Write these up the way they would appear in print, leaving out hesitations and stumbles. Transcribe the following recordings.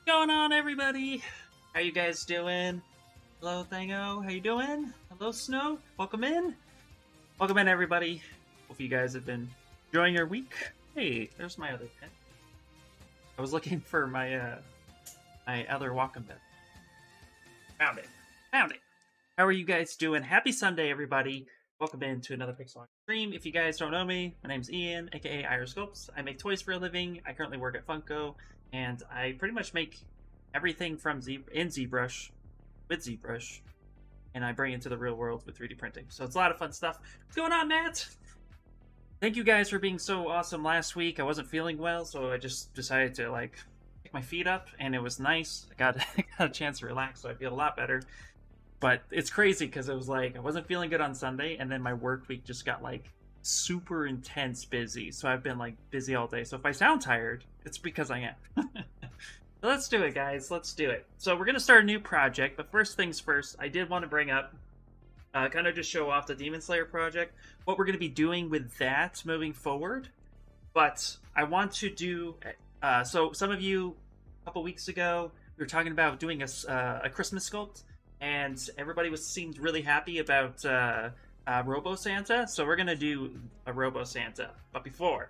Going on, everybody? How you guys doing? Hello, Thango. How you doing? Hello, Snow. Welcome in. Welcome in, everybody. Hope you guys have been enjoying your week. Hey, there's my other pen. I was looking for my my other Wacom pen. Found it. Found it. How are you guys doing? Happy Sunday, everybody. Welcome in to another Pixologic stream. If you guys don't know me, my name's Ian, aka Sculpts. I make toys for a living. I currently work at Funko, and I pretty much make everything from ZBrush with ZBrush, and I bring it into the real world with 3D printing. So it's a lot of fun stuff. What's going on, Matt? Thank you guys for being so awesome last week. I wasn't feeling well, so I just decided to pick my feet up, and it was nice. I got a chance to relax, so I feel a lot better. But it's crazy because it was I wasn't feeling good on Sunday, and then my work week just got super intense busy. So I've been busy all day. So if I sound tired, it's because I am. Let's do it, guys. Let's do it. So we're going to start a new project, but first things first, I did want to bring up, kind of just show off the Demon Slayer project, what we're going to be doing with that moving forward. But I want to do, so some of you, a couple weeks ago, we were talking about doing a Christmas sculpt, and everybody seemed really happy about Robo Santa, so we're going to do a Robo Santa. But before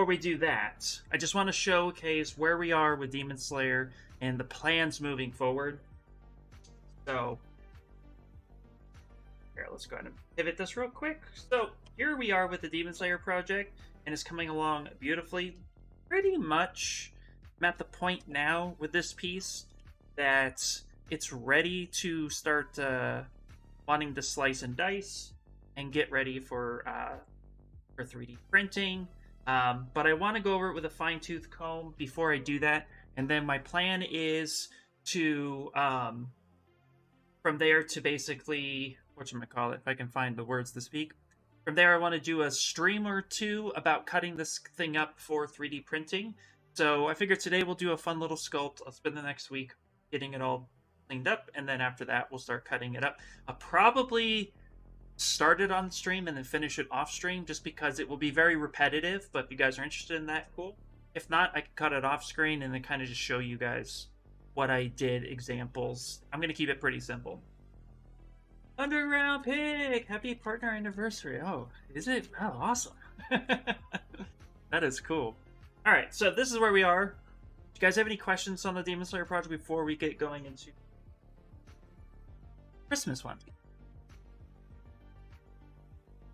we do that, I just want to showcase where we are with Demon Slayer and the plans moving forward. So, here, let's go ahead and pivot this real quick. So, here we are with the Demon Slayer project, and it's coming along beautifully. Pretty much, I'm at the point now with this piece that it's ready to start wanting to slice and dice and get ready for 3D printing. But I want to go over it with a fine-tooth comb before I do that. And then my plan is to, from there to basically, whatchamacallit, if I can find the words to speak. From there, I want to do a stream or two about cutting this thing up for 3D printing. So I figured today we'll do a fun little sculpt. I'll spend the next week getting it all cleaned up. And then after that, we'll start cutting it up. I'll probably start it on stream and then finish it off stream just because it will be very repetitive. But if you guys are interested in that, cool. If not, I can cut it off screen and then kind of just show you guys what I did, examples. I'm going to keep it pretty simple. Underground Pig! Happy partner anniversary. Oh, is it? Oh, awesome. That is cool. Alright, so this is where we are. Do you guys have any questions on the Demon Slayer project before we get going into Christmas one?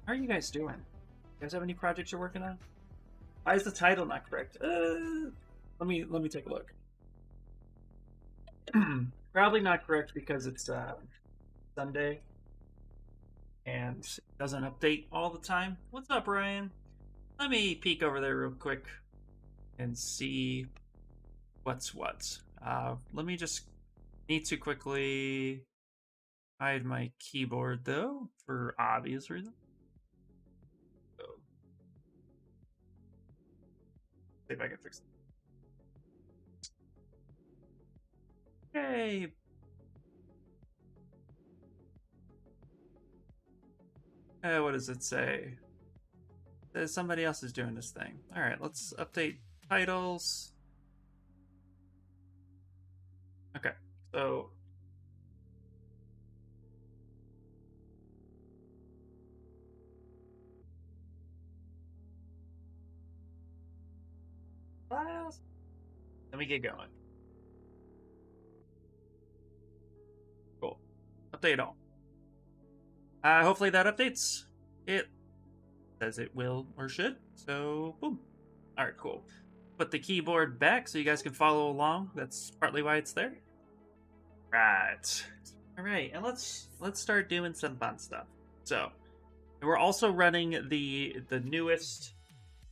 How are you guys doing? You guys have any projects you're working on? Why is the title not correct? Let me take a look. Probably not correct because it's Sunday and it doesn't update all the time. What's up, Ryan? Let me peek over there real quick and see what's what. Let me just need to quickly hide my keyboard though, for obvious reasons. See if I can fix it. Hey. What does it say? It says somebody else is doing this thing. Alright, let's update titles. Okay, so let me get going. Cool. Update all. Hopefully that updates. It says it will or should. So, boom. Alright, cool. Put the keyboard back so you guys can follow along. That's partly why it's there. Right. Alright, and let's start doing some fun stuff. So, we're also running the newest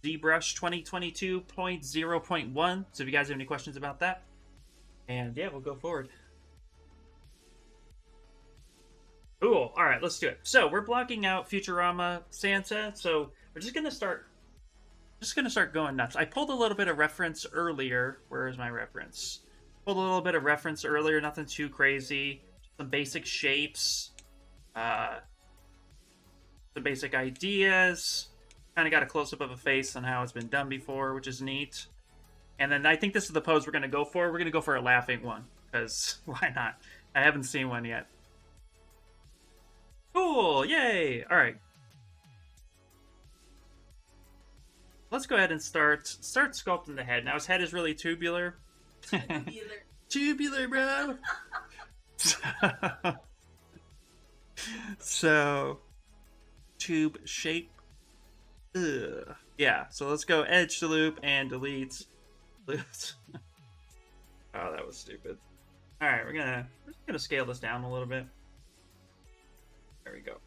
ZBrush 2022.0.1. So if you guys have any questions about that. And yeah, we'll go forward. Cool. All right, let's do it. So we're blocking out Futurama Santa. So we're just gonna start going nuts. I pulled a little bit of reference earlier. Where is my reference? Pulled a little bit of reference earlier. Nothing too crazy. Some basic shapes. Some basic ideas. Kind of got a close-up of a face on how it's been done before, which is neat. And then I think this is the pose we're going to go for. We're going to go for a laughing one, because why not? I haven't seen one yet. Cool, yay! All right. Let's go ahead and start sculpting the head. Now his head is really tubular. Tubular, bro! So, tube shape. Ugh. Yeah, so let's go edge to loop and delete. Oh, that was stupid. All right, we're just gonna scale this down a little bit. There we go.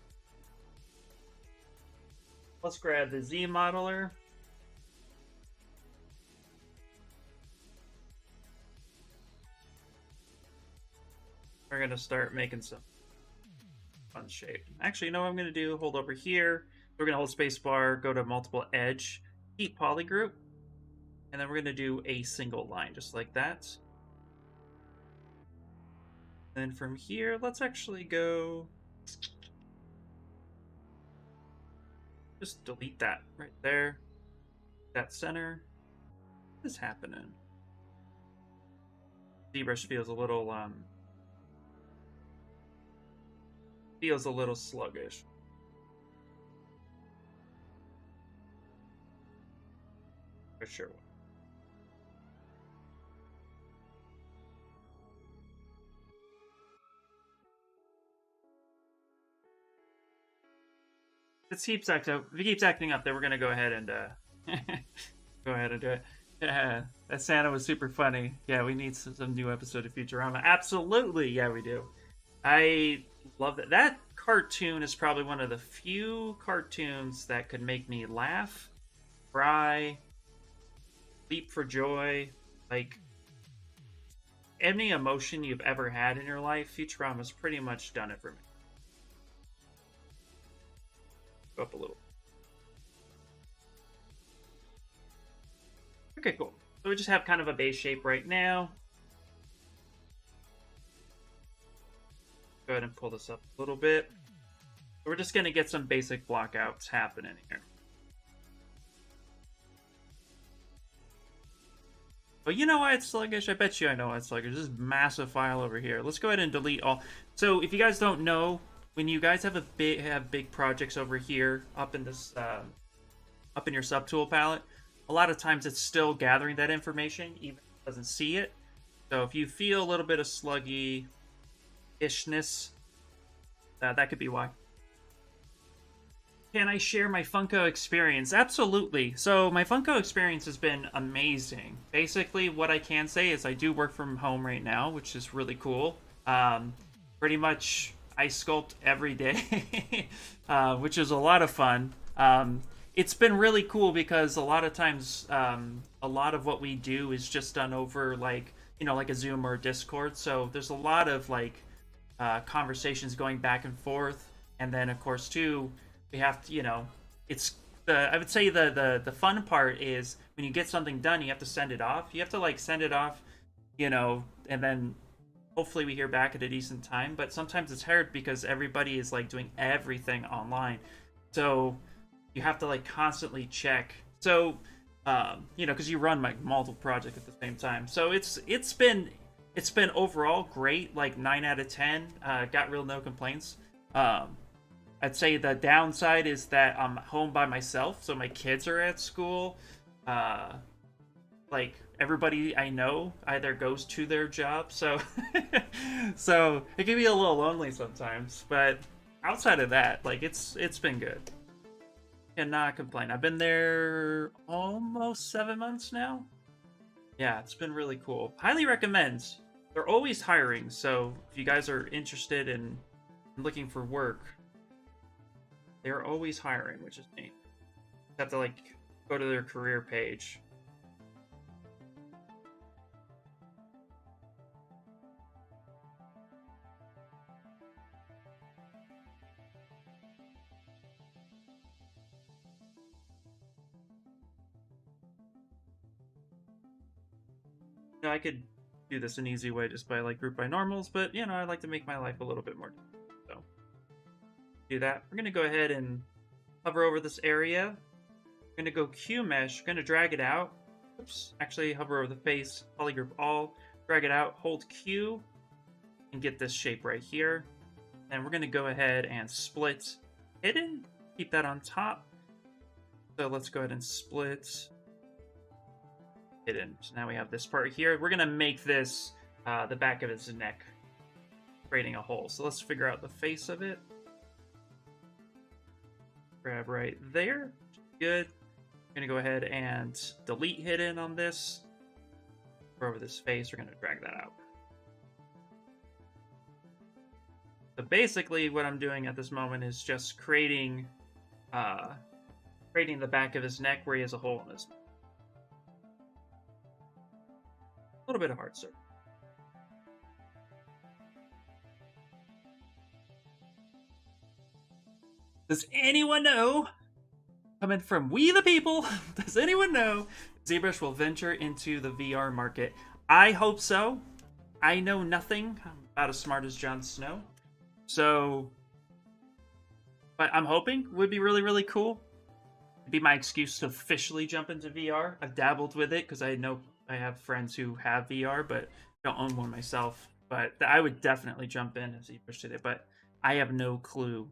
Let's grab the Z modeler. We're gonna start making some fun shape. Actually, you know what I'm gonna do? Hold over here. We're gonna hold spacebar, go to multiple edge, keep polygroup, and then we're gonna do a single line just like that. Then from here, let's actually go. Just delete that right there. That center. What is happening? ZBrush feels a little sluggish. For sure. If it keeps acting up, then we're gonna go ahead and go ahead and do it. Yeah, that Santa was super funny. Yeah, we need some new episode of Futurama. Absolutely, yeah, we do. I love that. That cartoon is probably one of the few cartoons that could make me laugh, cry, leap for joy. Like, any emotion you've ever had in your life, Futurama's pretty much done it for me. Go up a little. Okay, cool. So we just have kind of a base shape right now. Go ahead and pull this up a little bit. We're just going to get some basic blockouts happening here. But you know why it's sluggish? I bet you I know why it's sluggish. This is massive file over here. Let's go ahead and delete all. So if you guys don't know, when you guys have big projects over here up in this up in your subtool palette, a lot of times it's still gathering that information, even if it doesn't see it. So if you feel a little bit of sluggy-ishness, that could be why. Can I share my Funko experience? Absolutely. So my Funko experience has been amazing. Basically, what I can say is I do work from home right now, which is really cool. Pretty much, I sculpt every day, which is a lot of fun. It's been really cool because a lot of times, a lot of what we do is just done over like a Zoom or a Discord. So there's a lot of like conversations going back and forth, and then of course too, we have to, it's I would say the fun part is when you get something done, you have to send it off. You have to like send it off, and then hopefully we hear back at a decent time. But sometimes it's hard because everybody is like doing everything online, so you have to like constantly check. So because you run like multiple projects at the same time. So it's been overall great, like 9 out of 10. Got real no complaints. I'd say the downside is that I'm home by myself, so my kids are at school. Like everybody I know either goes to their job, so so it can be a little lonely sometimes. But outside of that, like it's been good. Cannot complain. I've been there almost 7 months now. Yeah, it's been really cool. Highly recommend. They're always hiring, so if you guys are interested in looking for work, they're always hiring, which is neat. You have to like go to their career page. I could do this an easy way just by like group by normals, but I like to make my life a little bit more difficult. So do that. We're gonna go ahead and hover over this area. We're gonna go Q mesh. We're gonna drag it out. oops, actually hover over the face, polygroup all, drag it out, hold Q, and get this shape right here. And we're going to go ahead and split hidden, keep that on top. So let's go ahead and split hidden. So now we have this part here. We're going to make this the back of his neck, creating a hole. So let's figure out the face of it. Grab right there. Good. We're going to go ahead and delete hidden on this. Over this face, we're going to drag that out. So basically what I'm doing at this moment is just creating the back of his neck where he has a hole in his neck. A little bit of hard circle. Does anyone know, coming from We the People, does anyone know ZBrush will venture into the VR market? I hope so. I know nothing. I'm about as smart as Jon Snow. So, but I'm hoping it would be really, really cool. It'd be my excuse to officially jump into VR. I've dabbled with it because I know I have friends who have VR, but don't own one myself. But I would definitely jump in if ZBrush did it, but I have no clue.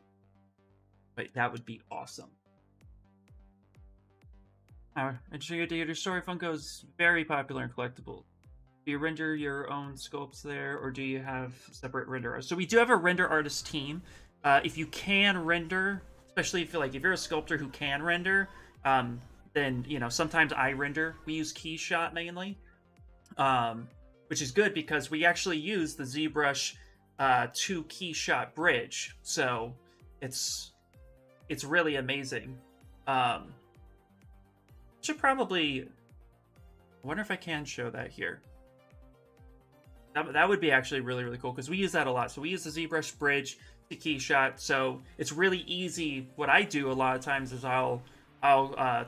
But that would be awesome. Interesting to hear your story. Funko is very popular and collectible. Do you render your own sculpts there, or do you have separate render artists? So we do have a render artist team. If you can render, especially if you're a sculptor who can render, then sometimes I render. We use Keyshot mainly, which is good because we actually use the ZBrush 2 Keyshot bridge. So it's really amazing. Should probably. I wonder if I can show that here. That would be actually really, really cool because we use that a lot. So we use the ZBrush bridge to Keyshot. So it's really easy. What I do a lot of times is I'll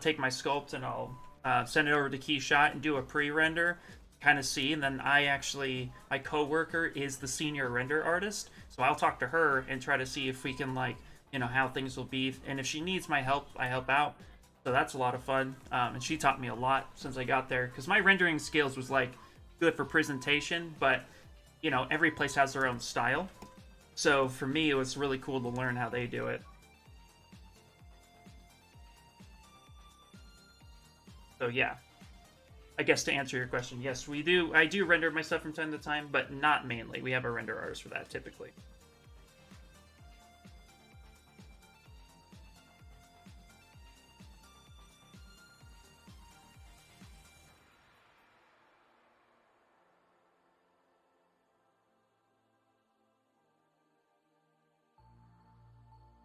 take my sculpt and I'll send it over to Keyshot and do a pre-render, kind of see. And then my coworker is the senior render artist. So I'll talk to her and try to see if we can how things will be. And if she needs my help, I help out. So that's a lot of fun. And she taught me a lot since I got there because my rendering skills was good for presentation, but every place has their own style. So for me, it was really cool to learn how they do it. So yeah, I guess to answer your question, yes, we do. I do render my stuff from time to time, but not mainly. We have a render artist for that typically.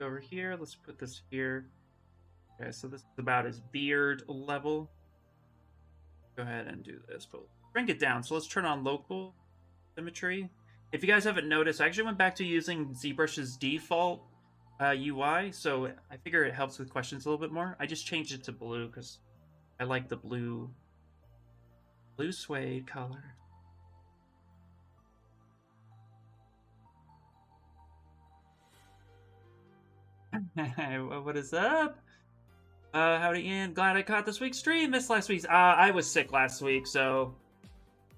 Over here, let's put this here. Okay, so this is about his beard level. Go ahead and do this, but bring it down. So let's turn on local symmetry. If you guys haven't noticed, I actually went back to using ZBrush's default UI, so I figure it helps with questions a little bit more. I just changed it to blue because I like the blue suede color. What is up? Howdy, Ian. Glad I caught this week's stream. Missed last week's. I was sick last week, so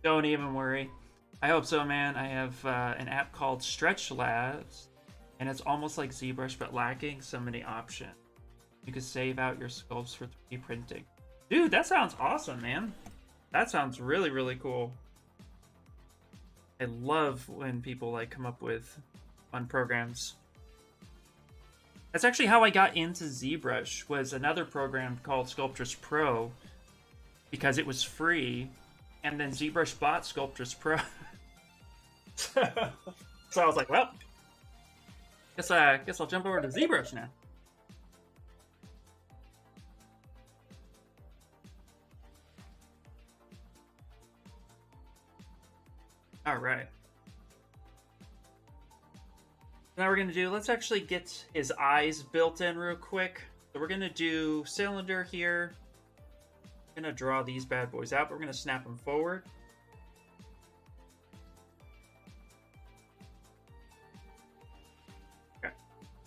don't even worry. I hope so, man. I have an app called Stretch Labs, and it's almost like ZBrush, but lacking so many options. You can save out your sculpts for 3D printing. Dude, that sounds awesome, man. That sounds really, really cool. I love when people come up with fun programs. That's actually how I got into ZBrush, was another program called Sculptress Pro, because it was free, and then ZBrush bought Sculptress Pro. So I was like, well, guess I'll jump over to ZBrush now. All right. Now we're going to do, let's actually get his eyes built in real quick. So we're going to do cylinder here. I'm going to draw these bad boys out, but we're going to snap them forward. Okay.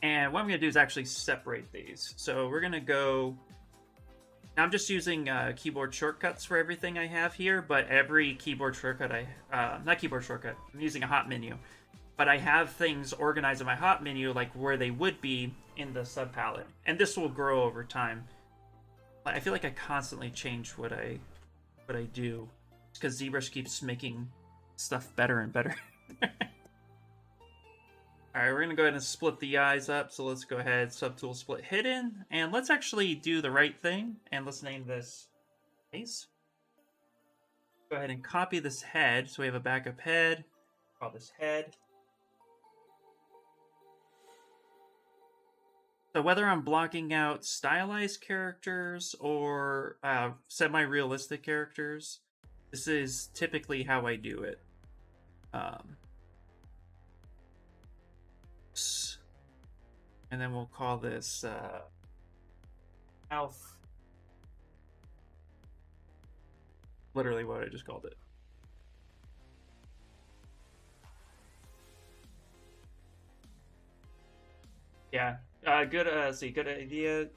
And what I'm going to do is actually separate these. So we're going to go Now I'm just using keyboard shortcuts for everything I have here, but every keyboard shortcut not keyboard shortcut, I'm using a hot menu. But I have things organized in my hot menu like where they would be in the sub palette. And this will grow over time. I feel like I constantly change what I do. Because ZBrush keeps making stuff better and better. Alright, we're going to go ahead and split the eyes up. So let's go ahead, subtool split hidden. And let's actually do the right thing. And let's name this face. Go ahead and copy this head. So we have a backup head. Call this head. So whether I'm blocking out stylized characters or semi-realistic characters, this is typically how I do it. And then we'll call this Alf. Literally what I just called it. Yeah, good idea.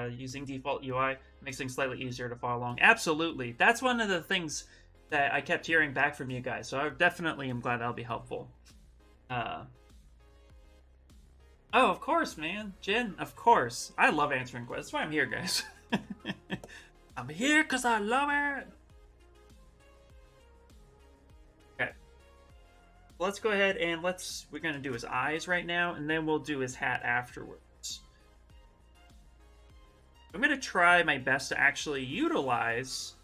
Using default UI makes things slightly easier to follow along. Absolutely. That's one of the things that I kept hearing back from you guys, so I definitely am glad that'll be helpful. Oh, of course, man. Jen, of course. I love answering questions. That's why I'm here, guys. I'm here because I love it. Okay. Let's go ahead and we're going to do his eyes right now, and then we'll do his hat afterwards. I'm going to try my best to actually utilize...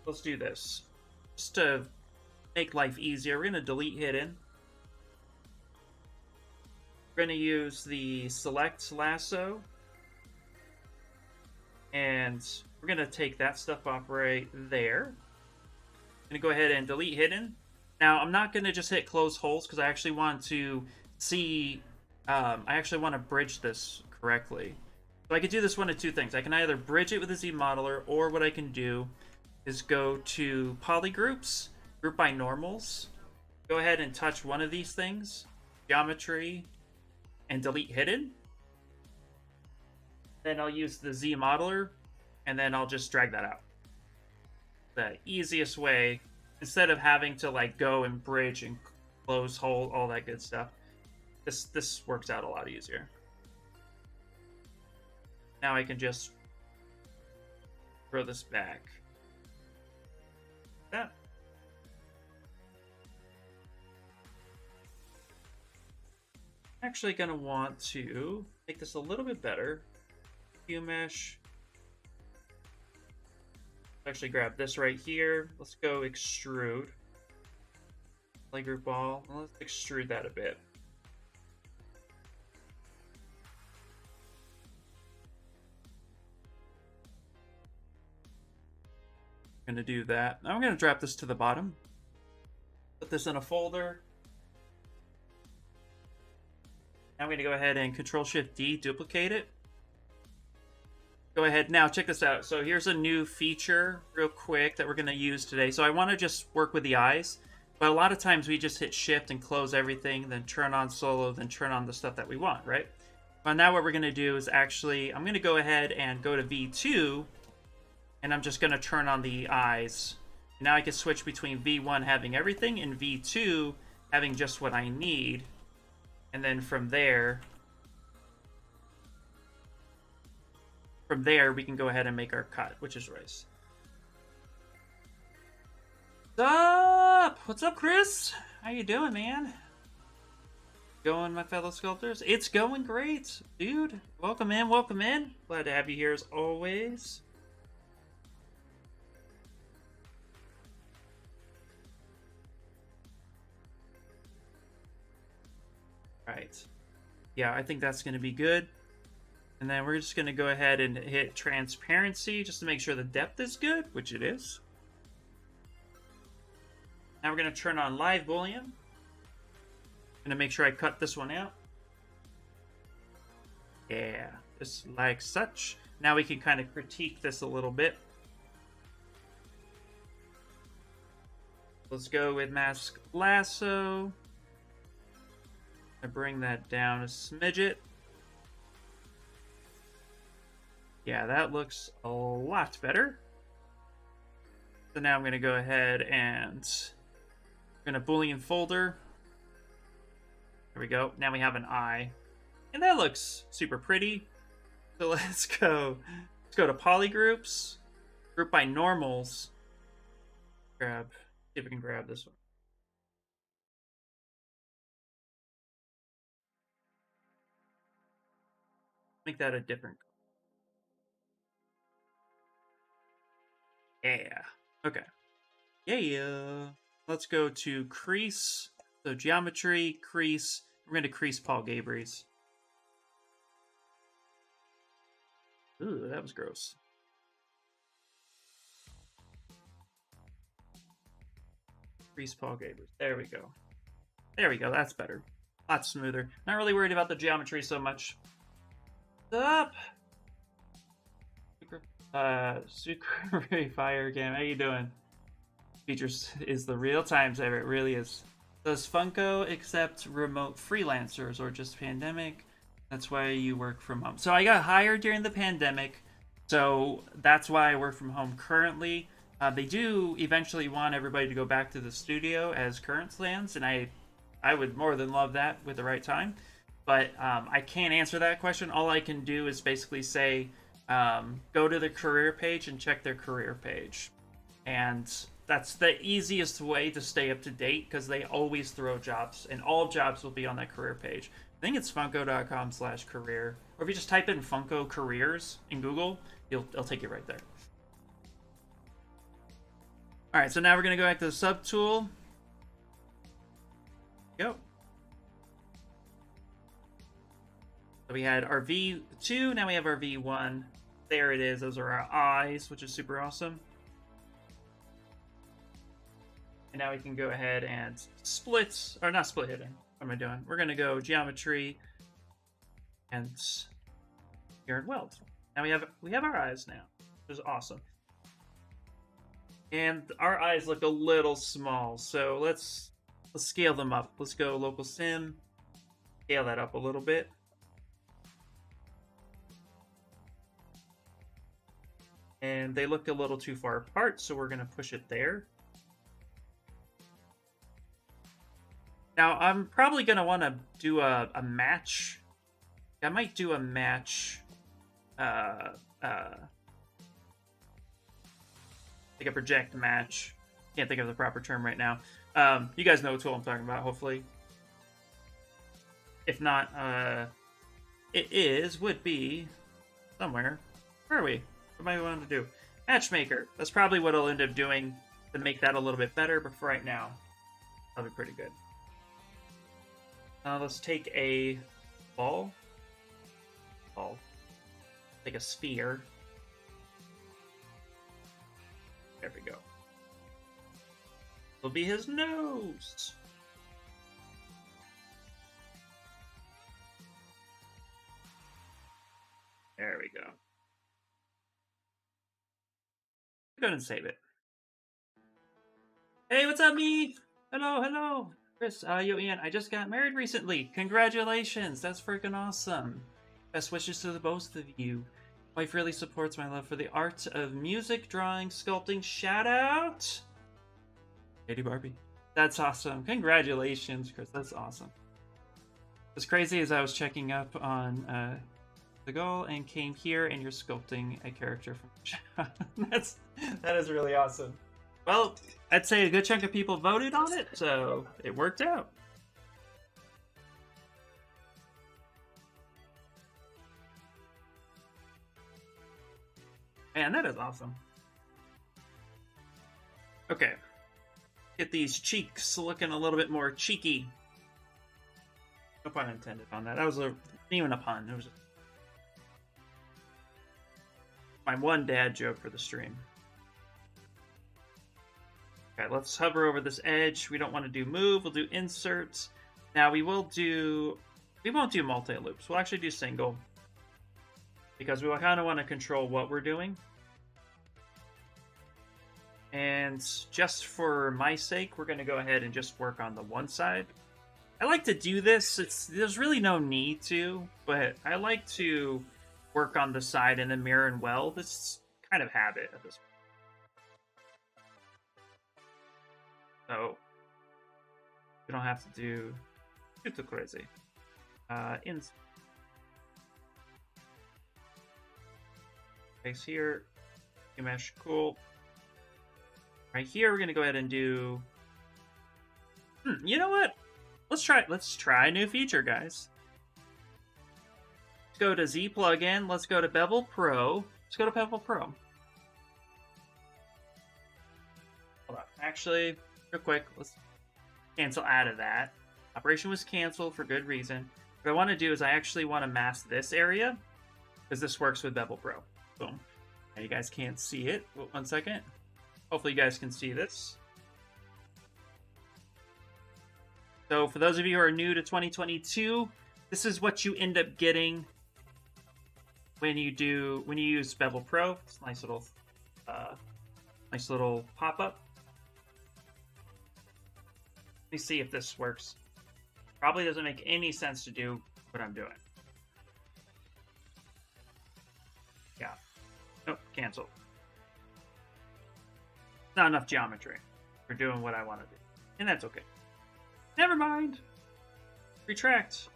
Let's do this. Just to make life easier, we're going to delete hidden. We're going to use the select lasso. And we're going to take that stuff off right there. I'm going to go ahead and delete hidden. Now, I'm not going to just hit close holes because I actually want to see... I actually want to bridge this correctly. So I could do this one of two things. I can either bridge it with a Z modeler, or what I can do is go to polygroups, group by normals. Go ahead and touch one of these things, geometry, and delete hidden. Then I'll use the Z modeler, and then I'll just drag that out. The easiest way, instead of having to like go and bridge and close hole, all that good stuff. This works out a lot easier. Now I can just throw this back. That. I'm actually going to want to make this a little bit better. Hue mesh. Actually grab this right here. Let's go extrude. Playgroup all. Let's extrude that a bit. Going to do that. Now I'm going to drop this to the bottom. Put this in a folder. Now I'm going to go ahead and Control-Shift-D, duplicate it. Go ahead. Now check this out. So here's a new feature real quick that we're going to use today. So I want to just work with the eyes. But a lot of times we just hit Shift and close everything, then turn on solo, then turn on the stuff that we want, right? Well, now what we're going to do is actually, I'm going to go ahead and go to V2. And I'm just going to turn on the eyes. Now I can switch between V1 having everything and V2 having just what I need. And then from there we can go ahead and make our cut, which is rice. What's up? What's up, Chris? How you doing, man? Going, my fellow sculptors? It's going great, dude. Welcome in, welcome in. Glad to have you here as always. Right. Yeah, I think that's going to be good. And then we're just going to go ahead and hit transparency just to make sure the depth is good, which it is. Now we're going to turn on live boolean. I'm going to make sure I cut this one out. Yeah, just like such. Now we can kind of critique this a little bit. Let's go with mask lasso. I bring that down a smidget. Yeah, that looks a lot better. So now I'm going to go ahead and I'm going to Boolean folder. There we go. Now we have an eye. And that looks super pretty. So let's go to polygroups, group by normals. See if we can grab this one. Make that a different color. Yeah. Okay. Yeah. Let's go to crease. So geometry, crease. We're going to crease Paul Gabry's. Ooh, that was gross. Crease Paul Gabry's. There we go. There we go. That's better. A lot smoother. Not really worried about the geometry so much. What's up? Super Fire Game. How you doing? Features is the real time saver. It really is. Does Funko accept remote freelancers or just pandemic? That's why you work from home. So I got hired during the pandemic, so that's why I work from home currently. They do eventually want everybody to go back to the studio as current stands, and I would more than love that with the right time. But I can't answer that question. All I can do is basically say, go to the career page and check their career page. And that's the easiest way to stay up to date because they always throw jobs, and all jobs will be on that career page. I think it's funko.com/career. Or if you just type in Funko careers in Google, it'll take you right there. All right, so now we're going to go back to the subtool. Go. So we had our V2, now we have our V1. There it is. Those are our eyes, which is super awesome. And now we can go ahead and split, or not split hidden. What am I doing? We're going to go geometry and here in weld. Now we have our eyes now, which is awesome. And our eyes look a little small, so let's scale them up. Let's go local sim, scale that up a little bit. And they look a little too far apart, so we're going to push it there. Now, I'm probably going to want to do a match. I might do a match, like a project match. Can't think of the proper term right now. You guys know what tool I'm talking about, hopefully. If not, would be somewhere. Where are we? What am I going to do? Matchmaker. That's probably what I'll end up doing to make that a little bit better, but for right now, that'll be pretty good. Let's take a ball. Take a sphere. There we go. It'll be his nose. There we go. Go ahead and save it. Hey, what's up, me? Hello. Chris, Ian, I just got married recently. Congratulations. That's freaking awesome. Best wishes to the both of you. Wife really supports my love for the art of music, drawing, sculpting. Shout out! Katie Barbie. That's awesome. Congratulations, Chris. That's awesome. As crazy as I was checking up on the goal and came here and you're sculpting a character from that is really awesome. Well, I'd say a good chunk of people voted on it, so it worked out. Man, that is awesome. Okay. Get these cheeks looking a little bit more cheeky. No pun intended on that. That was even a pun. It was just my one dad joke for the stream. Okay, let's hover over this edge. We don't want to do move. We'll do inserts. Now we won't do multi-loops. We'll actually do single because we kind of want to control what we're doing. And just for my sake, we're going to go ahead and just work on the one side. I like to do this. There's really no need to, but I like to work on the side and then mirror and weld. It's kind of habit at this point. So you don't have to do too crazy. In space here, mesh, cool. Right here, we're gonna go ahead and do. You know what? Let's try a new feature, guys. Let's go to Z plugin. Let's go to Bevel Pro. Let's go to Bevel Pro. Hold on. Actually, real quick, let's cancel out of that. Operation was canceled for good reason. What I want to do is I actually want to mask this area because this works with Bevel Pro. Boom. Now you guys can't see it. Wait, 1 second. Hopefully you guys can see this. So for those of you who are new to 2022, this is what you end up getting when you use Bevel Pro. It's a nice little pop-up. Let me see if this works. Probably doesn't make any sense to do what I'm doing. Yeah. Nope, cancel. Not enough geometry for doing what I want to do. And that's okay. Never mind. Retract.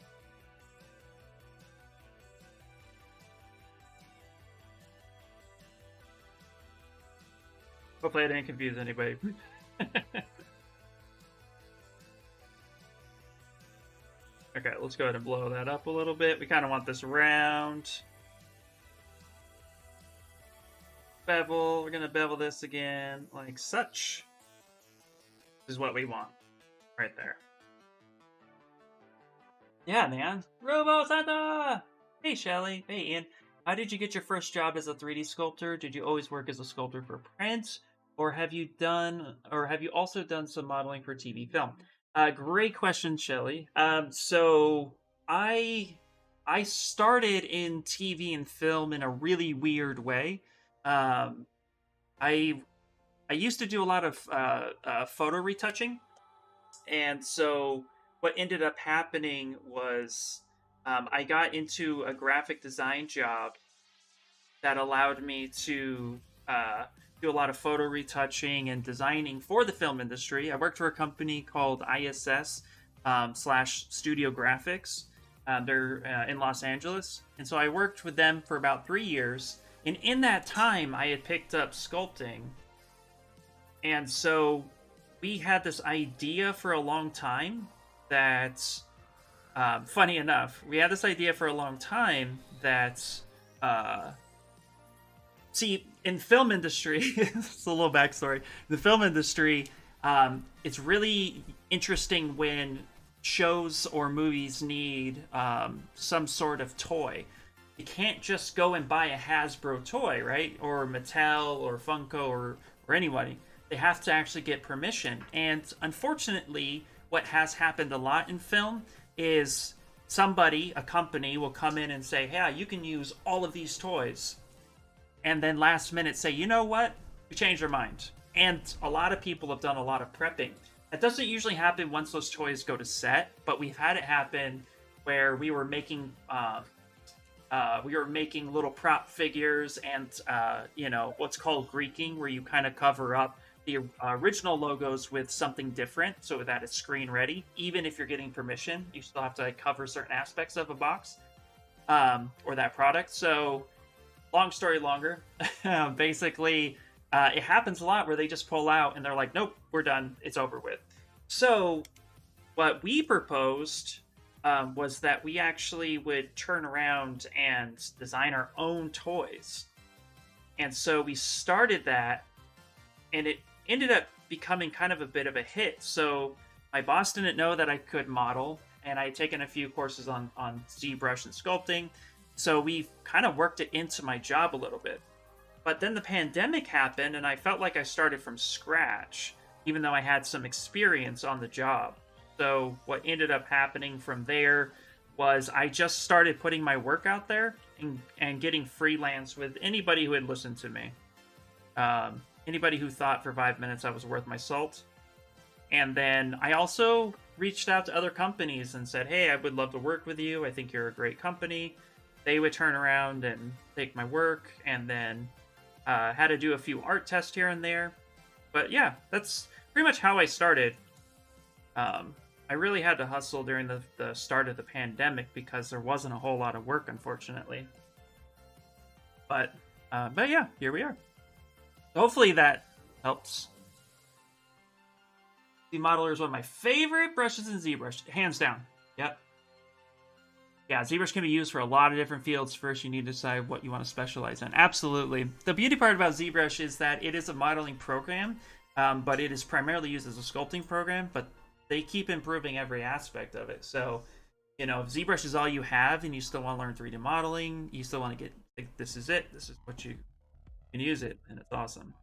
Hopefully I didn't confuse anybody. Okay, let's go ahead and blow that up a little bit. We kind of want this round. Bevel. We're going to bevel this again like such. This is what we want. Right there. Yeah, man. Robo Santa! Hey, Shelly. Hey, Ian. How did you get your first job as a 3D sculptor? Did you always work as a sculptor for print? Or have you also done some modeling for TV film? Great question, Shelly. So I started in TV and film in a really weird way. I used to do a lot of photo retouching, and so what ended up happening was I got into a graphic design job that allowed me to do a lot of photo retouching and designing for the film industry. I worked for a company called ISS / Studio Graphics. They're in Los Angeles. And so I worked with them for about 3 years. And in that time, I had picked up sculpting. And so we had this idea for a long time that, funny enough, we had this idea for a long time that, see, in film industry, it's a little backstory. In the film industry, it's really interesting when shows or movies need some sort of toy. You can't just go and buy a Hasbro toy, right? Or Mattel or Funko or anybody. They have to actually get permission. And unfortunately, what has happened a lot in film is somebody, a company, will come in and say, "Yeah, you can use all of these toys." And then last minute say, "You know what? We changed our mind." And a lot of people have done a lot of prepping. That doesn't usually happen once those toys go to set, but we've had it happen where we were making little prop figures and what's called Greeking, where you kind of cover up the original logos with something different so that it's screen ready. Even if you're getting permission, you still have to cover certain aspects of a box or that product. So long story longer, basically, it happens a lot where they just pull out and they're like, "Nope, we're done. It's over with." So what we proposed was that we actually would turn around and design our own toys. And so we started that, and it ended up becoming kind of a bit of a hit. So my boss didn't know that I could model, and I had taken a few courses on ZBrush and sculpting. So we kind of worked it into my job a little bit. But then the pandemic happened, and I felt like I started from scratch, even though I had some experience on the job. So what ended up happening from there was I just started putting my work out there and getting freelance with anybody who had listened to me. Anybody who thought for 5 minutes I was worth my salt. And then I also reached out to other companies and said, "Hey, I would love to work with you. I think you're a great company." they would turn around and take my work, and then had to do a few art tests here and there. But yeah, that's pretty much how I started. I really had to hustle during the start of the pandemic because there wasn't a whole lot of work, unfortunately. But yeah, here we are. So hopefully that helps. The Modeler is one of my favorite brushes in ZBrush, hands down. Yep. Yeah, ZBrush can be used for a lot of different fields. First, you need to decide what you want to specialize in. Absolutely. The beauty part about ZBrush is that it is a modeling program, but it is primarily used as a sculpting program, but they keep improving every aspect of it. So, you know, if ZBrush is all you have and you still want to learn 3D modeling, you still want to get, like, this is it. This is what you can use it, and it's awesome.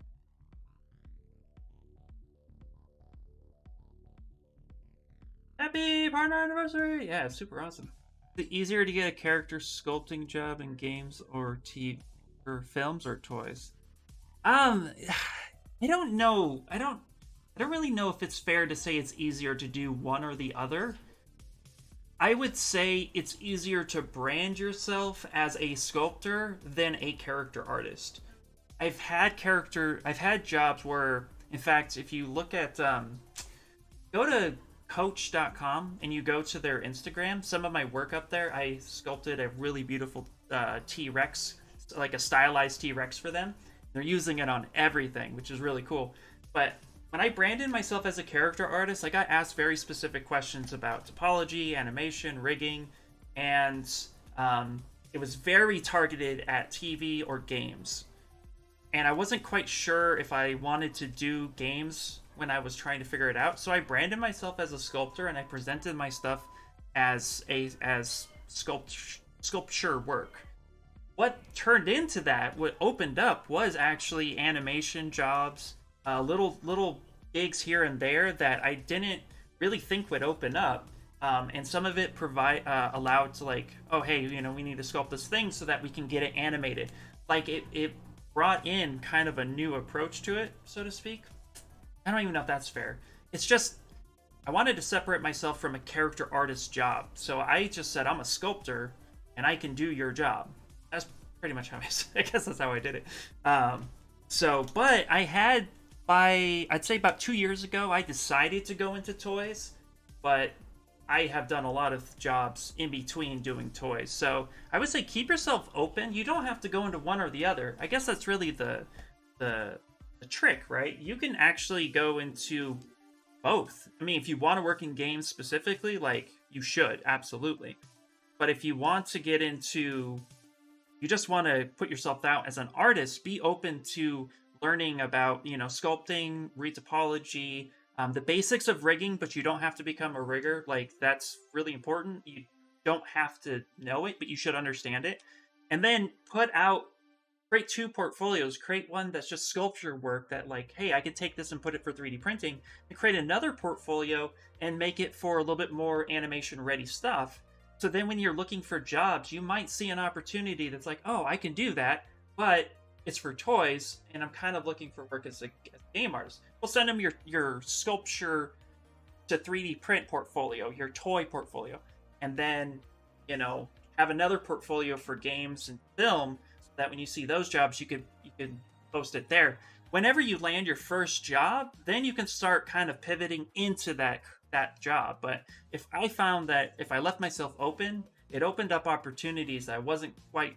Happy partner anniversary! Yeah, it's super awesome. Is it easier to get a character sculpting job in games or films or toys? I don't know. I don't really know if it's fair to say it's easier to do one or the other. I would say it's easier to brand yourself as a sculptor than a character artist. I've had jobs where, in fact, if you look at go to coach.com and you go to their Instagram, some of my work up there, I sculpted a really beautiful T-Rex, like a stylized T-Rex for them. They're using it on everything, which is really cool. But when I branded myself as a character artist, I got asked very specific questions about topology, animation, rigging, and it was very targeted at TV or games. And I wasn't quite sure if I wanted to do games when I was trying to figure it out. So I branded myself as a sculptor, and I presented my stuff as sculpture work. What turned into that, what opened up, was actually animation jobs, little gigs here and there that I didn't really think would open up. And some of it allowed to, like, oh, hey, you know, we need to sculpt this thing so that we can get it animated. Like, it brought in kind of a new approach to it, so to speak. I don't even know if that's fair. It's just, I wanted to separate myself from a character artist job. So I just said, I'm a sculptor, and I can do your job. That's pretty much how I guess that's how I did it. But I had, I'd say about 2 years ago, I decided to go into toys. But I have done a lot of jobs in between doing toys. So I would say keep yourself open. You don't have to go into one or the other. I guess that's really the trick, right? You can actually go into both. I mean, if you want to work in games specifically, like, you should, absolutely. But if you want to get into, you just want to put yourself out as an artist, be open to learning about, you know, sculpting, retopology, the basics of rigging, but you don't have to become a rigger. Like, that's really important. You don't have to know it, but you should understand it. And then create 2 portfolios. Create one that's just sculpture work that, like, hey, I could take this and put it for 3D printing, and create another portfolio and make it for a little bit more animation ready stuff. So then when you're looking for jobs, you might see an opportunity that's like, oh, I can do that, but it's for toys, and I'm kind of looking for work as a game artist. We'll send them your sculpture to 3D print portfolio, your toy portfolio, and then, you know, have another portfolio for games and film, that when you see those jobs, you could post it there. Whenever you land your first job, then you can start kind of pivoting into that job. But if I found that if I left myself open, it opened up opportunities that I wasn't quite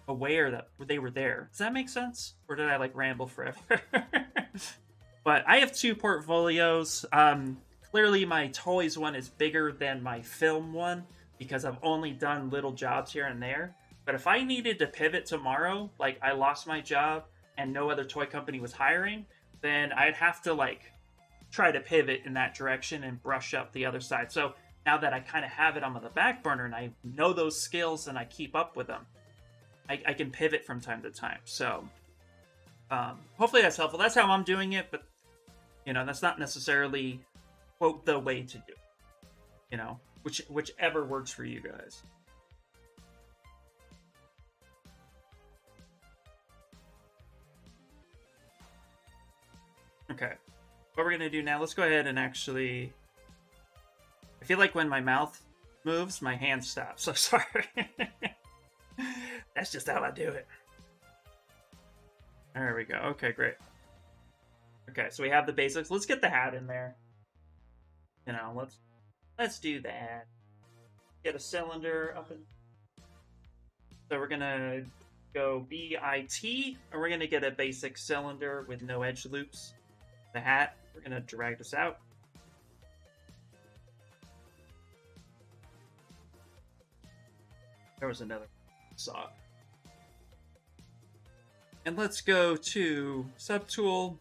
aware that they were there. Does that make sense? Or did I, like, ramble forever? But I have 2 portfolios. Clearly my toys one is bigger than my film one because I've only done little jobs here and there. But if I needed to pivot tomorrow, like, I lost my job and no other toy company was hiring, then I'd have to, like, try to pivot in that direction and brush up the other side. So now that I kind of have it on the back burner and I know those skills and I keep up with them, I can pivot from time to time. So hopefully that's helpful. That's how I'm doing it, but, you know, that's not necessarily, quote, the way to do it. You know, whichever works for you guys. Okay, what we're gonna do now, let's go ahead and actually, I feel like when my mouth moves, my hand stops, so sorry. That's just how I do it. There we go. Okay, great. Okay, so we have the basics. Let's get the hat in there. You know, let's do that. Get a cylinder up in. So we're gonna go BIT, and we're gonna get a basic cylinder with no edge loops. The hat. We're gonna drag this out. There was another saw. And let's go to Subtool.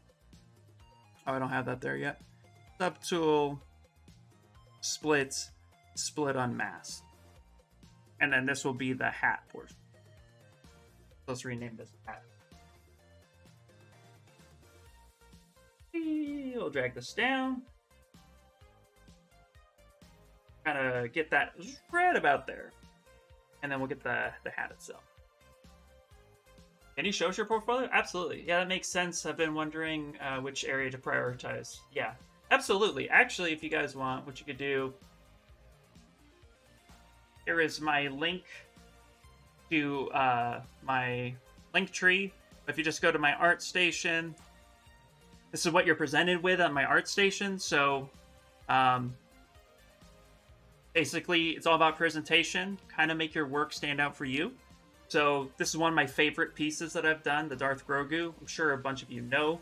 Oh, I don't have that there yet. Subtool, split unmask. And then this will be the hat portion. Let's rename this hat. We'll drag this down. Kind of get that right about there. And then we'll get the hat itself. Can you show us your portfolio? Absolutely. Yeah, that makes sense. I've been wondering which area to prioritize. Yeah, absolutely. Actually, if you guys want, what you could do, here is my link to my link tree. If you just go to my art station, this is what you're presented with on my art station. So basically, it's all about presentation. Kind of make your work stand out for you. So this is one of my favorite pieces that I've done, the Darth Grogu. I'm sure a bunch of you know.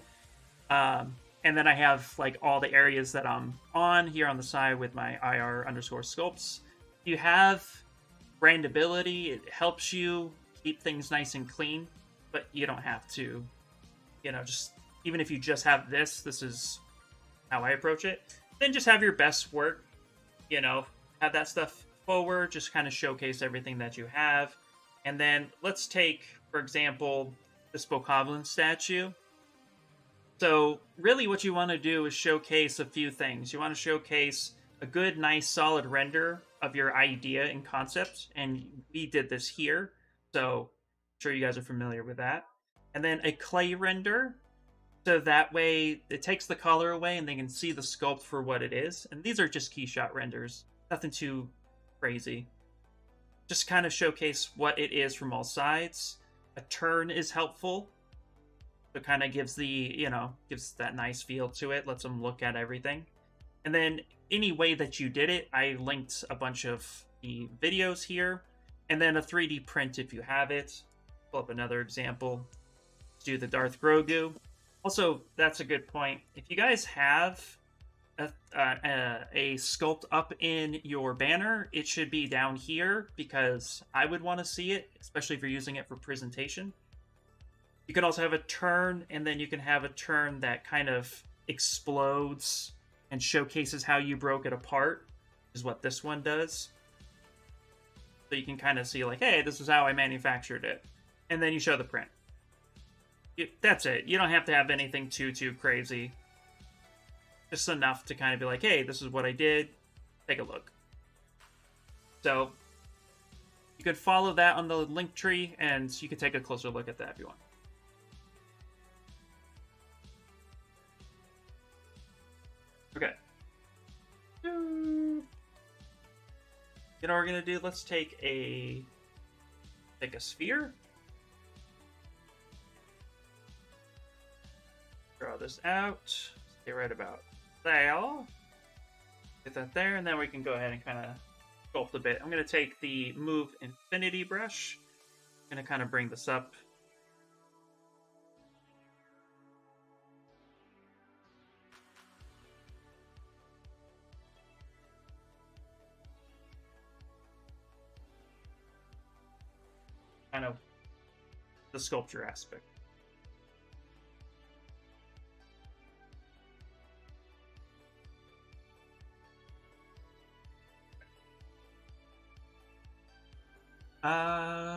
And then I have like all the areas that I'm on here on the side with my IR_sculpts. You have brandability. It helps you keep things nice and clean, but you don't have to, you know, just even if you just have this is how I approach it. Then just have your best work, you know, have that stuff forward, just kind of showcase everything that you have. And then let's take, for example, this Bokoblin statue. So really what you want to do is showcase a few things. You want to showcase a good, nice, solid render of your idea and concept. And we did this here. So I'm sure you guys are familiar with that. And then a clay render. So that way it takes the color away and they can see the sculpt for what it is. And these are just keyshot renders. Nothing too crazy. Just kind of showcase what it is from all sides. A turn is helpful. So kind of gives the, you know, gives that nice feel to it. Lets them look at everything. And then any way that you did it, I linked a bunch of the videos here. And then a 3D print if you have it. Pull up another example. Let's do the Darth Grogu. Also, that's a good point. If you guys have a sculpt up in your banner, it should be down here because I would want to see it, especially if you're using it for presentation. You can also have a turn, and then you can have a turn that kind of explodes and showcases how you broke it apart, is what this one does. So you can kind of see like, hey, this is how I manufactured it. And then you show the print. That's it. You don't have to have anything too crazy. Just enough to kind of be like, hey, this is what I did. Take a look. So you could follow that on the link tree, and you can take a closer look at that if you want. Okay. You know what we're gonna do? Let's take a sphere. Draw this out. Stay right about there. Get that there, and then we can go ahead and kind of sculpt a bit. I'm going to take the Move Infinity brush. I'm going to kind of bring this up. Kind of the sculpture aspect.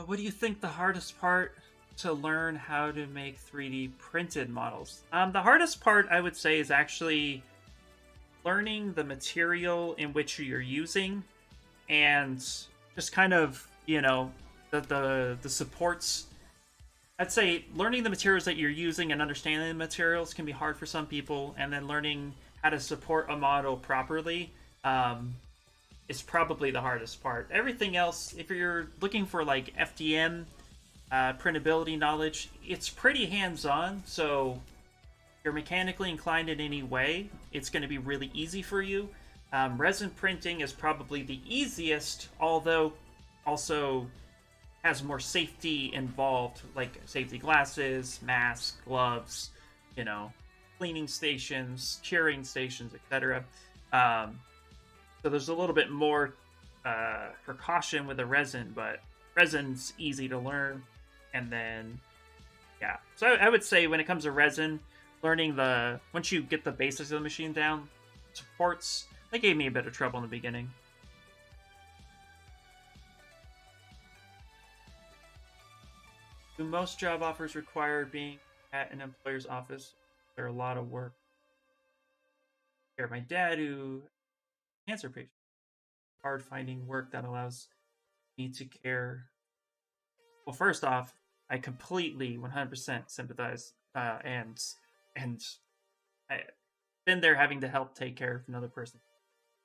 What do you think the hardest part to learn how to make 3D printed models? The hardest part, I would say, is actually learning the material in which you're using, and just kind of, you know, the supports. I'd say learning the materials that you're using and understanding the materials can be hard for some people, and then learning how to support a model properly is probably the hardest part. Everything else, if you're looking for like FDM printability knowledge, it's pretty hands-on. So if you're mechanically inclined in any way, it's going to be really easy for you. Resin printing is probably the easiest, although also has more safety involved, like safety glasses, masks, gloves, you know, cleaning stations, curing stations, etc. So there's a little bit more precaution with the resin, but resin's easy to learn. And then, yeah. So I would say when it comes to resin, learning once you get the basics of the machine down, supports, they gave me a bit of trouble in the beginning. Do most job offers require being at an employer's office? They're a lot of work. Here, my dad, who cancer patient, hard finding work that allows me to care. Well, first off, I completely 100% sympathize, and I've been there having to help take care of another person.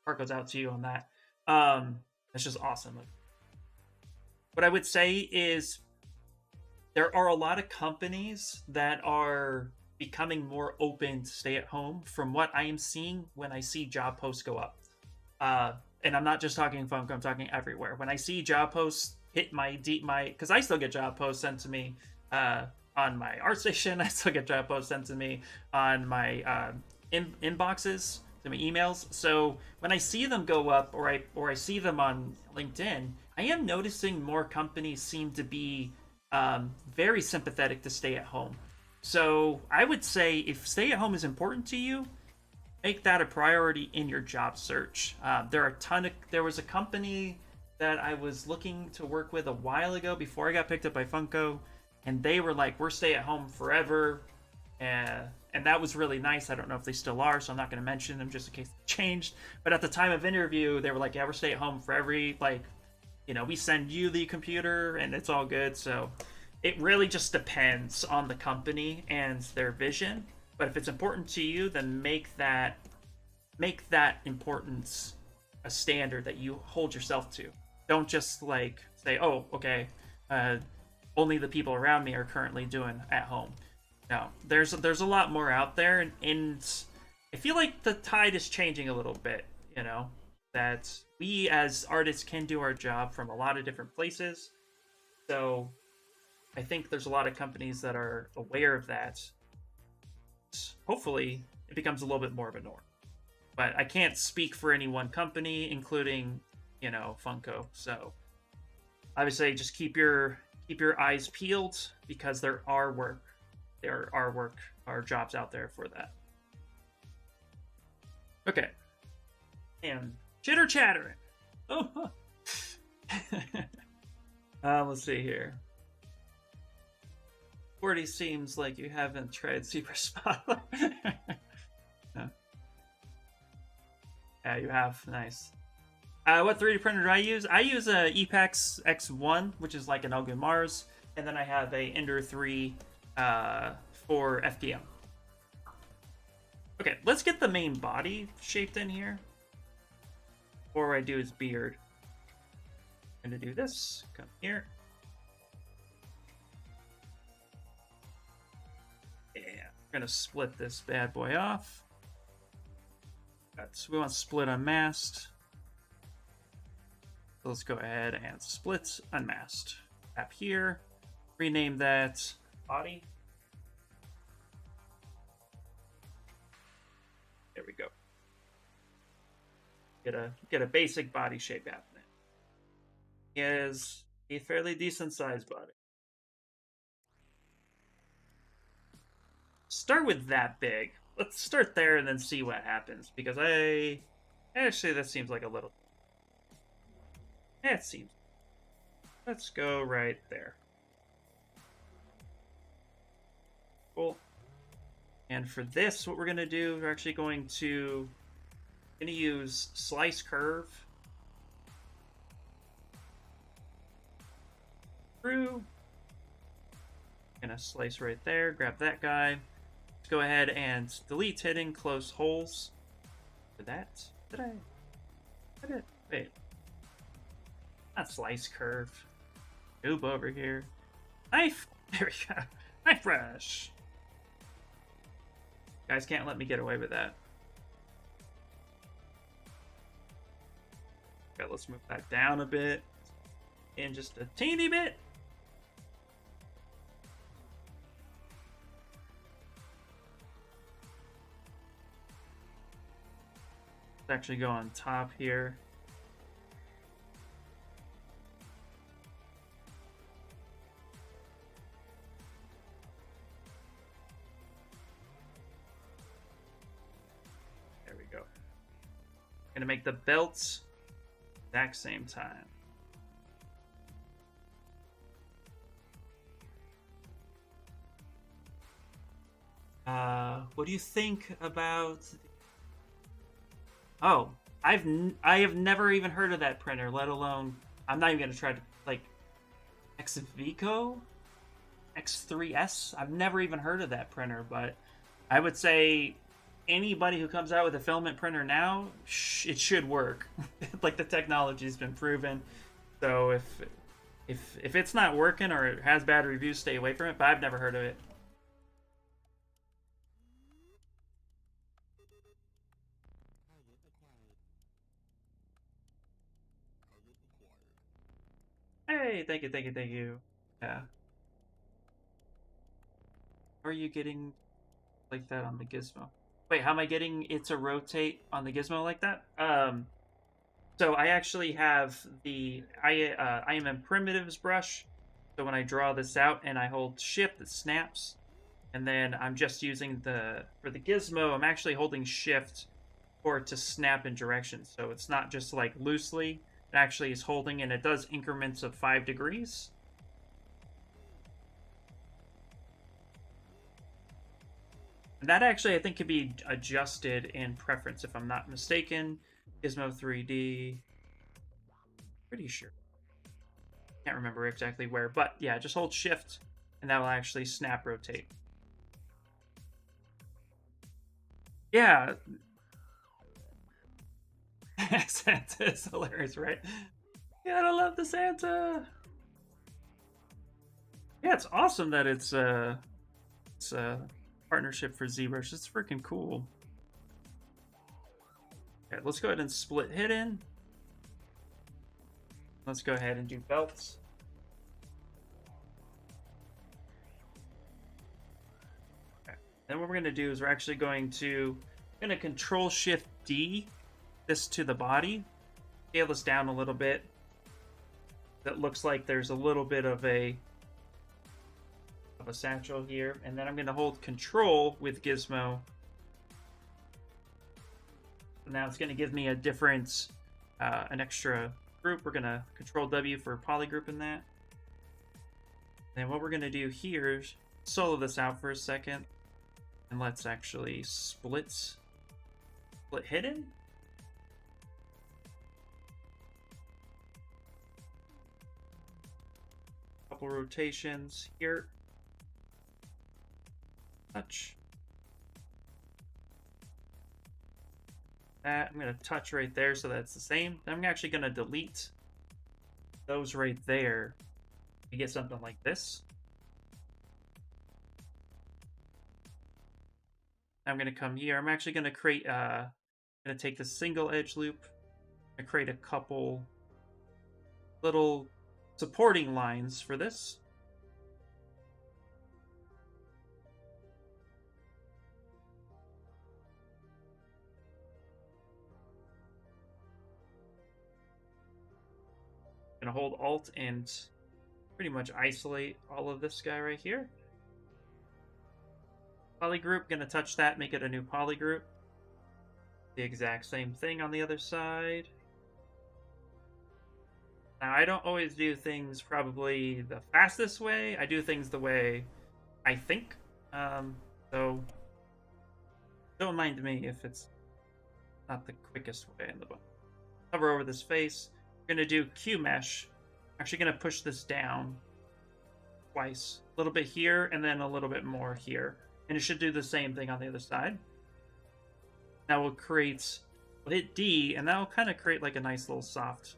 Heart goes out to you on that. That's just awesome. What I would say is there are a lot of companies that are becoming more open to stay at home from what I am seeing when I see job posts go up. And I'm not just talking Funko, I'm talking everywhere. When I see job posts hit because I still get job posts sent to me on my ArtStation, I still get job posts sent to me on my inboxes, to my emails. So when I see them go up, or I see them on LinkedIn, I am noticing more companies seem to be very sympathetic to stay at home. So I would say if stay at home is important to you, make that a priority in your job search. There was a company that I was looking to work with a while ago before I got picked up by Funko, and they were like, we're stay at home forever. And that was really nice. I don't know if they still are, so I'm not going to mention them just in case they changed. But at the time of interview, they were like, yeah, we're stay at home for we send you the computer and it's all good. So it really just depends on the company and their vision. But if it's important to you, then make that importance a standard that you hold yourself to. Don't just say, oh, okay, only the people around me are currently doing at home. No, there's a lot more out there, and I feel like the tide is changing a little bit, that we as artists can do our job from a lot of different places. So I think there's a lot of companies that are aware of that. Hopefully it becomes a little bit more of a norm. But I can't speak for any one company, including, Funko. So obviously just keep your eyes peeled, because there are jobs out there for that. Okay. And chitter chattering. Oh. Let's see here. 40 seems like you haven't tried ZBrush Spotlight. Yeah, you have. Nice. What 3D printer do I use? I use a Epax X1, which is like an Elgin Mars, and then I have a Ender 3 for FDM. Okay, let's get the main body shaped in here. Before I do his beard, I'm gonna do this. Come here. Yeah, I'm gonna split this bad boy off. So we want split unmasked. So let's go ahead and split unmasked. Tap here. Rename that body. There we go. Get a basic body shape happening. He has a fairly decent sized body. Start with that big. Let's start there and then see what happens, because actually that seems like a little. It seems. Let's go right there. Cool. And for this, what we're gonna do, we're actually going to use slice curve through. Gonna slice right there. Grab that guy. Let's go ahead and delete hidden, close holes. Did that? Did I? Wait. Not slice curve. Noob over here. Knife! There we go. Knife brush! Guys can't let me get away with that. Okay, let's move that down a bit. And just a teeny bit. Let's actually go on top here. There we go. Gonna make the belts exact same time. What do you think about? Oh, I have never even heard of that printer. Let alone, I'm not even gonna try to like Xvico, X3S. I've never even heard of that printer, but I would say anybody who comes out with a filament printer now, it should work. Like the technology's been proven. So if it's not working or it has bad reviews, stay away from it. But I've never heard of it. Hey, thank you, thank you, thank you. Yeah. Are you getting like that on the gizmo? Wait, how am I getting it to rotate on the gizmo like that? So I actually have I am in primitives brush. So when I draw this out and I hold shift, it snaps. And then I'm just using for the gizmo, I'm actually holding shift for it to snap in directions. So it's not just like loosely, it actually is holding, and it does increments of 5 degrees. And that actually, I think, could be adjusted in preference, if I'm not mistaken. Gizmo 3D. Pretty sure. Can't remember exactly where, but yeah, just hold shift, and that will actually snap rotate. Yeah. Santa is hilarious, right? Yeah, I love the Santa. Yeah, it's awesome that it's a partnership for ZBrush. It's freaking cool. Okay, let's go ahead and split hidden. Let's go ahead and do belts. Okay. Then what we're gonna do is we're actually going to Control Shift D this to the body, scale this down a little bit. That looks like there's a little bit of a satchel here, and then I'm going to hold Control with Gizmo. Now it's going to give me a different, an extra group. We're going to Control W for polygroup in that. And what we're going to do here is solo this out for a second, and let's actually split hidden. Couple rotations here. Touch. That I'm going to touch right there, so that's the same. Then I'm actually going to delete those right there to get something like this. I'm going to come here. I'm actually going to create, going to take the single edge loop and create a couple little supporting lines for this. Gonna hold Alt and pretty much isolate all of this guy right here. Polygroup, gonna touch that, make it a new polygroup. The exact same thing on the other side. Now, I don't always do things probably the fastest way. I do things the way I think. So don't mind me if it's not the quickest way in the book. Hover over this face. We're going to do Q mesh. Actually going to push this down twice. A little bit here and then a little bit more here. And it should do the same thing on the other side. Now we'll create We'll hit D, and that'll kind of create like a nice little soft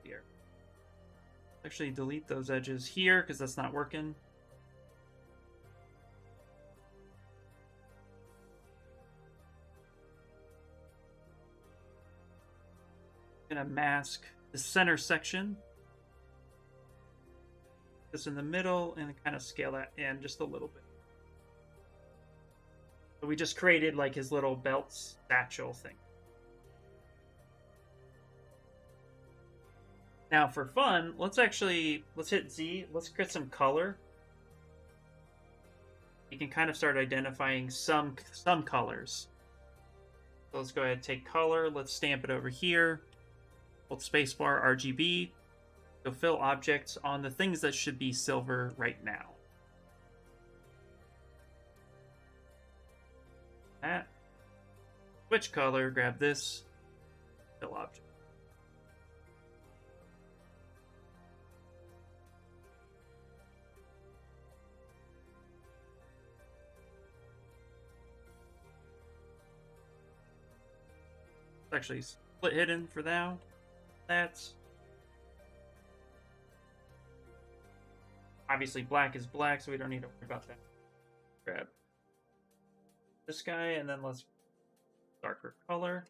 here. Actually, delete those edges here because that's not working. I'm gonna mask the center section, this in the middle, and kind of scale that in just a little bit. So we just created like his little belt satchel thing. Now for fun, let's hit Z. Let's create some color. You can kind of start identifying some colors. So let's go ahead and take color. Let's stamp it over here. Hold spacebar RGB. Go fill objects on the things that should be silver right now. That. Switch color. Grab this. Fill object. Actually split hidden for now. That's obviously black is black, so we don't need to worry about that. Grab this guy, and then let's darker color.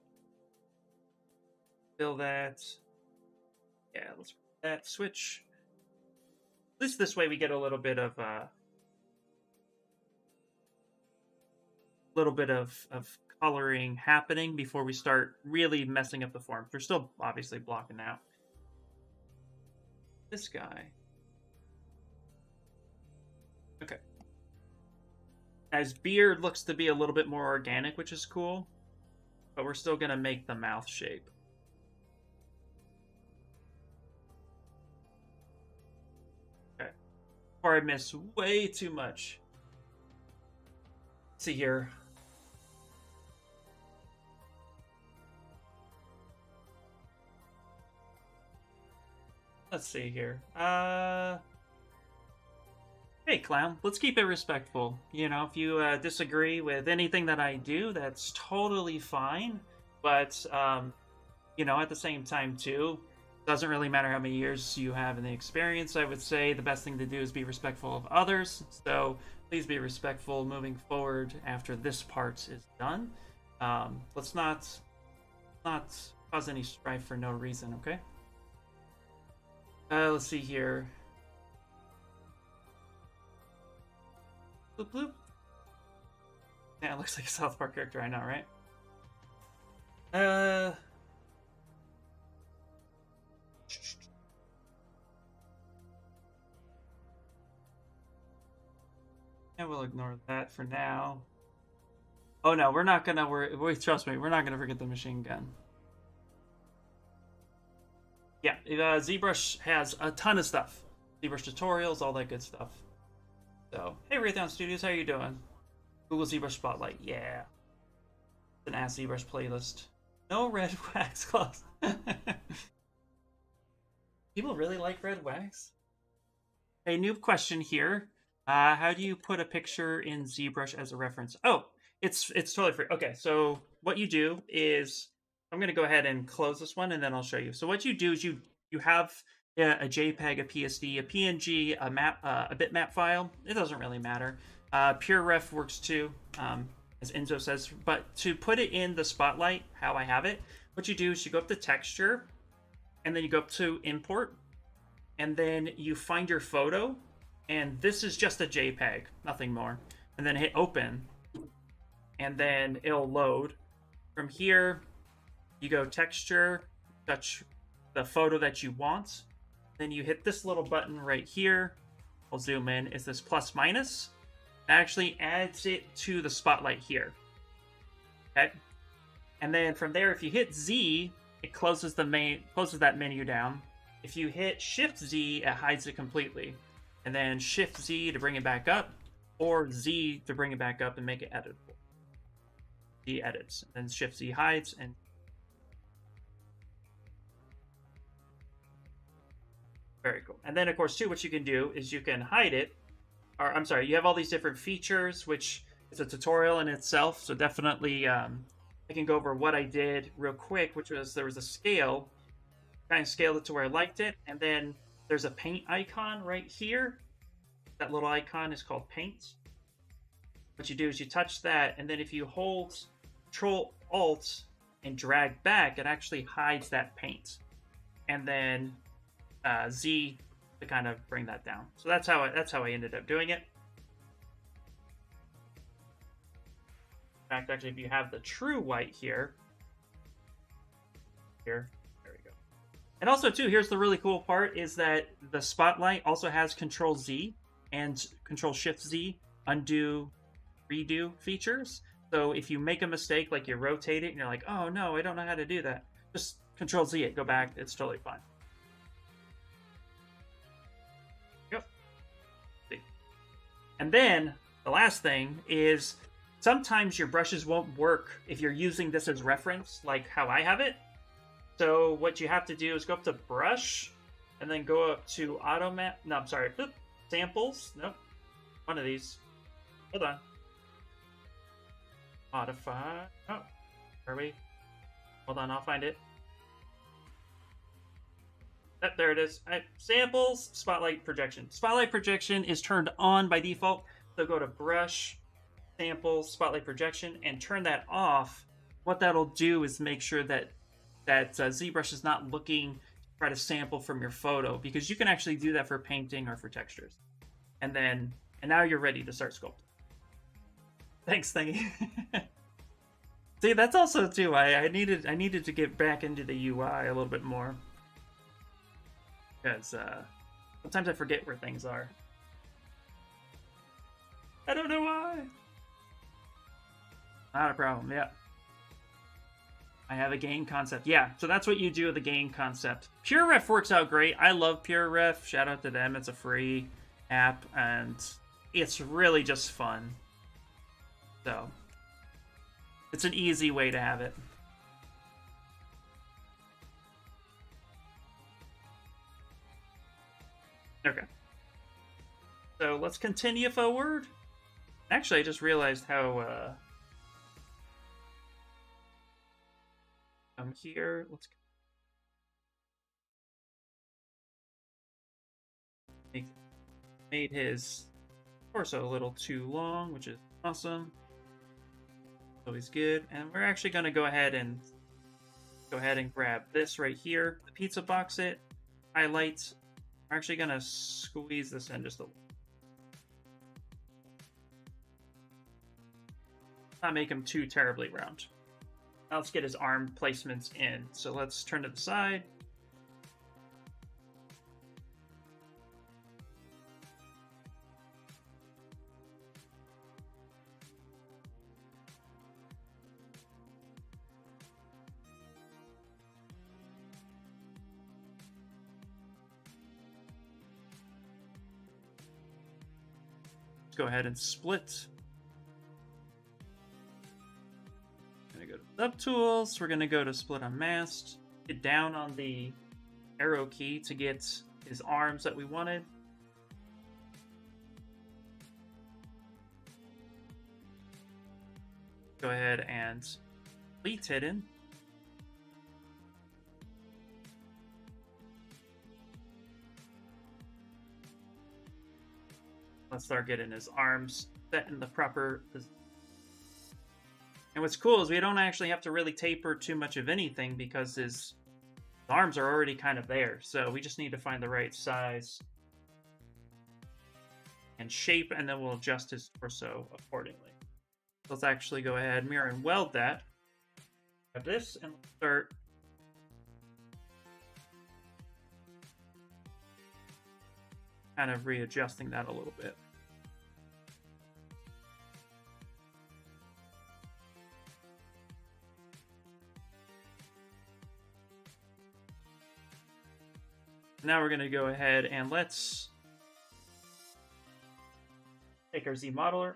Fill that. Yeah, let's that switch. At least this way we get a little bit of coloring happening before we start really messing up the form. We're still obviously blocking out this guy. Okay. His beard looks to be a little bit more organic, which is cool, but we're still gonna make the mouth shape. Okay. Before I miss way too much. Let's see here. Let's see here. Hey, clown. Let's keep it respectful. You know, if you disagree with anything that I do, that's totally fine. But, you know, at the same time, too, doesn't really matter how many years you have in the experience. I would say the best thing to do is be respectful of others. So please be respectful moving forward after this part is done. Let's not cause any strife for no reason, okay? Let's see here. Bloop, bloop. Yeah, it looks like a South Park character, I know, right? And we'll ignore that for now. Oh no, we're not gonna worry. Trust me, we're not gonna forget the machine gun. Yeah, ZBrush has a ton of stuff. ZBrush tutorials, all that good stuff. So, hey Raytheon Studios, how you doing? Google ZBrush Spotlight, yeah. It's an Ask ZBrush playlist. No red wax gloves. People really like red wax? Hey, new question here. How do you put a picture in ZBrush as a reference? Oh, it's totally free. Okay, so what you do is, I'm going to go ahead and close this one, and then I'll show you. So what you do is you have a JPEG, a PSD, a PNG, a map, a bitmap file. It doesn't really matter. PureRef works too, as Enzo says. But to put it in the Spotlight, how I have it, what you do is you go up to Texture, and then you go up to Import, and then you find your photo, and this is just a JPEG, nothing more. And then hit Open, and then it'll load. From here, you go Texture, touch the photo that you want. Then you hit this little button right here. I'll zoom in. Is this plus minus? It actually adds it to the Spotlight here. Okay. And then from there, if you hit Z, it closes that menu down. If you hit Shift Z, it hides it completely. And then Shift Z to bring it back up, or Z to bring it back up and make it editable. Z edits, and then Shift Z hides, and very cool. And then, of course, too, what you can do is you can hide it. Or, I'm sorry, you have all these different features, which is a tutorial in itself. So definitely I can go over what I did real quick, which was there was a scale, kind of scaled it to where I liked it, and then there's a paint icon right here. That little icon is called paint. What you do is you touch that, and then if you hold Control Alt and drag back, it actually hides that paint. And then Z to kind of bring that down. So that's how I ended up doing it. In fact, actually, if you have the true white here, there we go. And also, too, here's the really cool part, is that the spotlight also has Control Z and Control Shift Z undo, redo features. So if you make a mistake, like you rotate it and you're like, oh no, I don't know how to do that, just Control Z it, go back, it's totally fine. Yep. And then the last thing is sometimes your brushes won't work if you're using this as reference, like how I have it. So what you have to do is go up to Brush, and then go up to Samples. Nope. One of these. Hold on. Modify. Oh, are we? Hold on, I'll find it. There it is. Samples, Spotlight Projection. Spotlight Projection is turned on by default. So go to Brush, Samples, Spotlight Projection, and turn that off. What that'll do is make sure that ZBrush is not looking to try to sample from your photo, because you can actually do that for painting or for textures. And now you're ready to start sculpting. Thanks, thingy. See, that's also too. I needed to get back into the UI a little bit more, because sometimes I forget where things are. I don't know why. Not a problem. Yeah. I have a game concept. Yeah, so that's what you do with the game concept. PureRef works out great. I love PureRef. Shout out to them. It's a free app, and it's really just fun. So it's an easy way to have it. Okay. So let's continue forward. Actually, I just realized how I'm here. Let's made his torso a little too long, which is awesome. Always good. And we're actually going to go ahead and grab this right here, the pizza box it, highlight. We're actually going to squeeze this in just a little. Not make him too terribly round. Now let's get his arm placements in. So let's turn to the side. Let's go ahead and split. Subtools, we're going to go to split unmasked, get down on the arrow key to get his arms that we wanted. Go ahead and complete hidden. Let's start getting his arms set in the proper position. And what's cool is we don't actually have to really taper too much of anything, because his arms are already kind of there. So we just need to find the right size and shape, and then we'll adjust his torso accordingly. So let's actually go ahead, mirror and weld that. Grab this and start kind of readjusting that a little bit. Now we're going to go ahead and let's take our Z modeler.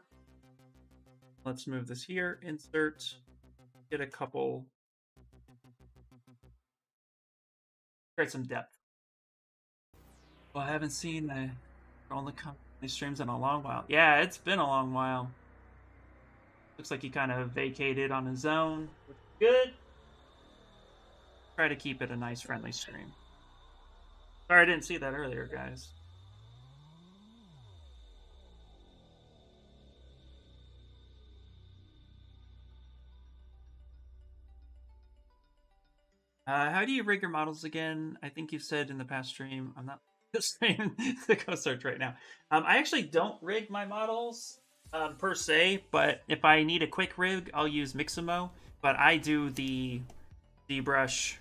Let's move this here, insert, get a couple, create some depth. Well, I haven't seen on the company streams in a long while. Yeah, it's been a long while. Looks like he kind of vacated on his own. Good. Try to keep it a nice, friendly stream. Sorry, I didn't see that earlier, guys. How do you rig your models again? I think you've said in the past stream. I'm not saying the go search right now. I actually don't rig my models per se, but if I need a quick rig, I'll use Mixamo. But I do the ZBrush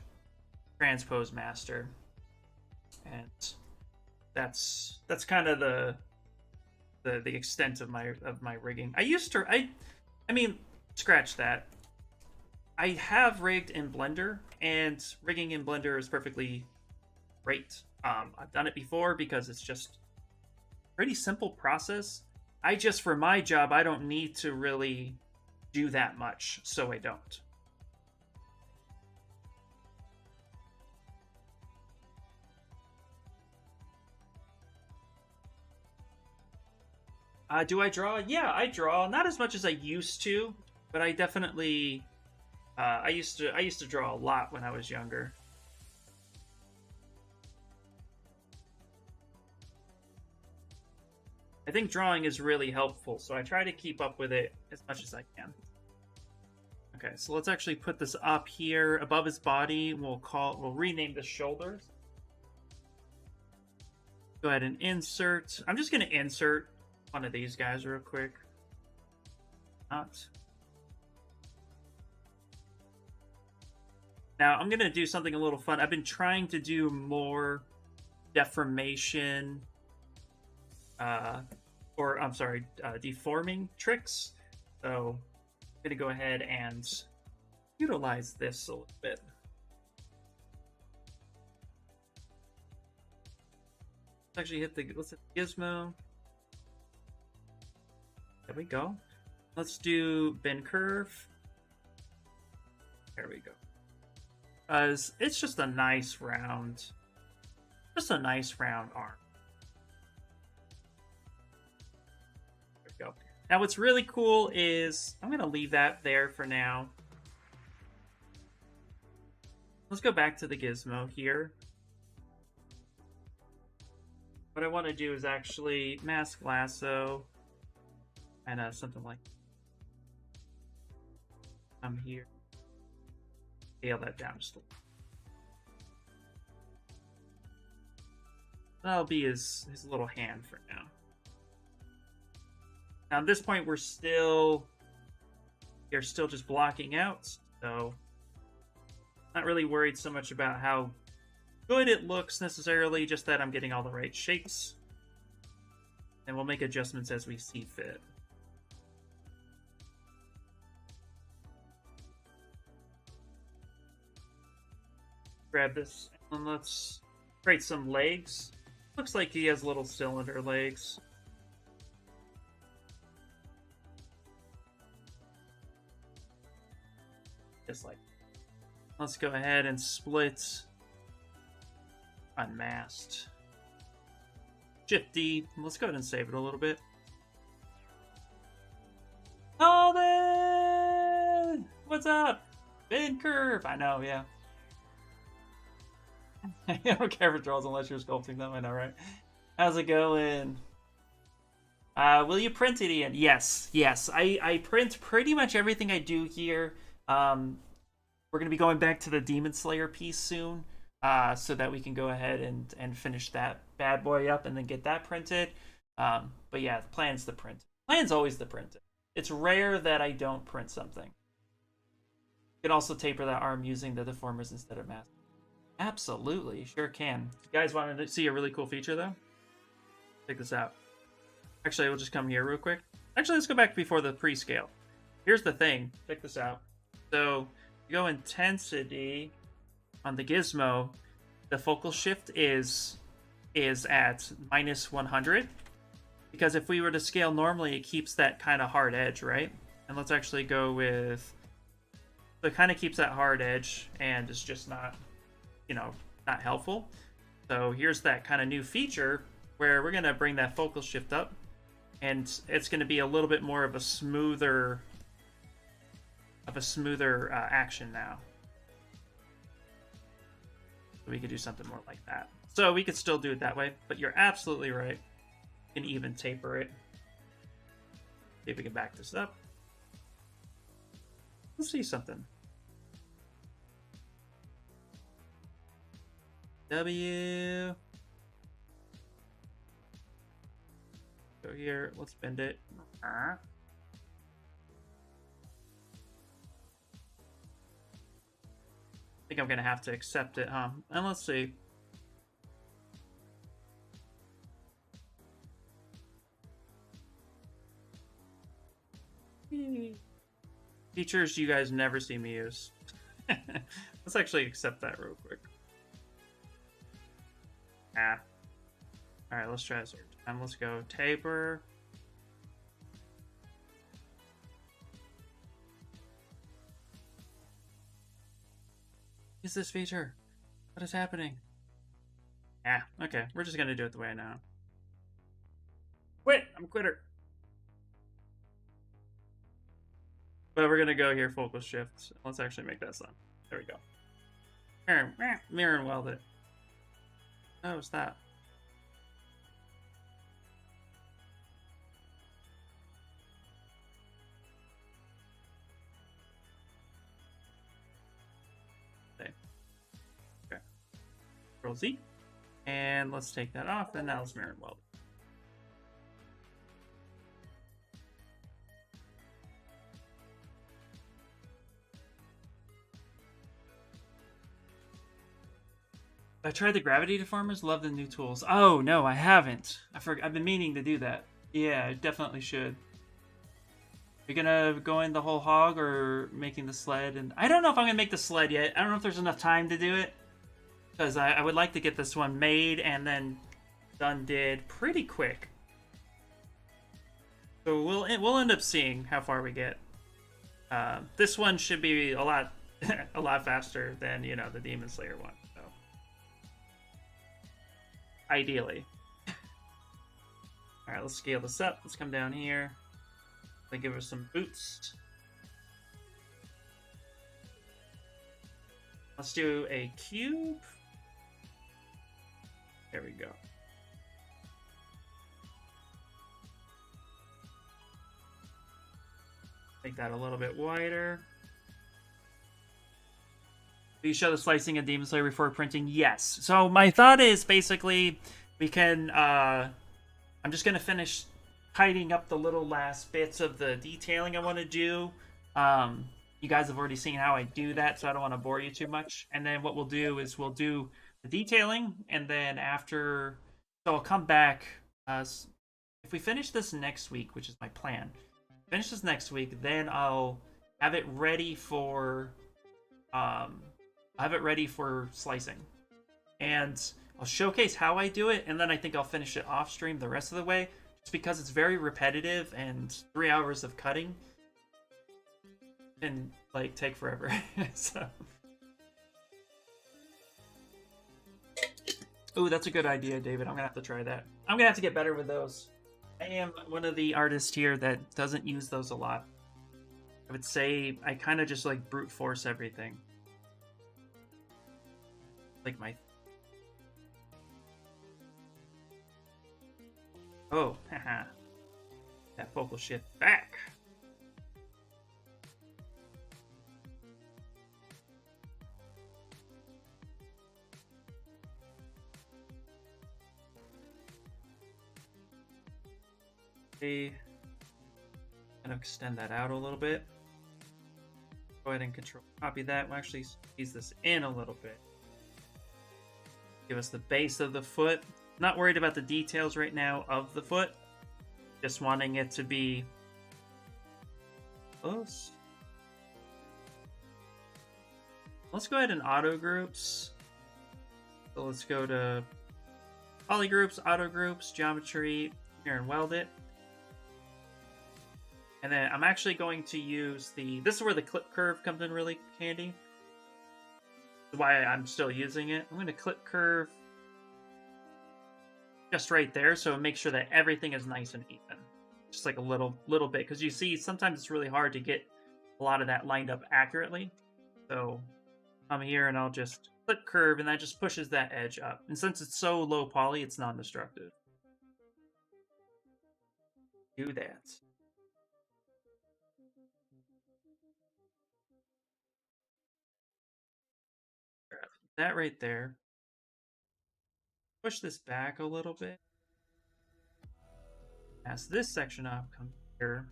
transpose master, and that's kind of the extent of my rigging. I mean, scratch that. I have rigged in Blender, and rigging in Blender is perfectly great. I've done it before because it's just a pretty simple process. For my job, I don't need to really do that much, so I don't. Do I draw? Yeah, I draw. Not as much as I used to, but I definitely I used to draw a lot when I was younger. I think drawing is really helpful, so I try to keep up with it as much as I can. Okay, so let's actually put this up here above his body. We'll rename the shoulders. Go ahead and insert. I'm just gonna insert one of these guys real quick. Not. Now, I'm going to do something a little fun. I've been trying to do more deformation, deforming tricks. So, I'm going to go ahead and utilize this a little bit. Let's actually hit the gizmo. There we go. Let's do bend curve. There we go. It's just a nice round arm. There we go. Now what's really cool is, I'm gonna leave that there for now. Let's go back to the gizmo here. What I want to do is actually mask lasso and something like I'm here. Scale that down just a little. That'll be his little hand for now. Now at this point we're still just blocking out, so not really worried so much about how good it looks necessarily, just that I'm getting all the right shapes. And we'll make adjustments as we see fit. Grab this and let's create some legs. Looks like he has little cylinder legs. Just like, let's go ahead and split unmasked. Shift D. Let's go ahead and save it a little bit. Alden! What's up? Bend curve. I know, yeah. I don't care for draws unless you're sculpting them. I know, right? How's it going? Will you print it, Ian? Yes. I print pretty much everything I do here. We're gonna be going back to the Demon Slayer piece soon, so that we can go ahead and finish that bad boy up and then get that printed. But yeah, the plan's to print. Plan's always to print it. It's rare that I don't print something. You can also taper that arm using the deformers instead of masks. Absolutely, sure can. You guys wanted to see a really cool feature though? Check this out. Actually, we'll just come here real quick. Actually, let's go back before the pre-scale. Here's the thing. Check this out. So, you go intensity on the gizmo. The focal shift is at -100. Because if we were to scale normally, it keeps that kind of hard edge, right? And let's actually go with... So it kind of keeps that hard edge and it's just not... not helpful. So here's that kind of new feature where we're going to bring that focal shift up and it's going to be a little bit more of a smoother of a smoother action now. So we could do something more like that. So we could still do it that way, but you're absolutely right. You can even taper it. See if we can back this up. Let's see something. W. Go here. Let's bend it. I think I'm gonna have to accept it, huh? And let's see. Features you guys never see me use. Let's actually accept that real quick. Ah. Alright, let's try this one time. Let's go taper. Use this feature. What is happening? Ah, okay. We're just gonna do it the way I know. Quit! I'm a quitter. But we're gonna go here, focal shift. Let's actually make that sun. There we go. Mirror and weld it. Oh, what's that? Okay. Control Z. And let's take that off, and now let's mirror and weld it. I tried the gravity deformers. Love the new tools. Oh no, I haven't. I've been meaning to do that. Yeah, I definitely should. You're gonna go in the whole hog or making the sled? And I don't know if I'm gonna make the sled yet. I don't know if there's enough time to do it, because I would like to get this one made and then did pretty quick. So we'll end up seeing how far we get. This one should be a lot a lot faster than, you know, the Demon Slayer one. Ideally. Alright, let's scale this up. Let's come down here. Let's give her some boots. Let's do a cube. There we go. Make that a little bit wider. Do you show the slicing of Demon Slayer before printing? Yes. So my thought is basically we can, I'm just going to finish tidying up the little last bits of the detailing I want to do. You guys have already seen how I do that, so I don't want to bore you too much. And then what we'll do is we'll do the detailing, and then after, so I'll come back, if we finish this next week, which is my plan, finish this next week, then I'll have it ready for, slicing, and I'll showcase how I do it, and then I think I'll finish it off stream the rest of the way, just because it's very repetitive and 3 hours of cutting can like take forever. So, ooh, that's a good idea, David. I'm gonna have to try that. I'm gonna have to get better with those. I am one of the artists here that doesn't use those a lot. I would say I kind of just like brute force everything. Like my... Oh, haha. That focal shift back. Okay. I'm gonna extend that out a little bit. Go ahead and control copy that. We'll actually squeeze this in a little bit. Give us the base of the foot. Not worried about the details right now of the foot. Just wanting it to be close. Let's go ahead and auto groups. So let's go to poly groups, auto groups, geometry, here and weld it. And then I'm actually going to use this is where the clip curve comes in really handy. That's why I'm still using it. I'm going to clip curve just right there, so make sure that everything is nice and even. Just like a little bit, because you see sometimes it's really hard to get a lot of that lined up accurately. So I'm here and I'll just click curve, and that just pushes that edge up. And since it's so low poly, it's non-destructive. Do that. That right there. Push this back a little bit. Pass this section up, come here.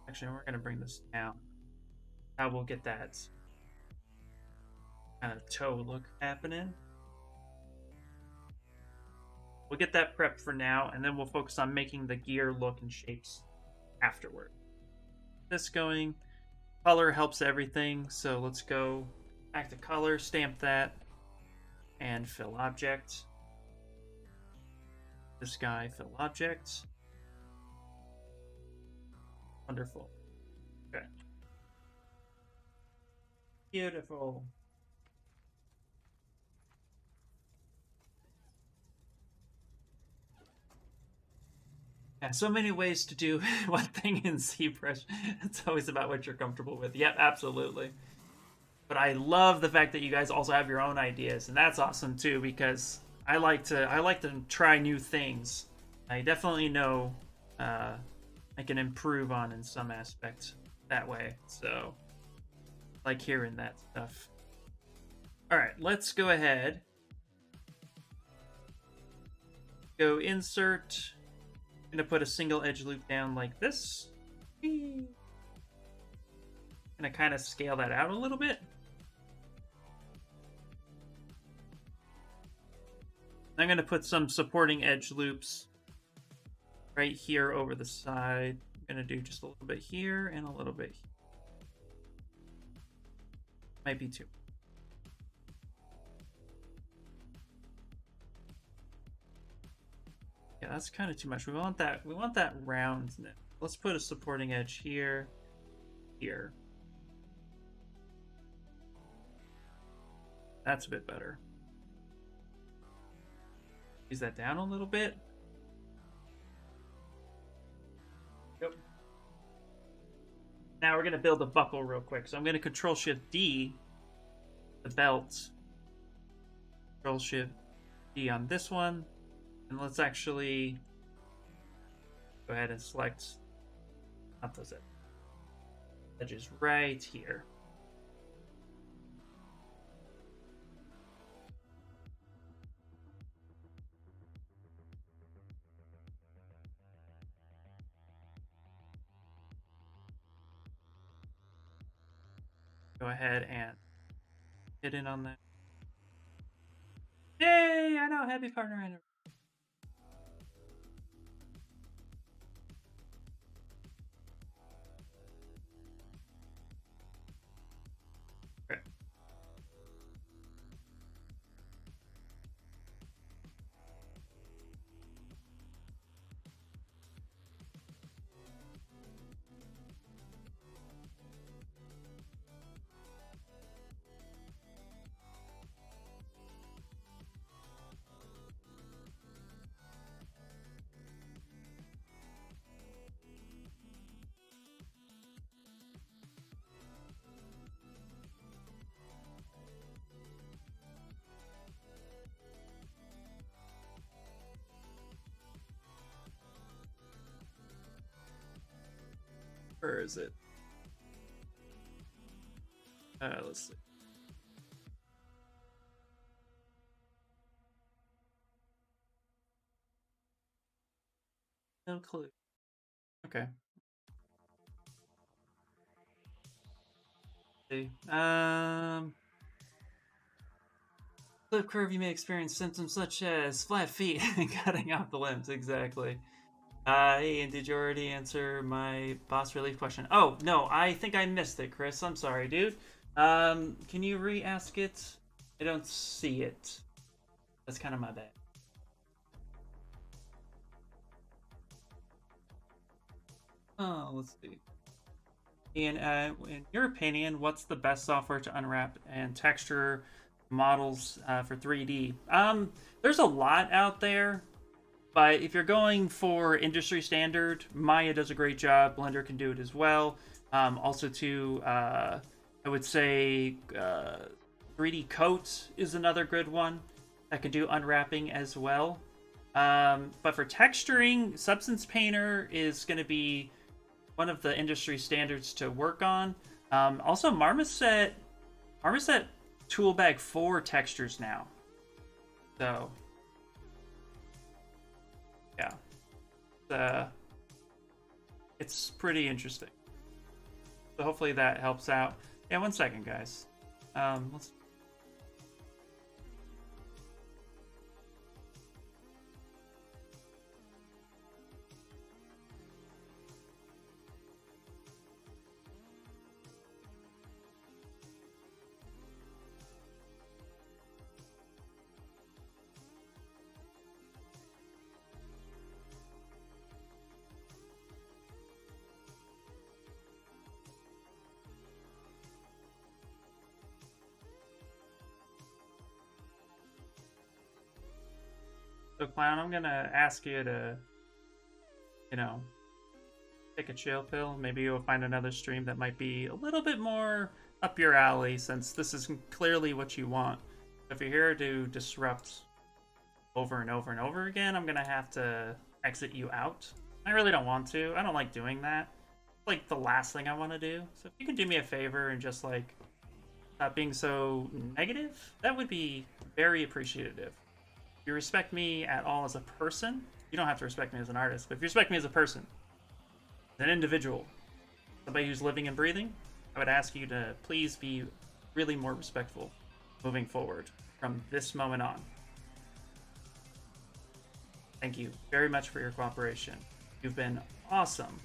Actually, we're going to bring this down. Now we'll get that kind of toe look happening. We'll get that prepped for now, and then we'll focus on making the gear look and shapes afterward. This going, color helps everything, so let's go back to color, stamp that, and fill object. This guy, fill object. Wonderful. Okay. Beautiful. Yeah, so many ways to do one thing in ZBrush. It's always about what you're comfortable with. Yep, absolutely. But I love the fact that you guys also have your own ideas, and that's awesome too, because I like to try new things. I definitely know I can improve on in some aspects that way. So I like hearing that stuff. All right, let's go ahead. Go insert. I'm gonna put a single edge loop down like this. I'm gonna kind of scale that out a little bit. I'm gonna put some supporting edge loops right here over the side. I'm gonna do just a little bit here and a little bit here. Might be two. Yeah, that's kind of too much. We want that round. Let's put a supporting edge here, here. That's a bit better. Use that down a little bit. Yep. Now we're gonna build a buckle real quick. So I'm gonna Control Shift D, the belt. Control Shift D on this one. And let's actually go ahead and select, not those edges right here. Go ahead and hit in on that. Yay! I know, happy partner anniversary. Okay. Where is it? Let's see. No clue. Okay. See. Flip curve, you may experience symptoms such as flat feet and cutting off the limbs. Exactly. Hey, and did you already answer my boss relief question? Oh, no, I think I missed it, Chris. I'm sorry, dude. Can you re-ask it? I don't see it. That's kind of my bad. Oh, let's see. Ian, in your opinion, what's the best software to unwrap and texture models for 3D? There's a lot out there. But if you're going for industry standard, Maya does a great job. Blender can do it as well. Also, too, I would say 3D Coat is another good one that can do unwrapping as well. But for texturing, Substance Painter is going to be one of the industry standards to work on. Also, Marmoset Toolbag 4 textures now. So, yeah. It's pretty interesting. So hopefully that helps out. Yeah, 1 second, guys. Let's... So, Clown, I'm gonna ask you to, take a chill pill. Maybe you'll find another stream that might be a little bit more up your alley, since this is clearly what you want. If you're here to disrupt over and over and over again, I'm gonna have to exit you out. I really don't want to. I don't like doing that. It's like the last thing I want to do. So if you can do me a favor and just like stop being so negative, that would be very appreciative. If you respect me at all as a person, you don't have to respect me as an artist, but if you respect me as a person, as an individual, somebody who's living and breathing, I would ask you to please be really more respectful moving forward from this moment on. Thank you very much for your cooperation. You've been awesome.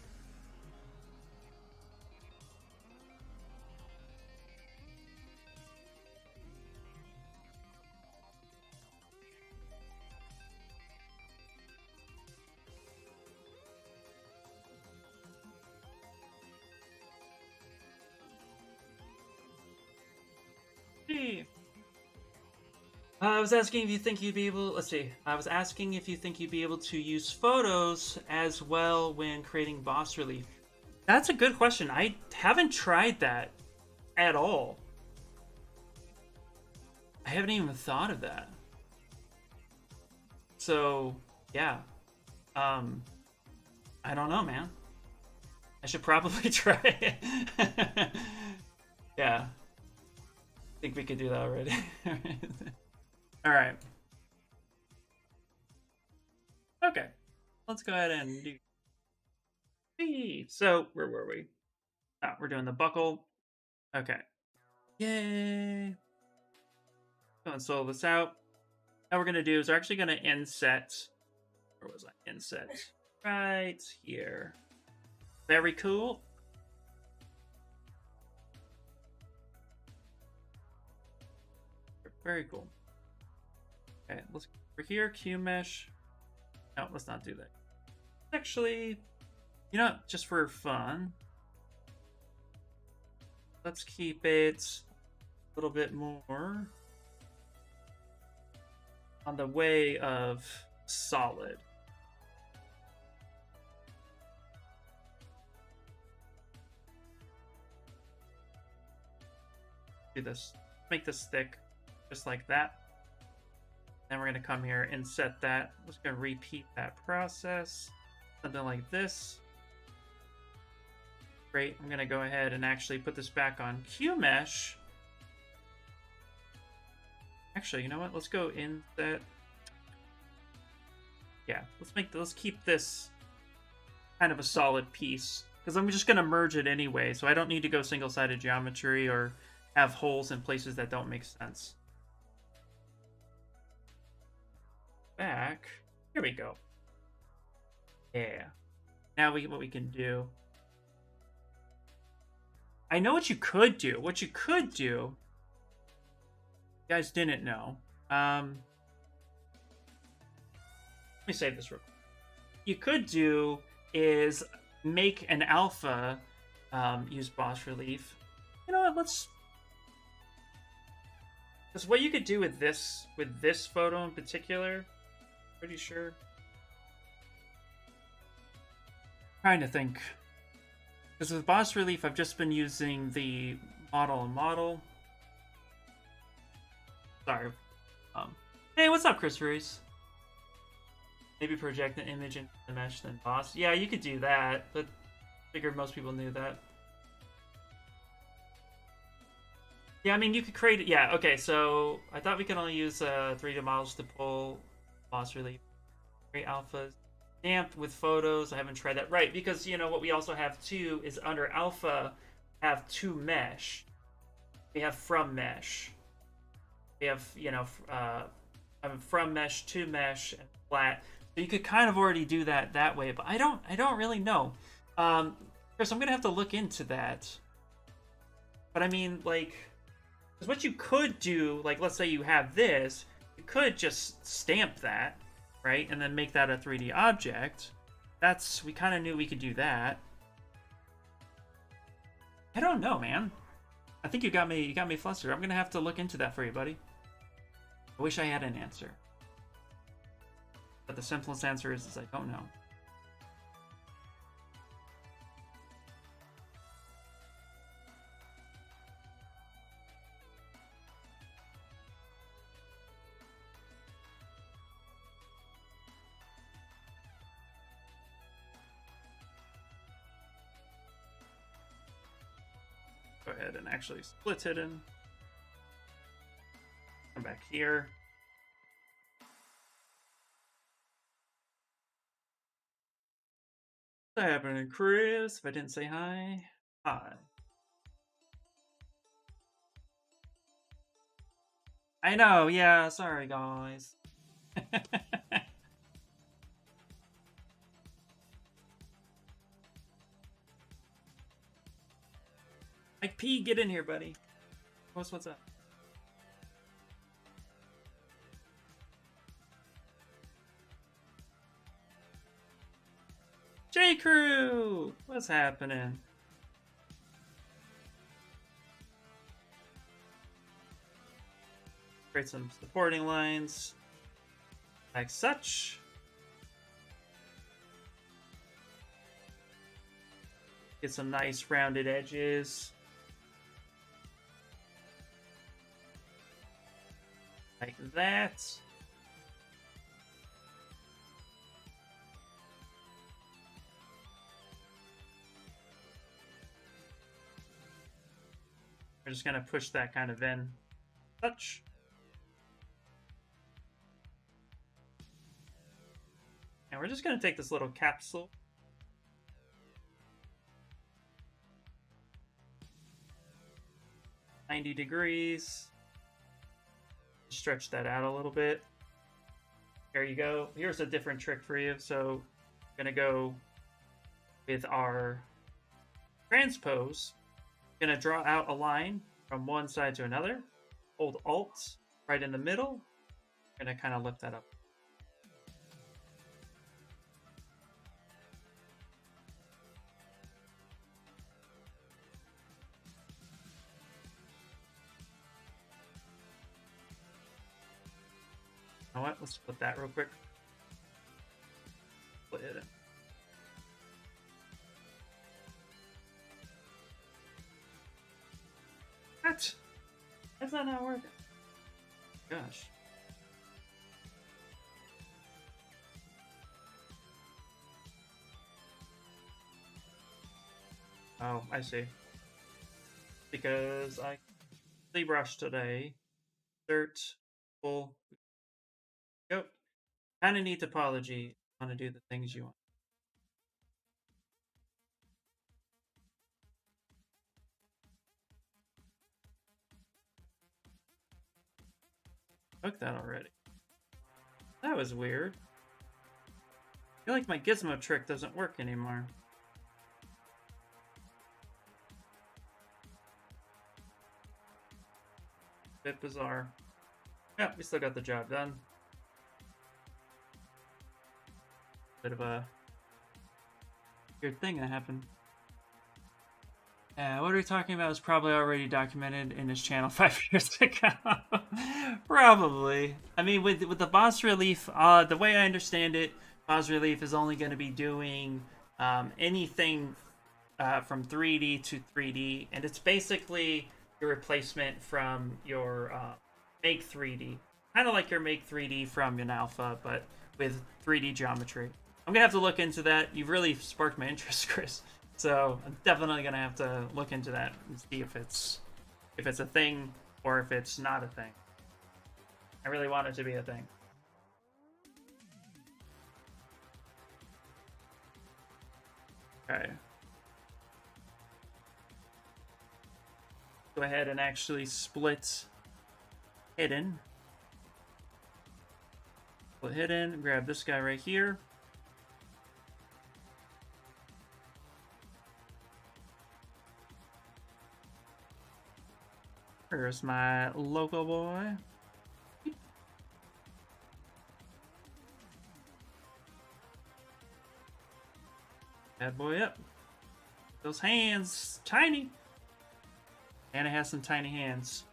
I was asking if you think you'd be able... Let's see. I was asking if you think you'd be able to use photos as well when creating boss relief. That's a good question. I haven't tried that at all. I haven't even thought of that. So, yeah. I don't know, man. I should probably try it. Yeah. I think we could do that already. All right. Okay. Let's go ahead and do... So, where were we? Oh, we're doing the buckle. Okay. Yay. Go and solo this out. Now we're going to do is we're actually going to inset... Where was I? Inset. Right here. Very cool. Very cool. Okay, let's go over here, Q mesh. No, let's not do that. Actually, you know, just for fun, let's keep it a little bit more on the way of solid. Do this. Make this thick, just like that. Then we're going to come here and set that. I'm just going to repeat that process. Something like this. Great. I'm going to go ahead and actually put this back on QMesh. Actually, you know what? Let's go inset. Yeah, let's keep this kind of a solid piece, because I'm just going to merge it anyway, so I don't need to go single-sided geometry or have holes in places that don't make sense. Back. Here we go. Yeah. Now what we can do. I know what you could do. What you could do, you guys didn't know. Let me save this real quick. You could do is make an alpha use boss relief. You know what? Let's... Because what you could do with this photo in particular, pretty sure. Trying to think. Because with boss relief, I've just been using the model and model. Sorry. Hey, what's up, Chris Reese? Maybe project an image into the mesh, then boss. Yeah, you could do that, but I figured most people knew that. Yeah, I mean, you could create it. Yeah, okay, so I thought we could only use 3D models to pull boss relief. Create alphas. Stamped with photos. I haven't tried that. Right, because, you know, what we also have, too, is under alpha, have to mesh. We have from mesh. We have, you know, from mesh to mesh and flat. So you could kind of already do that way, but I don't really know. Chris, I'm gonna have to look into that. But I mean, like, because what you could do, like, let's say you have this, you could just stamp that, right, and then make that a 3D object. We kind of knew we could do that. I don't know, man. I think you got me flustered. I'm gonna have to look into that for you, buddy. I wish I had an answer. But the simplest answer is I don't know. Go ahead and actually split it in. Come back here. What's happening, Chris? If I didn't say hi, hi. I know, yeah, sorry, guys. Mike P, get in here, buddy. What's up? J Crew, what's happening? Create some supporting lines like such. Get some nice rounded edges. Like that. We're just gonna push that kind of in. Touch. And we're just gonna take this little capsule. "90 degrees. Stretch that out a little bit. There you go. Here's a different trick for you. So I'm gonna go with our transpose. Gonna draw out a line from one side to another. Hold Alt right in the middle. Gonna kind of lift that up. You know what? Let's split that real quick. Split it in. What? How's that not working? Gosh. Oh, I see. Because I ZBrush today. Insert full. Go. Kind of need topology. Want to do the things you want. Took that already. That was weird. I feel like my gizmo trick doesn't work anymore. Bit bizarre. Yeah, we still got the job done. Bit of a weird thing that happened. What are we talking about is probably already documented in his channel 5 years ago. Probably. I mean, with the boss relief, the way I understand it, boss relief is only going to be doing anything from 3D to 3D, and it's basically your replacement from your Make 3D. Kind of like your Make 3D from an alpha, but with 3D geometry. I'm gonna have to look into that. You've really sparked my interest, Chris. So I'm definitely gonna have to look into that and see if it's a thing or if it's not a thing. I really want it to be a thing. Okay. Go ahead and actually split hidden. Split hidden, grab this guy right here. There's my local boy. Bad boy up. Those hands, tiny. And it has some tiny hands.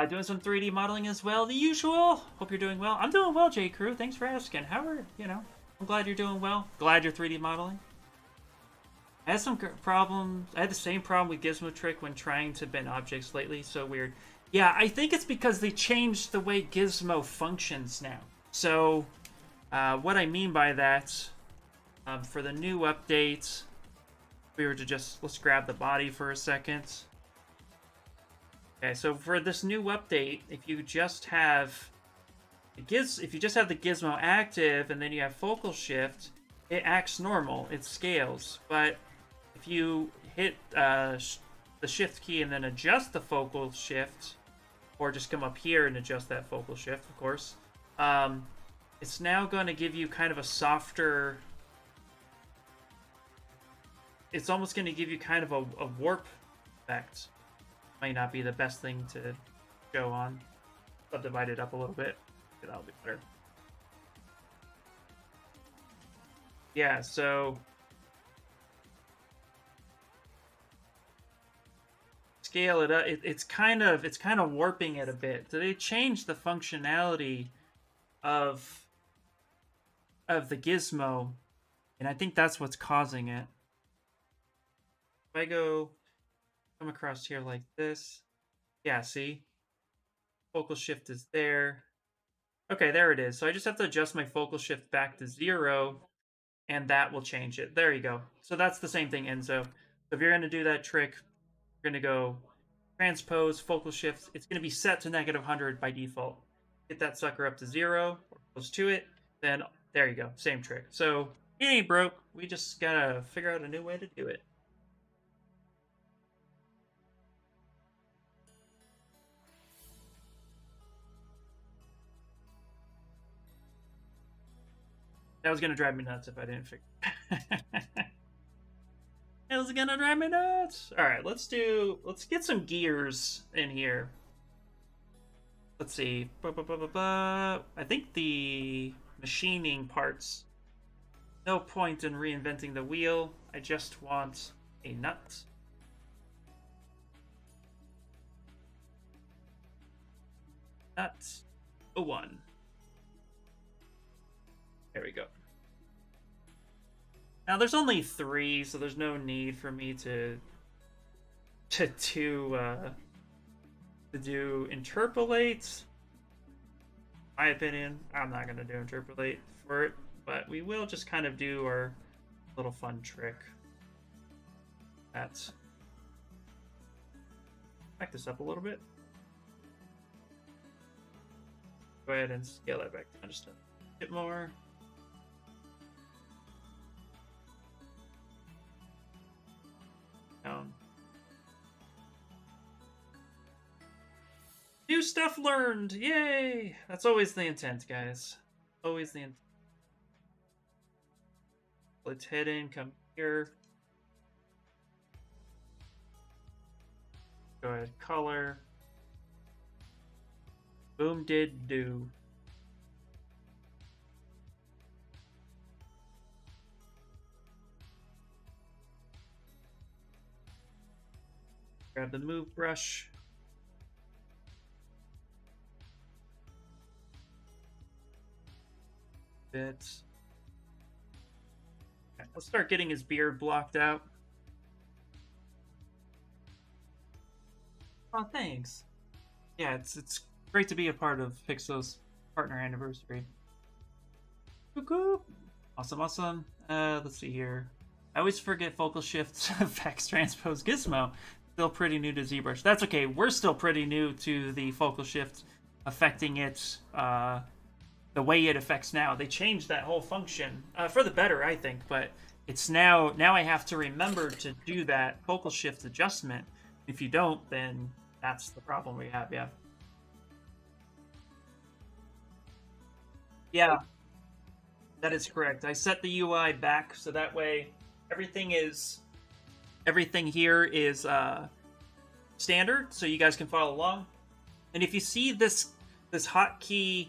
Doing some 3D modeling as well, the usual. Hope you're doing well. I'm doing well, J. Crew. Thanks for asking. How are, I'm glad you're doing well. Glad you're 3D modeling. I had some problems. I had the same problem with Gizmo Trick when trying to bend objects lately. So weird. Yeah, I think it's because they changed the way Gizmo functions now. So, what I mean by that, for the new update, we were to just, let's grab the body for a second. Okay, so for this new update, if you just have the gizmo active and then you have focal shift, it acts normal, it scales. But if you hit the shift key and then adjust the focal shift, or just come up here and adjust that focal shift, of course, it's now going to give you kind of a softer. It's almost going to give you kind of a warp effect. Might not be the best thing to show on. Subdivide it up a little bit. That'll be better. Yeah, so scale it up. It's kind of warping it a bit. So they changed the functionality of the gizmo, and I think that's what's causing it. If I come across here like this, yeah, see? Focal shift is there. Okay, there it is. So I just have to adjust my focal shift back to 0, and that will change it. There you go. So that's the same thing, Enzo. So if you're going to do that trick, you're going to go transpose, focal shift. It's going to be set to -100 by default. Get that sucker up to 0, or close to it, then there you go. Same trick. So it ain't broke. We just got to figure out a new way to do it. That was gonna drive me nuts if I didn't figure. It was gonna drive me nuts. All right, let's get some gears in here. Let's see. I think the machining parts. No point in reinventing the wheel. I just want a nut. Nut. A 1. There we go. Now there's only 3, so there's no need for me to do interpolate. In my opinion, I'm not gonna do interpolate for it, but we will just kind of do our little fun trick. That's back this up a little bit. Go ahead and scale that back down just a bit more. New stuff learned! Yay! That's always the intent, guys. Always the intent. Let's head in, come here. Go ahead, color. Boom did do. Grab the move brush. Bits. Okay. Let's start getting his beard blocked out. Oh, thanks. Yeah, it's great to be a part of Pixel's partner anniversary. Cuckoo. Awesome, awesome. Let's see here. I always forget focal shift effects transpose gizmo. Still pretty new to ZBrush. That's okay. We're still pretty new to the focal shift affecting it the way it affects now. They changed that whole function for the better, I think. But it's now I have to remember to do that focal shift adjustment. If you don't, then that's the problem we have. Yeah. Yeah, that is correct. I set the UI back so that way everything here is standard, so you guys can follow along. And if you see this hotkey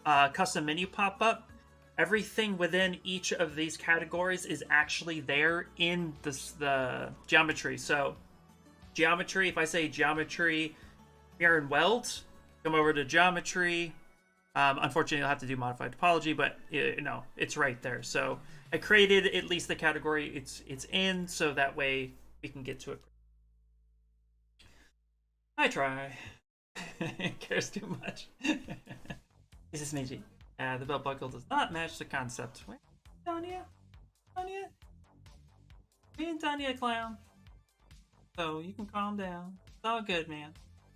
custom menu pop up, everything within each of these categories is actually there in the geometry. So geometry, if I say geometry, mirror and weld, come over to geometry. Unfortunately, I'll have to do modified topology, but it's right there. So I created at least the category it's in, so that way we can get to it. I try. It cares too much. This is Meiji. The belt buckle does not match the concept. Wait, Tanya? Me and Tanya clown. So you can calm down. It's all good, man.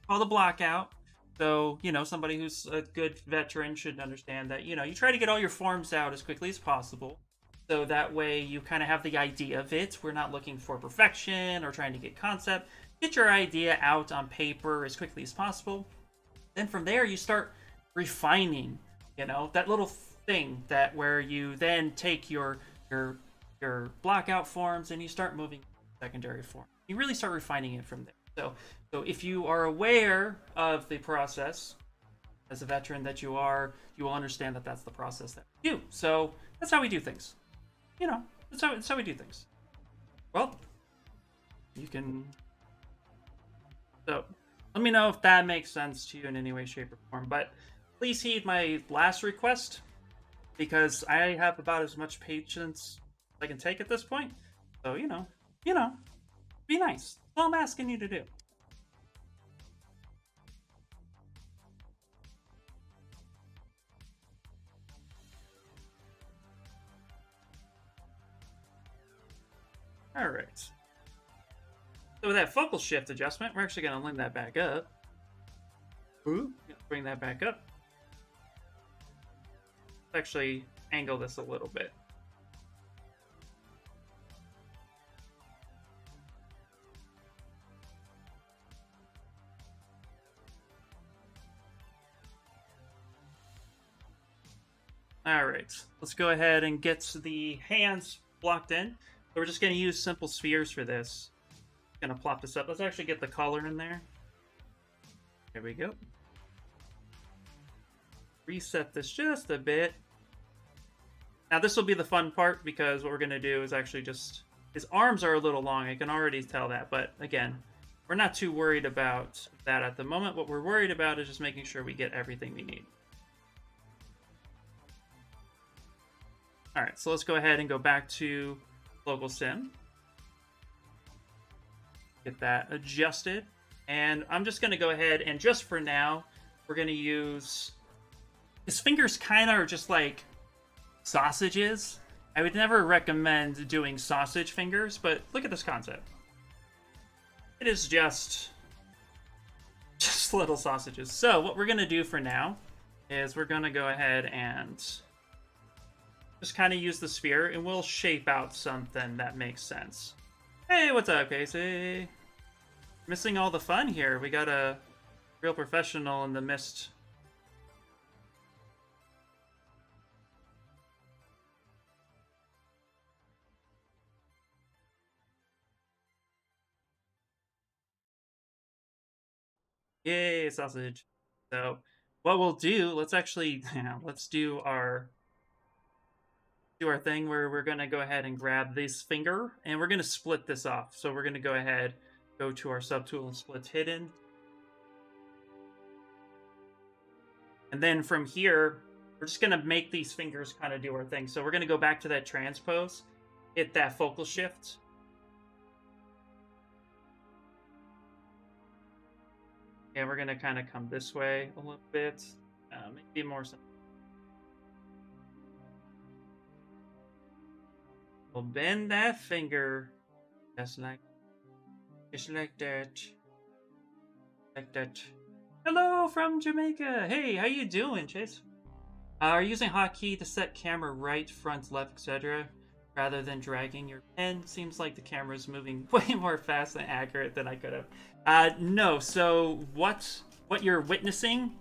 Call the block out. So, somebody who's a good veteran should understand that, you try to get all your forms out as quickly as possible. So that way you kind of have the idea of it. We're not looking for perfection or trying to get concept. Get your idea out on paper as quickly as possible. Then from there you start refining, that little thing where you then take your blockout forms and you start moving secondary form. You really start refining it from there. So if you are aware of the process, as a veteran that you are, you will understand that that's the process that we do. So that's how we do things. That's how we do things. Well, you can... So let me know if that makes sense to you in any way, shape, or form. But please heed my last request, because I have about as much patience as I can take at this point. So, be nice. That's all I'm asking you to do. Alright. So with that focal shift adjustment, we're actually going to line that back up. Ooh, bring that back up. Let's actually angle this a little bit. Alright, let's go ahead and get the hands blocked in. So we're just going to use simple spheres for this. Going to plop this up. Let's actually get the color in there. There we go. Reset this just a bit. Now this will be the fun part, because what we're going to do is actually just... His arms are a little long, I can already tell that. But again, we're not too worried about that at the moment. What we're worried about is just making sure we get everything we need. Alright, so let's go ahead and go back to local sim. Get that adjusted. And I'm just going to go ahead and just for now, we're going to use... His fingers kind of are just like sausages. I would never recommend doing sausage fingers, but look at this concept. It is just little sausages. So what we're going to do for now is we're going to go ahead and just kind of use the sphere, and we'll shape out something that makes sense. Hey, what's up, Casey? Missing all the fun here. We got a real professional in the midst. Yay, sausage. So what we'll do, let's actually, let's do our thing where we're going to go ahead and grab this finger, and we're going to split this off. So we're going to go ahead, go to our subtool and split hidden. And then from here, we're just going to make these fingers kind of do our thing. So we're going to go back to that transpose, hit that focal shift. Yeah, we're gonna kind of come this way a little bit. Maybe more. We'll bend that finger, just like that, like that. Hello from Jamaica. Hey, how you doing, Chase? Are you using hotkey to set camera right, front, left, etc., rather than dragging your pen? Seems like the camera is moving way more fast and accurate than I could have. No. So what you're witnessing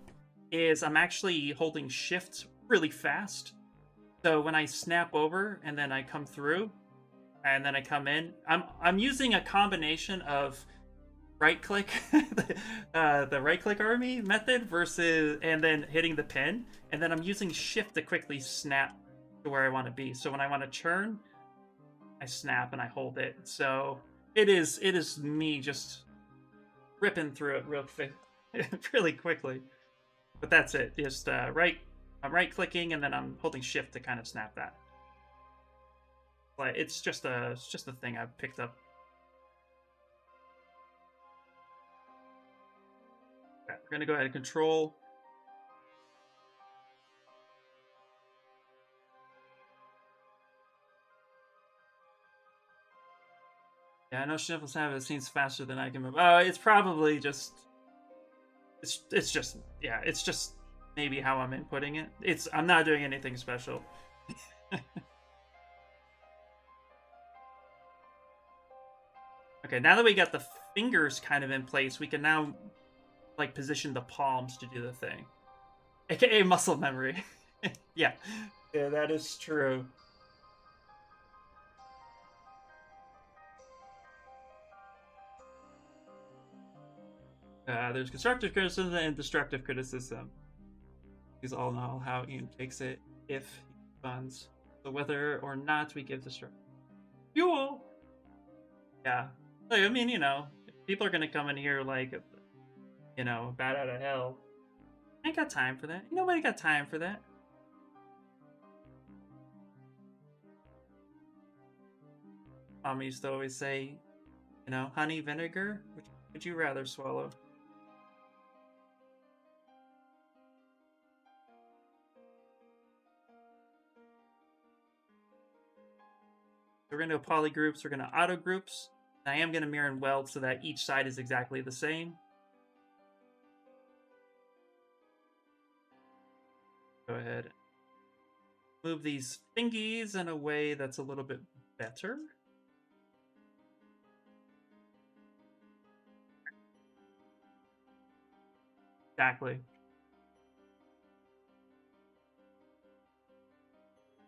is I'm actually holding shift really fast. So when I snap over and then I come through and then I come in, I'm using a combination of right click, the right click army method versus, and then hitting the pen, and then I'm using shift to quickly snap to where I want to be. So when I want to churn, I snap and I hold it. So it is me just ripping through it real quick, really quickly. But that's it. Just I'm right clicking and then I'm holding shift to kind of snap that. But it's just a thing I've picked up. Okay, we're gonna go ahead and control. Yeah, I know Sniffles have it seems faster than I can move. It's probably just it's just maybe how I'm inputting it. I'm not doing anything special. Okay, now that we got the fingers kind of in place, we can now like position the palms to do the thing. AKA muscle memory. Yeah, that is true. There's constructive criticism and destructive criticism. Because all know how Ian takes it if he funds. So whether or not we give destructive fuel. Yeah. Like, I mean, people are gonna come in here like, bat out of hell. I ain't got time for that. Nobody got time for that. Mom used to always say, honey, vinegar? Which would you rather swallow? We're going to do poly groups. We're going to auto groups. I am going to mirror and weld so that each side is exactly the same. Go ahead. Move these fingies in a way that's a little bit better. Exactly.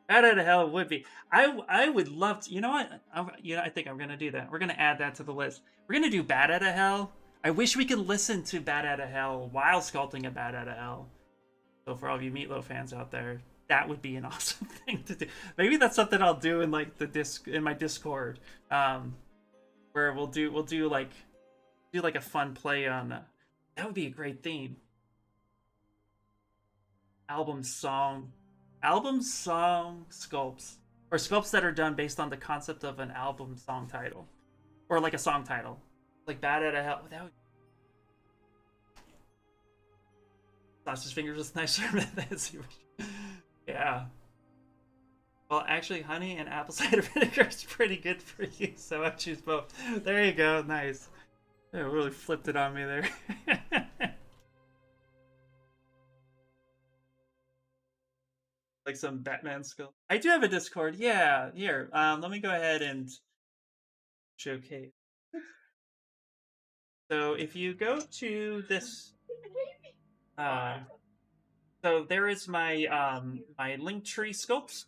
Bat out of hell would be. I would love to. You know what? I think I'm gonna do that. We're gonna add that to the list. We're gonna do Bat out of hell. I wish we could listen to Bat out of hell while sculpting a Bat out of hell. So for all of you Meatloaf fans out there, that would be an awesome thing to do. Maybe that's something I'll do in like in my Discord, where we'll do like a fun play on. That would be a great theme. Album song sculpts, or sculpts that are done based on the concept of an album song title, or like a song title, like Bad Out of Hell. That would... Sausage fingers is nicer than that. Yeah. Well, actually, honey and apple cider vinegar is pretty good for you, so I choose both. There you go. Nice. It really flipped it on me there. Like some Batman skill. I do have a Discord. Yeah, here. Let me go ahead and showcase. So if you go to this, so there is my my Linktree Sculpts.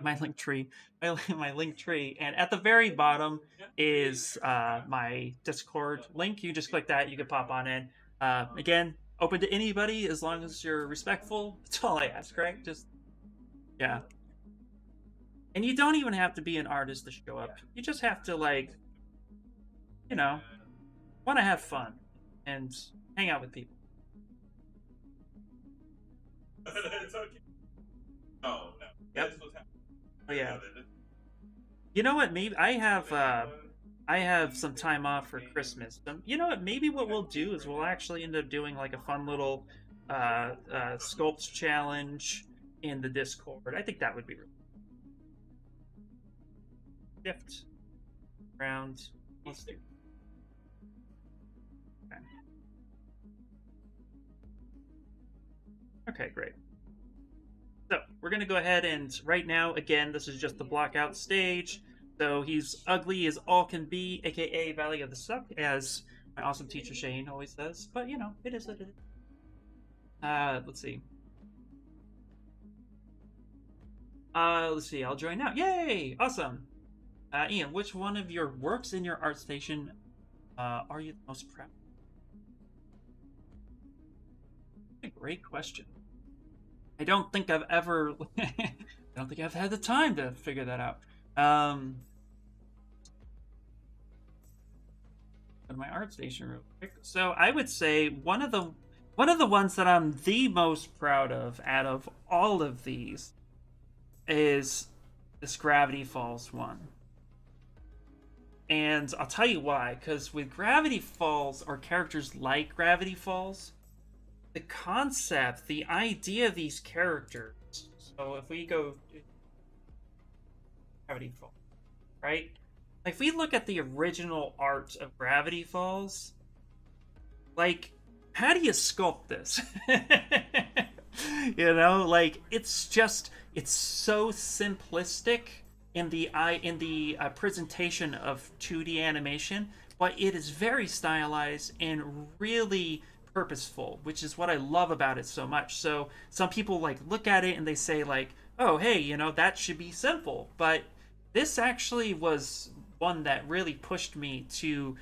My Linktree, my Linktree, and at the very bottom is my Discord link. You just click that. You can pop on in. Again, open to anybody as long as you're respectful. That's all I ask, right? Just, yeah. And you don't even have to be an artist to show up. You just have to, like, want to have fun and hang out with people. It's okay. No. Yep. Oh, yeah. You know what? Maybe I have some time off for Christmas. You know what? Maybe what we'll do is we'll actually end up doing like a fun little sculpts challenge in the Discord. I think that would be really shift round. Let's do. Okay. Okay, great. So we're gonna go ahead and right now, again, this is just the blockout stage. So he's ugly as all can be, aka Valley of the Suck, as my awesome teacher Shane always says. But you know, it is what it is. Let's see. Let's see. I'll join now. Yay! Awesome. Ian, which one of your works in your art station are you the most proud of? A great question. I don't think I've ever. I don't think I've had the time to figure that out. Go to my art station real quick. So I would say one of the ones that I'm the most proud of out of all of these is this Gravity Falls one. And I'll tell you why, because with Gravity Falls, or characters like Gravity Falls, the concept, the idea of these characters. So if we go Gravity Falls, right? If we look at the original art of Gravity Falls, like, how do you sculpt this? You know, like, it's so simplistic in the presentation of 2D animation, but it is very stylized and really purposeful, which is what I love about it so much. So some people like look at it and they say like, oh, hey, you know, that should be simple. But this actually was one that really pushed me to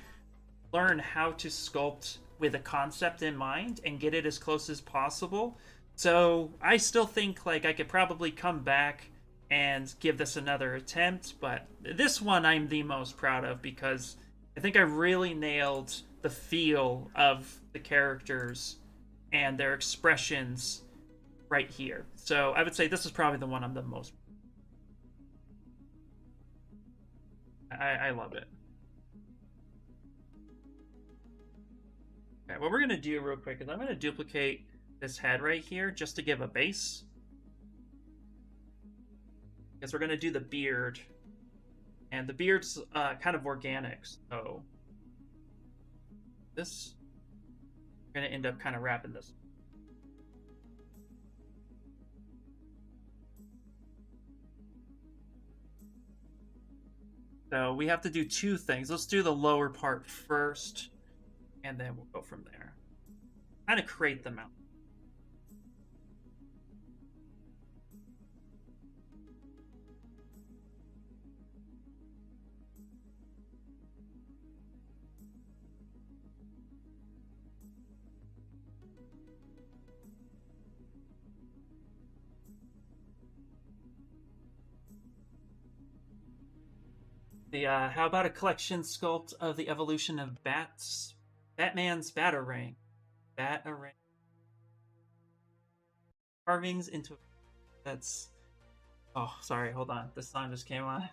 learn how to sculpt with a concept in mind and get it as close as possible. So I still think like I could probably come back and give this another attempt, but this one I'm the most proud of because I think I really nailed the feel of the characters and their expressions right here. So I would say this is probably the one I'm the most. I love it. Okay, what we're gonna do real quick is I'm gonna duplicate this head right here just to give a base. Because we're gonna do the beard. And the beard's kind of organic, so this, we're gonna end up kind of wrapping this. So we have to do two things. Let's do the lower part first, and then we'll go from there. Kind of create the mount. How about a collection sculpt of the evolution of Batman's Batarang. Batarang. Carvings into... That's... Oh, sorry, hold on. This song just came on.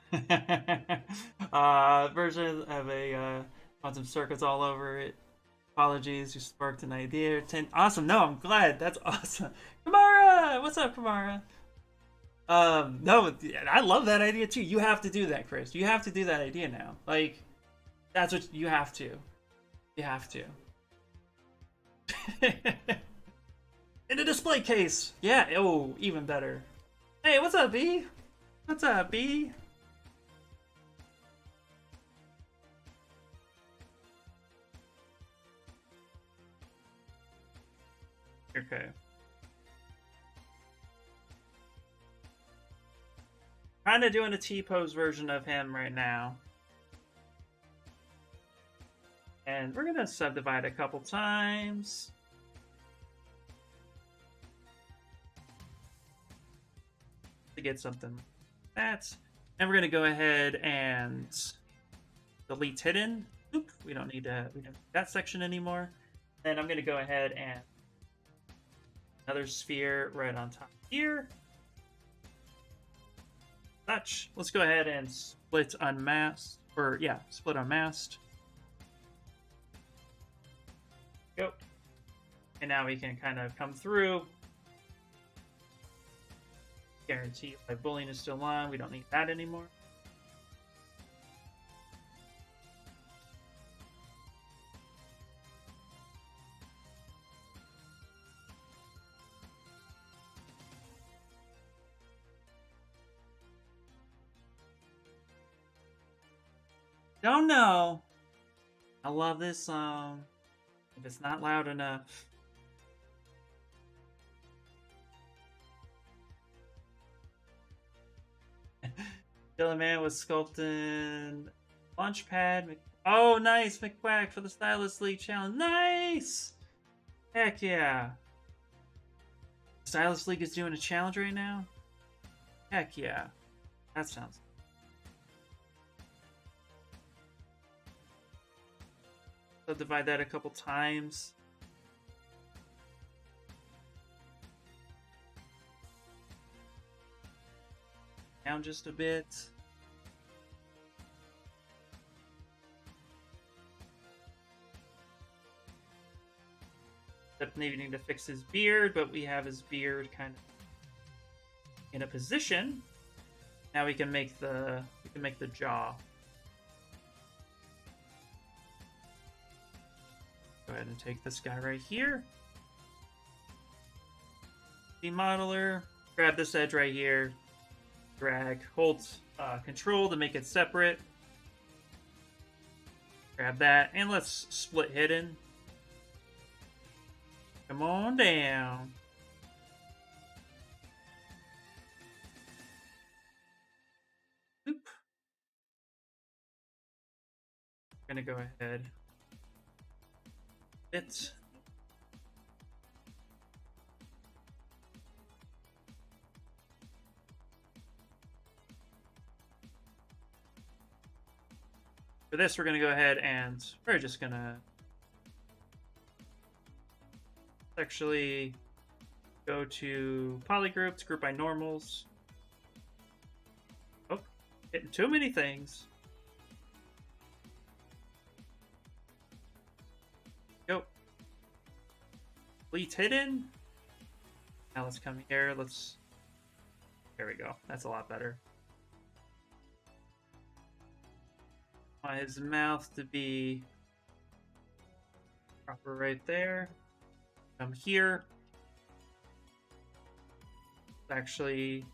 Version of a quantum circuits all over it. Apologies, you sparked an idea. Awesome, no, I'm glad. That's awesome. Kamara! What's up, Kamara? No, I love that idea too. You have to do that, Chris. You have to do that idea now. Like, that's what you have to. You have to. In a display case. Yeah. Oh, even better. Hey, what's up, B? What's up, B? Okay. Kind of doing a T-pose version of him right now. And we're going to subdivide a couple times. To get something like that. And we're going to go ahead and delete hidden. Oop, we don't need that section anymore. Then I'm going to go ahead and another sphere right on top here. such. Let's go ahead and split unmasked, or yeah, split unmasked. Go. And now we can kind of come through. Guarantee my bullying is still on. We don't need that anymore. Don't know. I love this song. If it's not loud enough. Dylan Man was sculpting Launchpad. Oh, nice! McQuack for the Stylist League challenge. Nice! Heck yeah. Stylist League is doing a challenge right now? Heck yeah. That sounds. Subdivide that a couple times. Down just a bit. Except needing to fix his beard, but we have his beard kind of in a position. Now we can make the jaw. Go ahead and take this guy right here. Demodeler. Grab this edge right here. Drag. Hold control to make it separate. Grab that. And let's split hidden. Come on down. Oop. I'm gonna go ahead. It. For this, we're going to go ahead and we're just going to actually go to polygroups, group by normals. Oh, hitting too many things. Go. Complete hidden. Now let's come here. There we go. That's a lot better. Want his mouth to be proper right there. Come here. Actually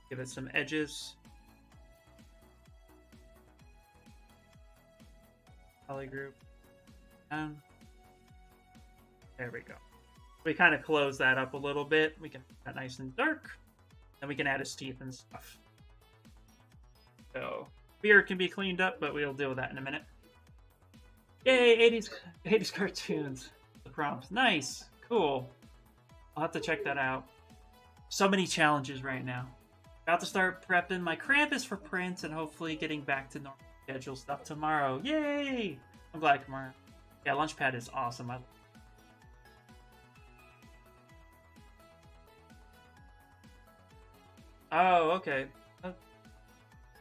give it some edges. Polygroup. There we go. We kind of close that up a little bit. We can make that nice and dark. Then we can add his teeth and stuff. So, beard can be cleaned up, but we'll deal with that in a minute. Yay, 80s cartoons. The prompts. Nice. Cool. I'll have to check that out. So many challenges right now. About to start prepping my Krampus for prints and hopefully getting back to normal schedule stuff tomorrow. Yay! I'm glad tomorrow. Yeah, Launchpad is awesome. Oh, okay.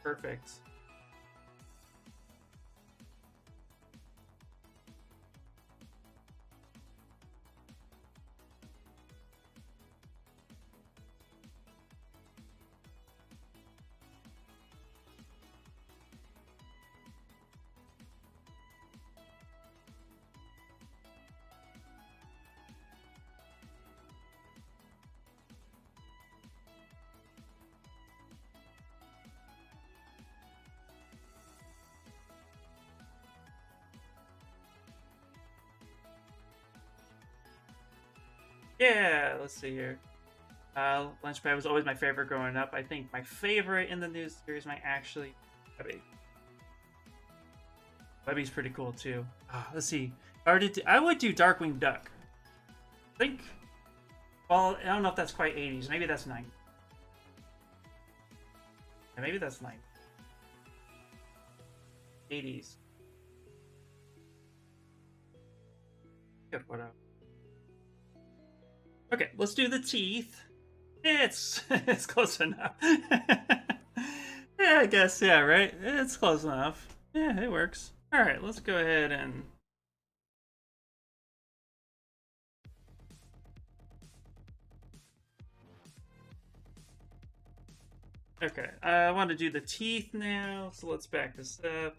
Perfect. Yeah, let's see here. Launchpad was always my favorite growing up. I think my favorite in the new series might actually Webby. Webby's pretty cool too. Let's see. I would do Darkwing Duck. I think. Well, I don't know if that's quite 80s. Maybe that's 90s. Yeah, maybe that's 90s. 80s. Good, whatever. Okay, let's do the teeth. It's close enough. Yeah, I guess, yeah, right? It's close enough. Yeah, it works. Alright, let's go ahead and... Okay, I want to do the teeth now, so let's back this up.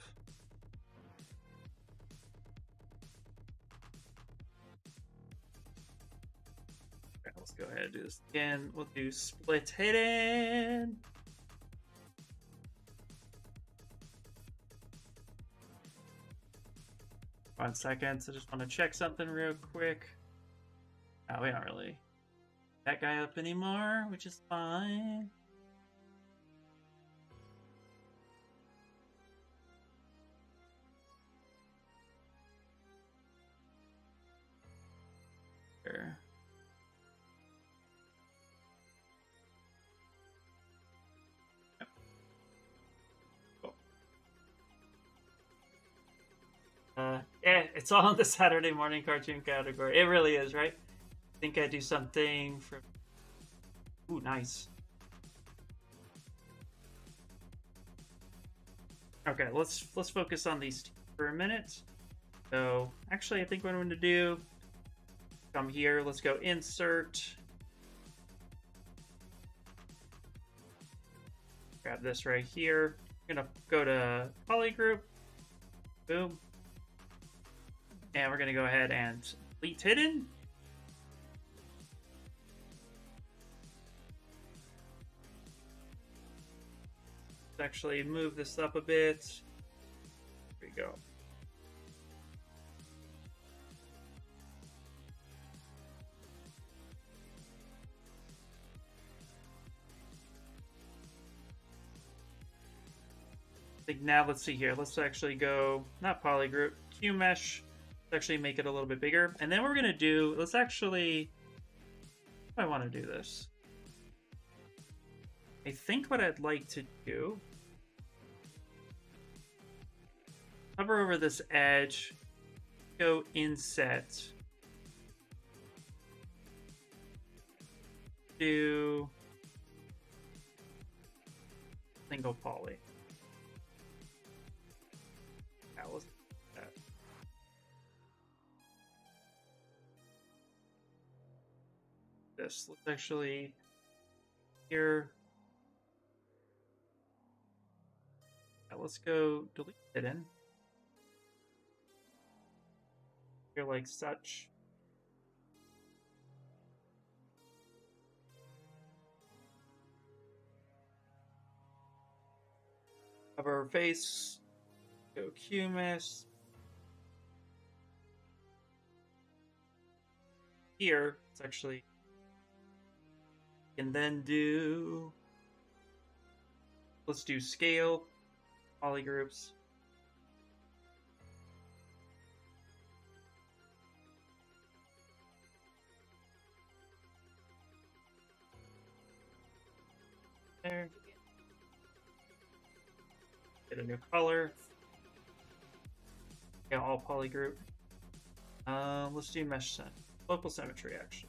Okay, let's go ahead and do this again. We'll do split hidden. 1 second, so just want to check something real quick. Oh, we don't really that guy up anymore, which is fine. Sure. Yep. Cool. Yeah, it's all in the Saturday morning cartoon category. It really is, right? I think I do something for... Ooh, nice. Okay, let's focus on these for a minute. So, actually, I think what I'm going to do, come here, let's go insert. Grab this right here. I'm going to go to polygroup. Boom. And we're going to go ahead and delete hidden. Let's actually move this up a bit. There we go. I think now let's see here. Let's actually go, not polygroup, Q mesh. Let's actually make it a little bit bigger. And then we're going to do, let's actually, I want to do this. I think what I'd like to do, hover over this edge, go inset, do single poly. Yeah, let's do that. This, let's actually here. Let's go delete hidden. Here like such. Cover our face. Go QMS. Here, it's actually. And then do. Let's do scale. Polygroups. There. Get a new color. Yeah, all polygroup. Let's do mesh set. Local symmetry, actually.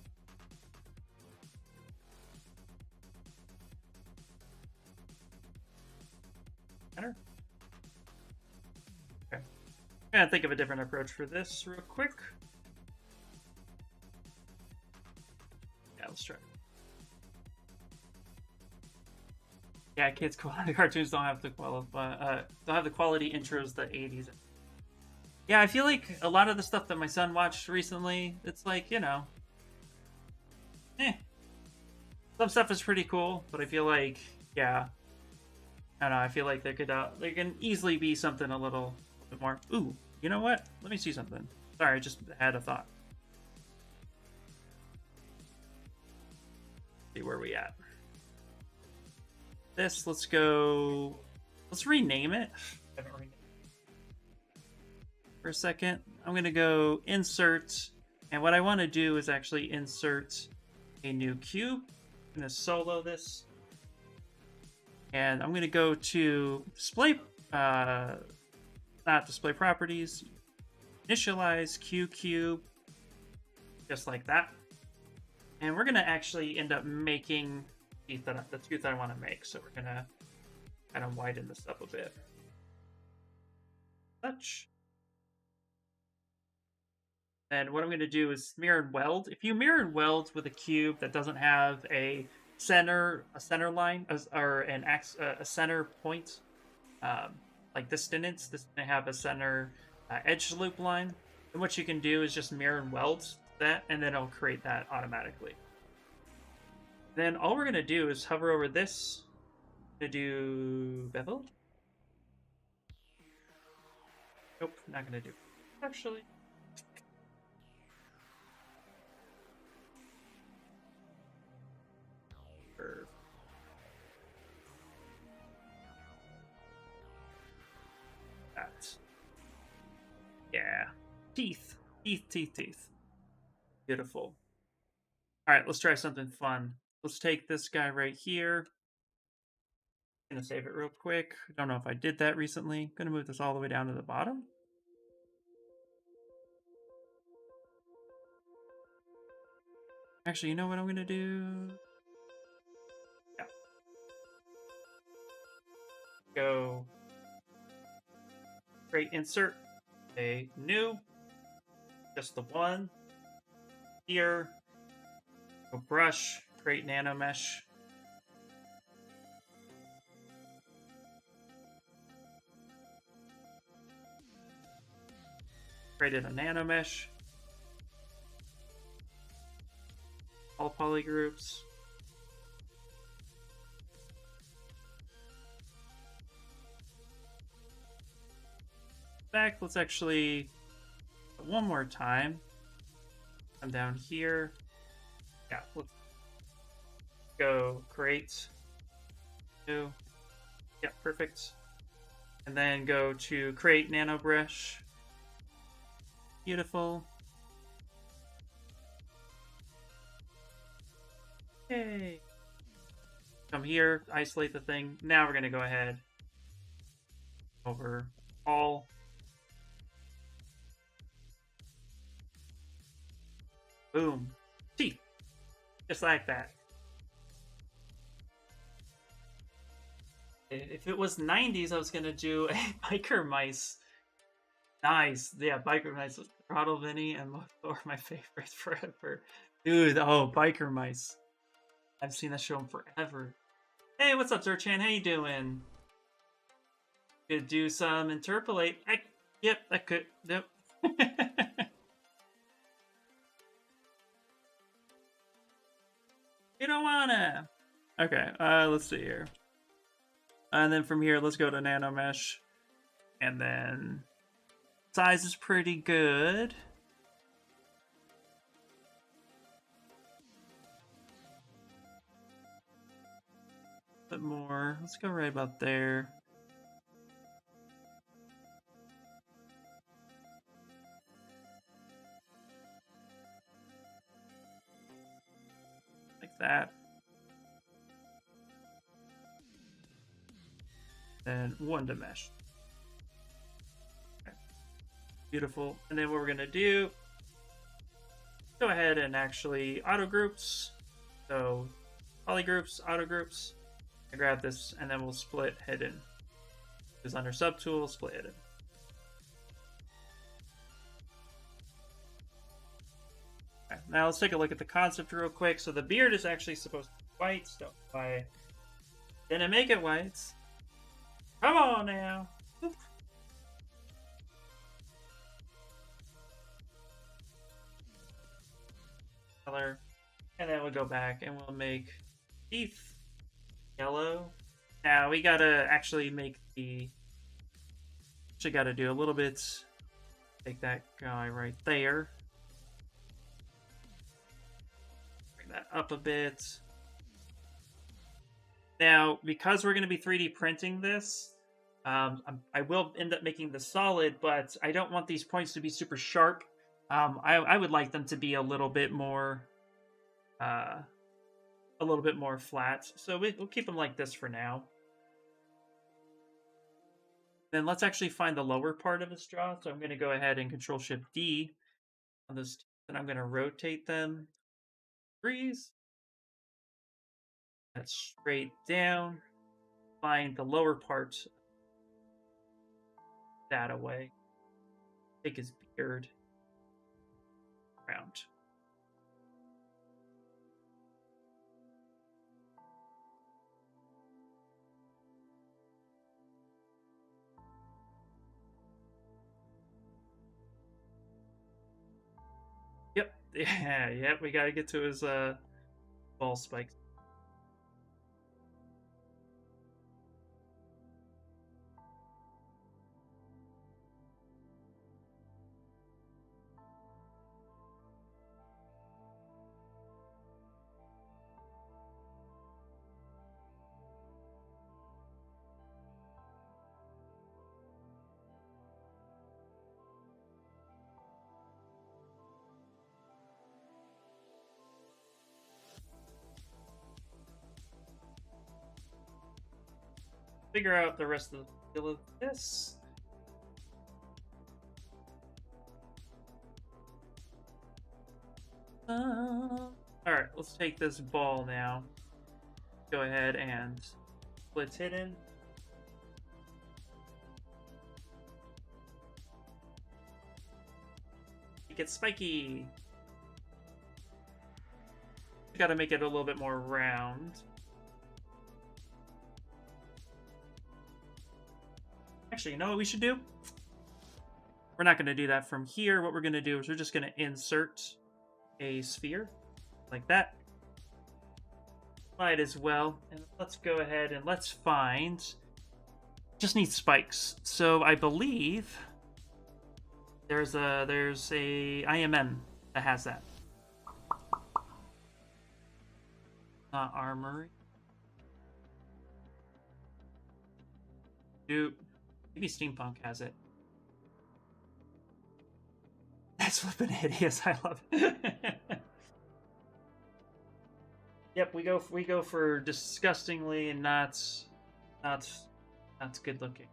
Enter. Okay. I'm gonna think of a different approach for this real quick. Yeah, let's try. Yeah, kids' quality cartoons don't have the quality intros the 80s. Yeah, I feel like a lot of the stuff that my son watched recently, it's like, you know, some stuff is pretty cool, but I feel like, yeah, I don't know. I feel like there can easily be something a little bit more. Ooh, you know what? Let me see something. Sorry, I just had a thought. See where we at. This, let's go. Let's rename it. I haven't renamed it. For a second, I'm gonna go insert, and what I want to do is actually insert a new cube. I'm gonna solo this. And I'm going to go to display, not display properties, initialize Q cube, just like that. And we're going to actually end up making the tooth I want to make. So we're going to kind of widen this up a bit. Such. And what I'm going to do is mirror and weld. If you mirror and weld with a cube that doesn't have a center line, or a center point, like this didn't have a center edge loop line, then what you can do is just mirror and weld that, and then it'll create that automatically. Then all we're going to do is hover over this to do bevel. Nope, not going to do. Actually. Curve. That. Yeah. Teeth. Teeth. Beautiful. Alright, let's try something fun. Let's take this guy right here. I'm gonna save it real quick. Don't know if I did that recently. Gonna move this all the way down to the bottom. Actually, you know what I'm gonna do? Yeah. Go. Create insert. A new. Just the one. Here. Go brush. Create nano mesh. Created a nano mesh. All poly groups. Back, let's actually one more time. Come down here. Yeah, let's go create new. Yeah, perfect. And then go to create nano brush. Beautiful. Yay. Come here, isolate the thing. Now we're going to go ahead over all. Boom. Teeth. Just like that. If it was 90s, I was going to do a biker mice. Nice. Yeah, biker mice with Throttle Vinny and Lothor, my favorites forever. Dude, oh, biker mice. I've seen that show forever. Hey, what's up, Zerchan? How you doing? Could do some interpolate. Yep, I could. Yep. You don't wanna. Okay, let's see here. And then from here, let's go to nano mesh. And then size is pretty good. Bit more. Let's go right about there. Like that. And one to mesh. Okay. Beautiful. And then what we're gonna do, go ahead and actually auto groups. So poly groups, auto groups. I grab this and then we'll split hidden. Is under subtool, split hidden. Okay, now let's take a look at the concept real quick. So the beard is actually supposed to be white. So if I didn't make it white, come on now. Color, and then we'll go back and we'll make teeth yellow. Now we gotta actually make the. Actually, gotta do a little bit. Take that guy right there. Bring that up a bit. Now, because we're going to be 3D printing this, I will end up making the solid, but I don't want these points to be super sharp. I would like them to be a little bit more flat. So we'll keep them like this for now. Then let's actually find the lower part of his jaw. So I'm going to go ahead and Control Shift D on this, and I'm going to rotate them degrees. That's straight down. Find the lower part that away. Take his beard around. Yep, yeah, we gotta get to his ball spikes. Figure out the rest of the feel of this. Alright, let's take this ball now. Go ahead and split it in. Make it spiky. Gotta make it a little bit more round. Actually, you know what we should do? We're not going to do that from here. What we're going to do is we're just going to insert a sphere like that. Might as well. And let's go ahead and let's find... Just need spikes. So I believe there's a IMM that has that. Not armory. Dude. Maybe Steampunk has it. That's flippin' hideous. I love it. Yep, we go for disgustingly and not good looking.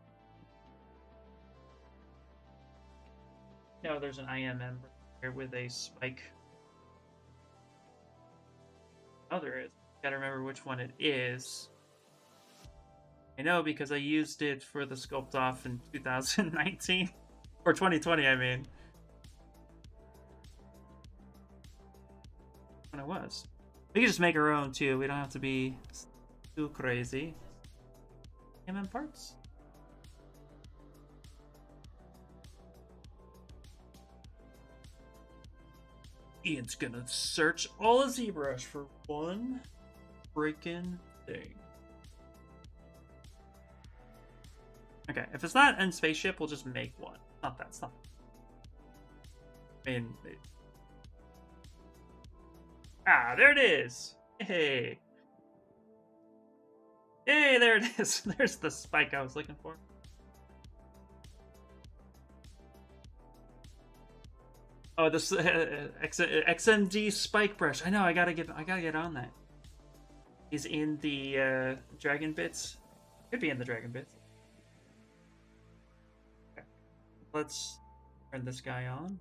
No, there's an IMM here with a spike. Oh, there is. Gotta remember which one it is. I know because I used it for the sculpt off in 2019 or 2020. I mean, when it was. We can just make our own too. We don't have to be too crazy. MM parts. Ian's gonna search all of ZBrush for one freaking thing. Okay, if it's not in spaceship, we'll just make one. Not that stuff. I mean, there it is. Hey, there it is. There's the spike I was looking for. Oh, this XMD spike brush. I know. I gotta get on that. Is in the dragon bits. Could be in the dragon bits. Let's turn this guy on.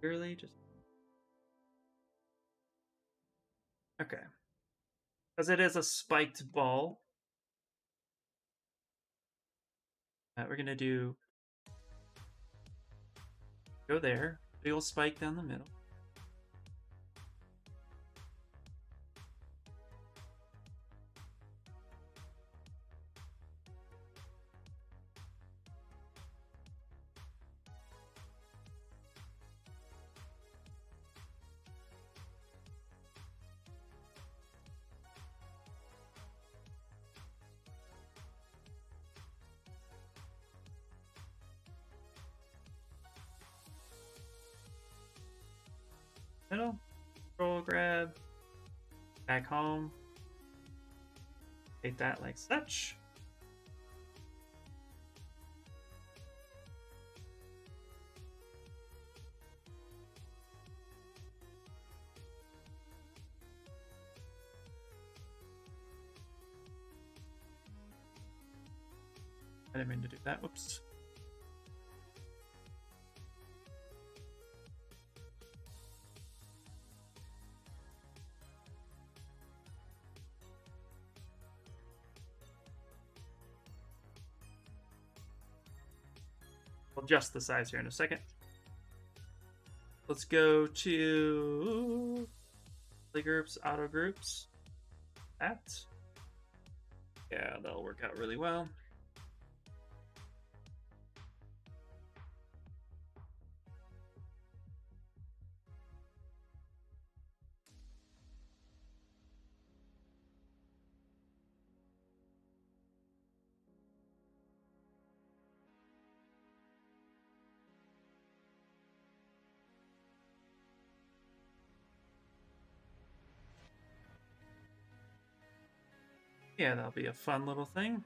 Really? Just... Okay. Because it is a spiked ball. We're going to go there. Big old spike down the middle. Middle, control grab, back home, take that like such. I didn't mean to do that. Whoops. We'll adjust the size here in a second. Let's go to play groups, auto groups. That. Yeah, that'll work out really well. Yeah, that'll be a fun little thing.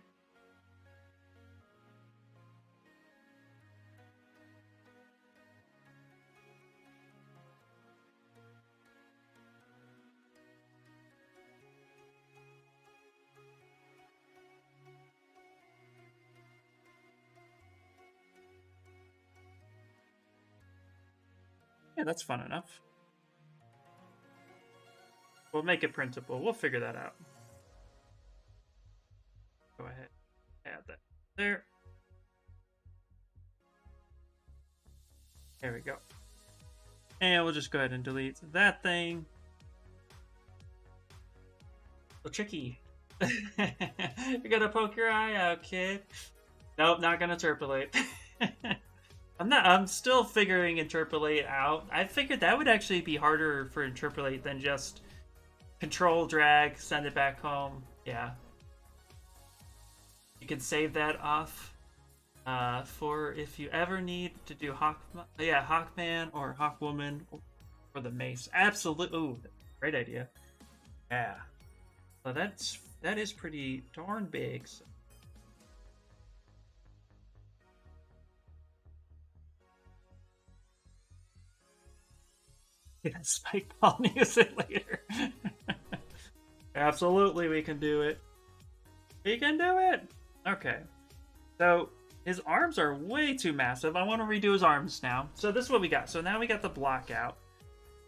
Yeah, that's fun enough. We'll make it printable. We'll figure that out. Go ahead, add that there. There we go. And we'll just go ahead and delete that thing. A little tricky. You're gonna poke your eye out, kid. Nope, not gonna interpolate. I'm still figuring interpolate out. I figured that would actually be harder for interpolate than just control, drag, send it back home. Yeah. You can save that off for if you ever need to do Hawkman or Hawkwoman or the mace. Absolutely. Ooh, great idea. Yeah. So that is pretty darn big. So. Yeah, spike ball use it later. Absolutely, we can do it. We can do it. Okay. So his arms are way too massive. I want to redo his arms now. So this is what we got. So now we got the block out.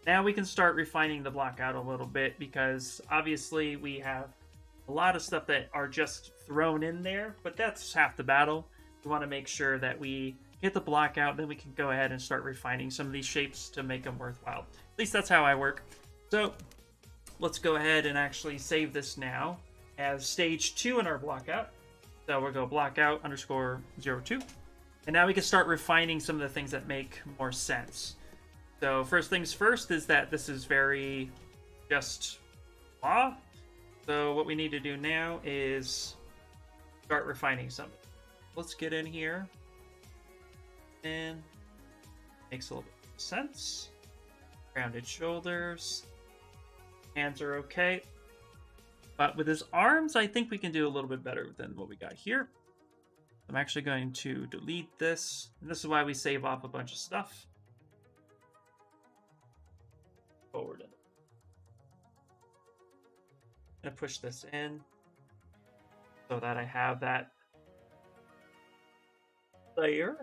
Now we can start refining the block out a little bit because obviously we have a lot of stuff that are just thrown in there, but that's half the battle. We want to make sure that we get the block out, then we can go ahead and start refining some of these shapes to make them worthwhile. At least that's how I work. So let's go ahead and actually save this now as stage 2 in our block out. So we'll go block out _02. And now we can start refining some of the things that make more sense. So first things first is that this is very just blah. So what we need to do now is start refining some of it. Let's get in here. And makes a little bit of sense. Rounded shoulders. Hands are okay. But with his arms, I think we can do a little bit better than what we got here. I'm actually going to delete this. And this is why we save off a bunch of stuff. Forward. I'm going to push this in so that I have that layer.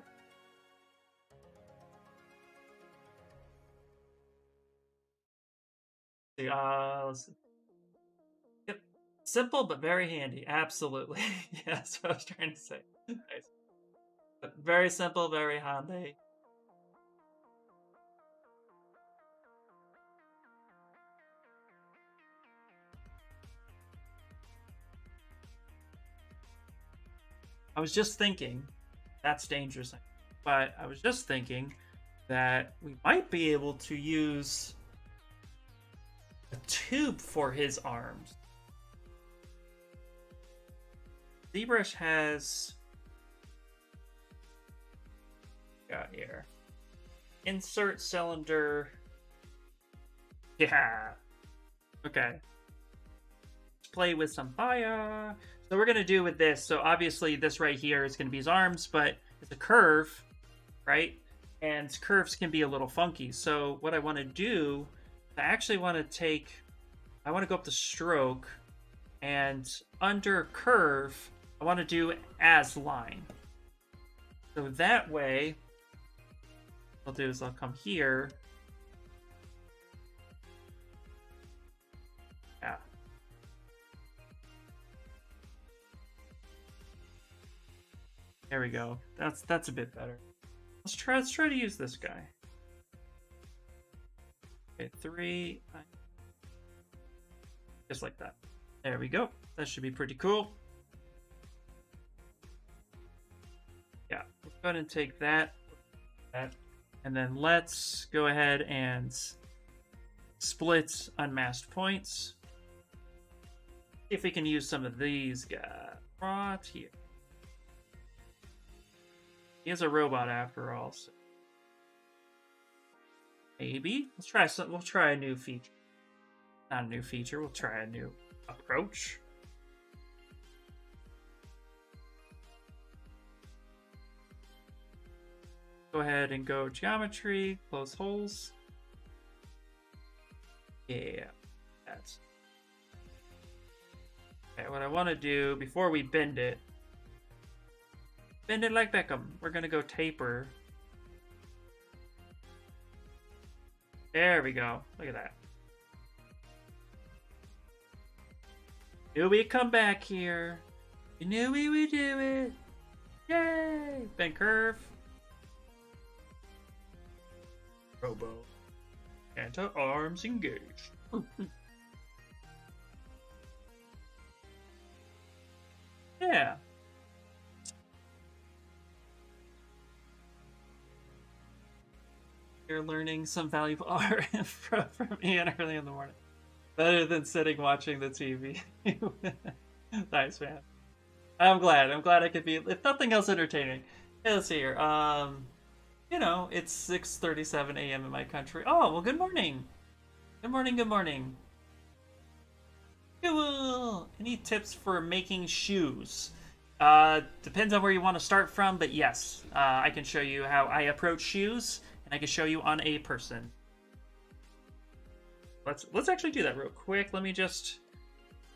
Let's see. Yep. Simple but very handy. Absolutely. Yeah, that's what I was trying to say. Nice. But very simple, very handy. I was just thinking, that's dangerous, but I was just thinking that we might be able to use a tube for his arms. ZBrush has got here insert cylinder. Yeah. Okay. Let's play with some fire. So we're gonna do with this. So obviously this right here is gonna be his arms, but it's a curve, right? And curves can be a little funky. So what I want to do, I actually want to go up to stroke, and under curve, I want to do as line. So that way, what I'll do is I'll come here. Yeah. There we go. That's a bit better. Let's try to use this guy. Okay, 3. Just like that. There we go. That should be pretty cool. Yeah, let's go ahead and take that, and then let's go ahead and split unmasked points. See if we can use some of these guys right here. He is a robot after all, so maybe we'll try a new feature. Not a new feature, we'll try a new approach. Go ahead and go geometry, close holes. Yeah, that's okay. What I want to do before we bend it like Beckham. We're gonna go taper. There we go. Look at that. Knew we'd come back here. You knew we would do it. Yay! Bend curve. Robo. Anti-arms engaged. Yeah. You're learning some valuable art from Ian early in the morning. Better than sitting watching the TV. Nice, man. I'm glad I could be, if nothing else, entertaining. Hey, let's see here. You know, it's 6:37 a.m. in my country. Oh, well, good morning. Good morning, good morning. Cool. Any tips for making shoes? Depends on where you want to start from, but yes, I can show you how I approach shoes, and I can show you on a person. Let's actually do that real quick. Let me just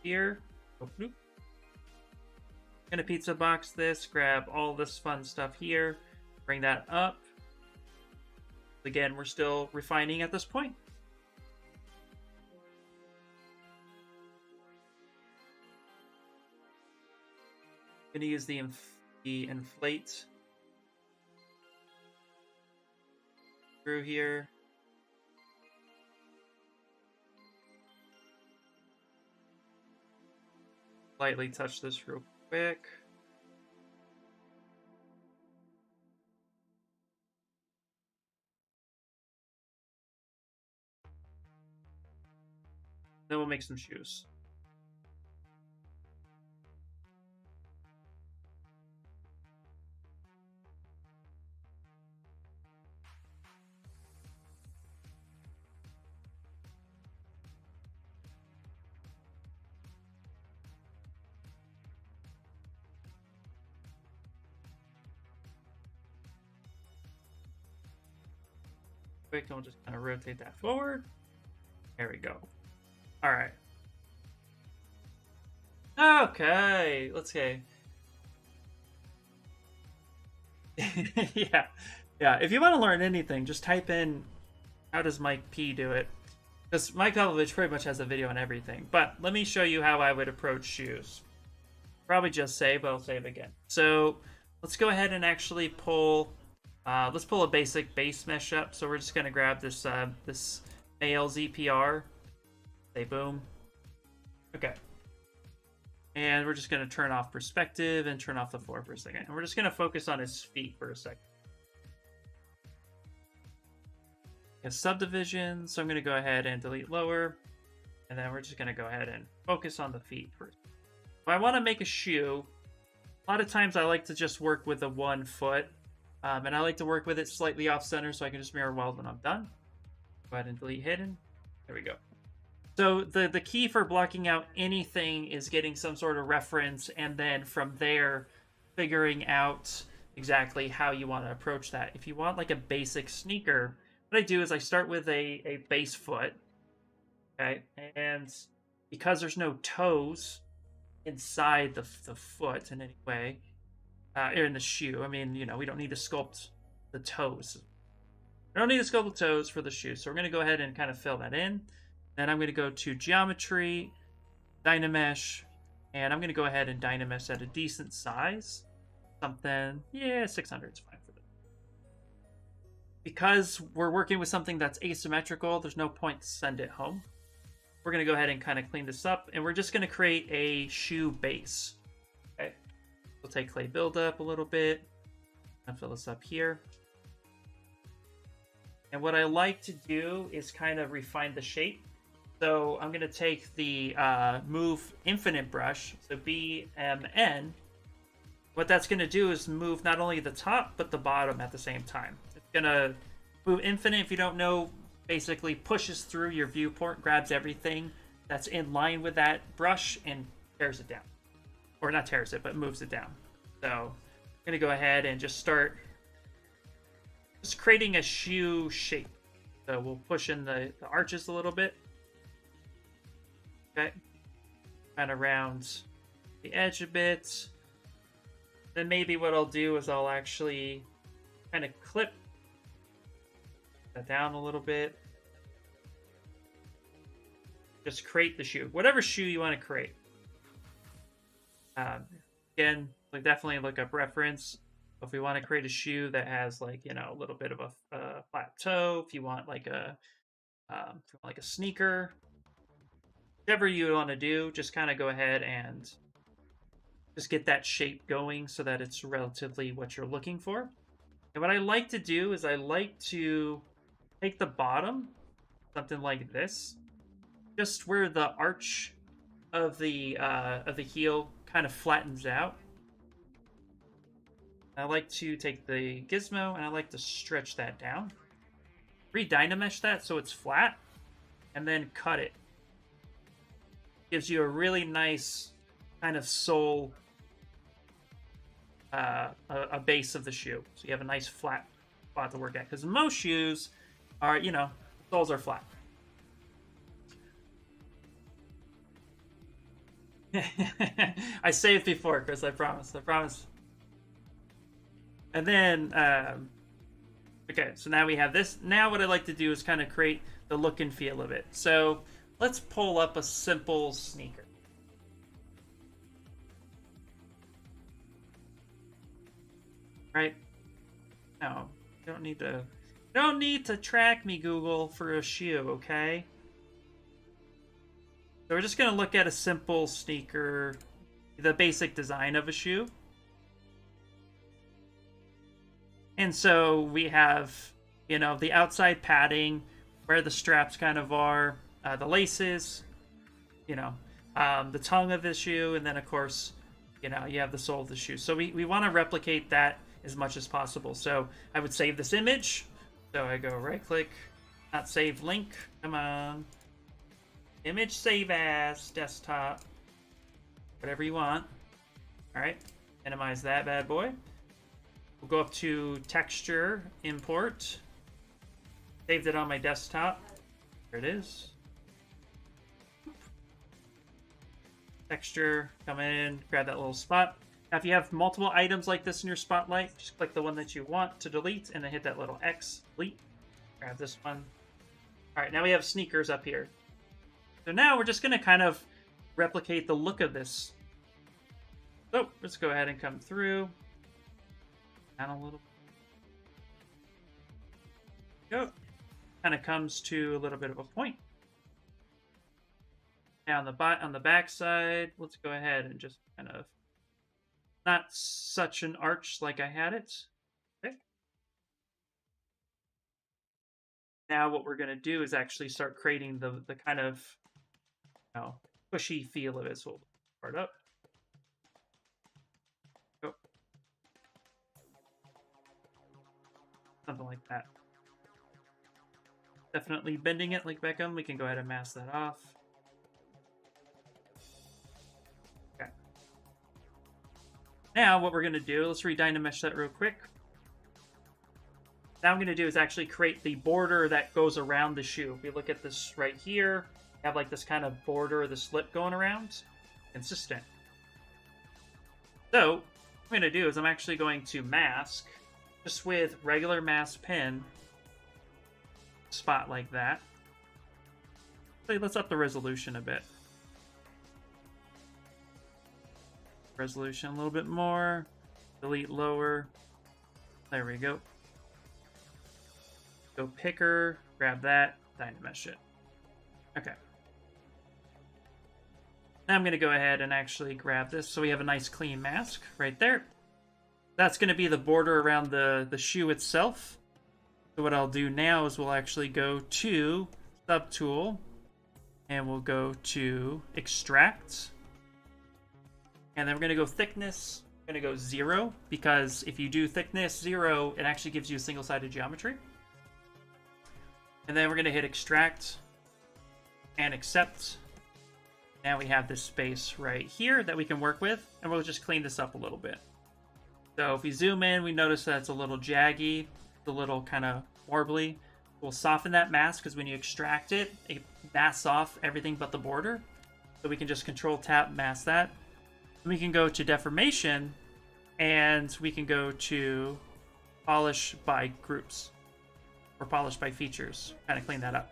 here. Oh, I'm gonna pizza box this, grab all this fun stuff here, bring that up. Again, we're still refining at this point. I'm gonna use the inflate through here. Lightly touch this real quick. Then we'll make some shoes. Quick, and we'll just kind of rotate that forward. There we go. All right. Okay, let's go. Yeah. If you want to learn anything, just type in how does Mike P do it, because Mike Pavlovich pretty much has a video on everything. But let me show you how I would approach shoes. Probably just save, but I'll save again. So let's go ahead and actually pull. Let's pull a basic base mesh up. So we're just gonna grab this this ALZPR. Say boom. Okay. And we're just gonna turn off perspective and turn off the floor for a second. And we're just gonna focus on his feet for a second. Subdivision. So I'm gonna go ahead and delete lower, and then we're just gonna go ahead and focus on the feet first. If I want to make a shoe, a lot of times I like to just work with the 1 foot. And I like to work with it slightly off center so I can just mirror weld when I'm done. Go ahead and delete hidden. There we go. So the key for blocking out anything is getting some sort of reference, and then from there figuring out exactly how you want to approach that. If you want like a basic sneaker, what I do is I start with a base foot. Okay, and because there's no toes, inside the foot in any way, or in the shoe. I mean, you know, we don't need to sculpt the toes. I don't need to sculpt the toes for the shoe, so we're going to go ahead and kind of fill that in. Then I'm going to go to Geometry, Dynamesh, and I'm going to go ahead and Dynamesh at a decent size. Something, yeah, 600 is fine for this. Because we're working with something that's asymmetrical, there's no point to send it home. We're going to go ahead and kind of clean this up, and we're just going to create a shoe base. Okay, we'll take clay buildup a little bit. I'll fill this up here. And what I like to do is kind of refine the shape. So I'm going to take the Move Infinite brush, so BMN. What that's going to do is move not only the top, but the bottom at the same time. It's going to move infinite, if you don't know, basically pushes through your viewport, grabs everything that's in line with that brush and tears it down. Or not tears it, but moves it down. So I'm going to go ahead and just start just creating a shoe shape. So we'll push in the arches a little bit. Okay. Kind of round the edge a bit. Then maybe what I'll do is I'll actually kind of clip that down a little bit. Just create the shoe. Whatever shoe you want to create. Again, like definitely look up reference. If we want to create a shoe that has like, you know, a little bit of a flat toe, if you want like a sneaker, whatever you want to do, just kind of go ahead and just get that shape going so that it's relatively what you're looking for. And what I like to do is I like to take the bottom, something like this, just where the arch of the heel kind of flattens out. I like to take the gizmo and I like to stretch that down. Re-Dynamesh that so it's flat, and then cut it. Gives you a really nice kind of sole, a base of the shoe. So you have a nice flat spot to work at. Because most shoes are, you know, soles are flat. I saved before, Chris. I promise. I promise. And then, okay, so now we have this. Now what I like to do is kind of create the look and feel of it. So let's pull up a simple sneaker. Right? No, you don't need to track me, Google, for a shoe, okay? So we're just going to look at a simple sneaker, the basic design of a shoe. And so we have, you know, the outside padding, where the straps kind of are, the laces, you know, the tongue of the shoe, and then, of course, you know, you have the sole of the shoe. So we want to replicate that as much as possible. So I would save this image. So I go right-click, not save link. Come on. Image save as, desktop, whatever you want. All right, minimize that bad boy. We'll go up to texture, import. Saved it on my desktop. There it is. Texture, come in, grab that little spot. Now, if you have multiple items like this in your spotlight, just click the one that you want to delete and then hit that little X, delete. Grab this one. All right, now we have sneakers up here. So now we're just going to kind of replicate the look of this. So let's go ahead and come through. Down a little. Go. Kind of comes to a little bit of a point. Now on the back side, let's go ahead and just kind of not such an arch like I had it. Okay. Now what we're going to do is actually start creating the kind of, you know, pushy feel of it. So we'll start up. Go. Something like that. Definitely bending it like Beckham. We can go ahead and mask that off. Okay. Now what we're going to do, let's re-Dynamesh that real quick. Now I'm going to do is actually create the border that goes around the shoe. If we look at this right here, we have like this kind of border, the slip going around. Consistent. So, what I'm going to do is I'm actually going to mask, just with regular mask pen, spot like that. Let's up the resolution a bit. Resolution a little bit more. Delete lower. There we go. Go picker, grab that, Dynamesh it. Okay. Now I'm going to go ahead and actually grab this so we have a nice clean mask right there. That's going to be the border around the shoe itself. So what I'll do now is we'll actually go to Subtool and we'll go to Extract. And then we're going to go Thickness. We're going to go 0 because if you do Thickness 0, it actually gives you a single-sided geometry. And then we're going to hit Extract and Accept. Now we have this space right here that we can work with, and we'll just clean this up a little bit. So if we zoom in, we notice that it's a little jaggy, a little kind of warbly. We'll soften that mask because when you extract it, it masks off everything but the border. So we can just Control-Tap, mask that. We can go to Deformation, and we can go to Polish by Groups, or Polish by Features. Kind of clean that up.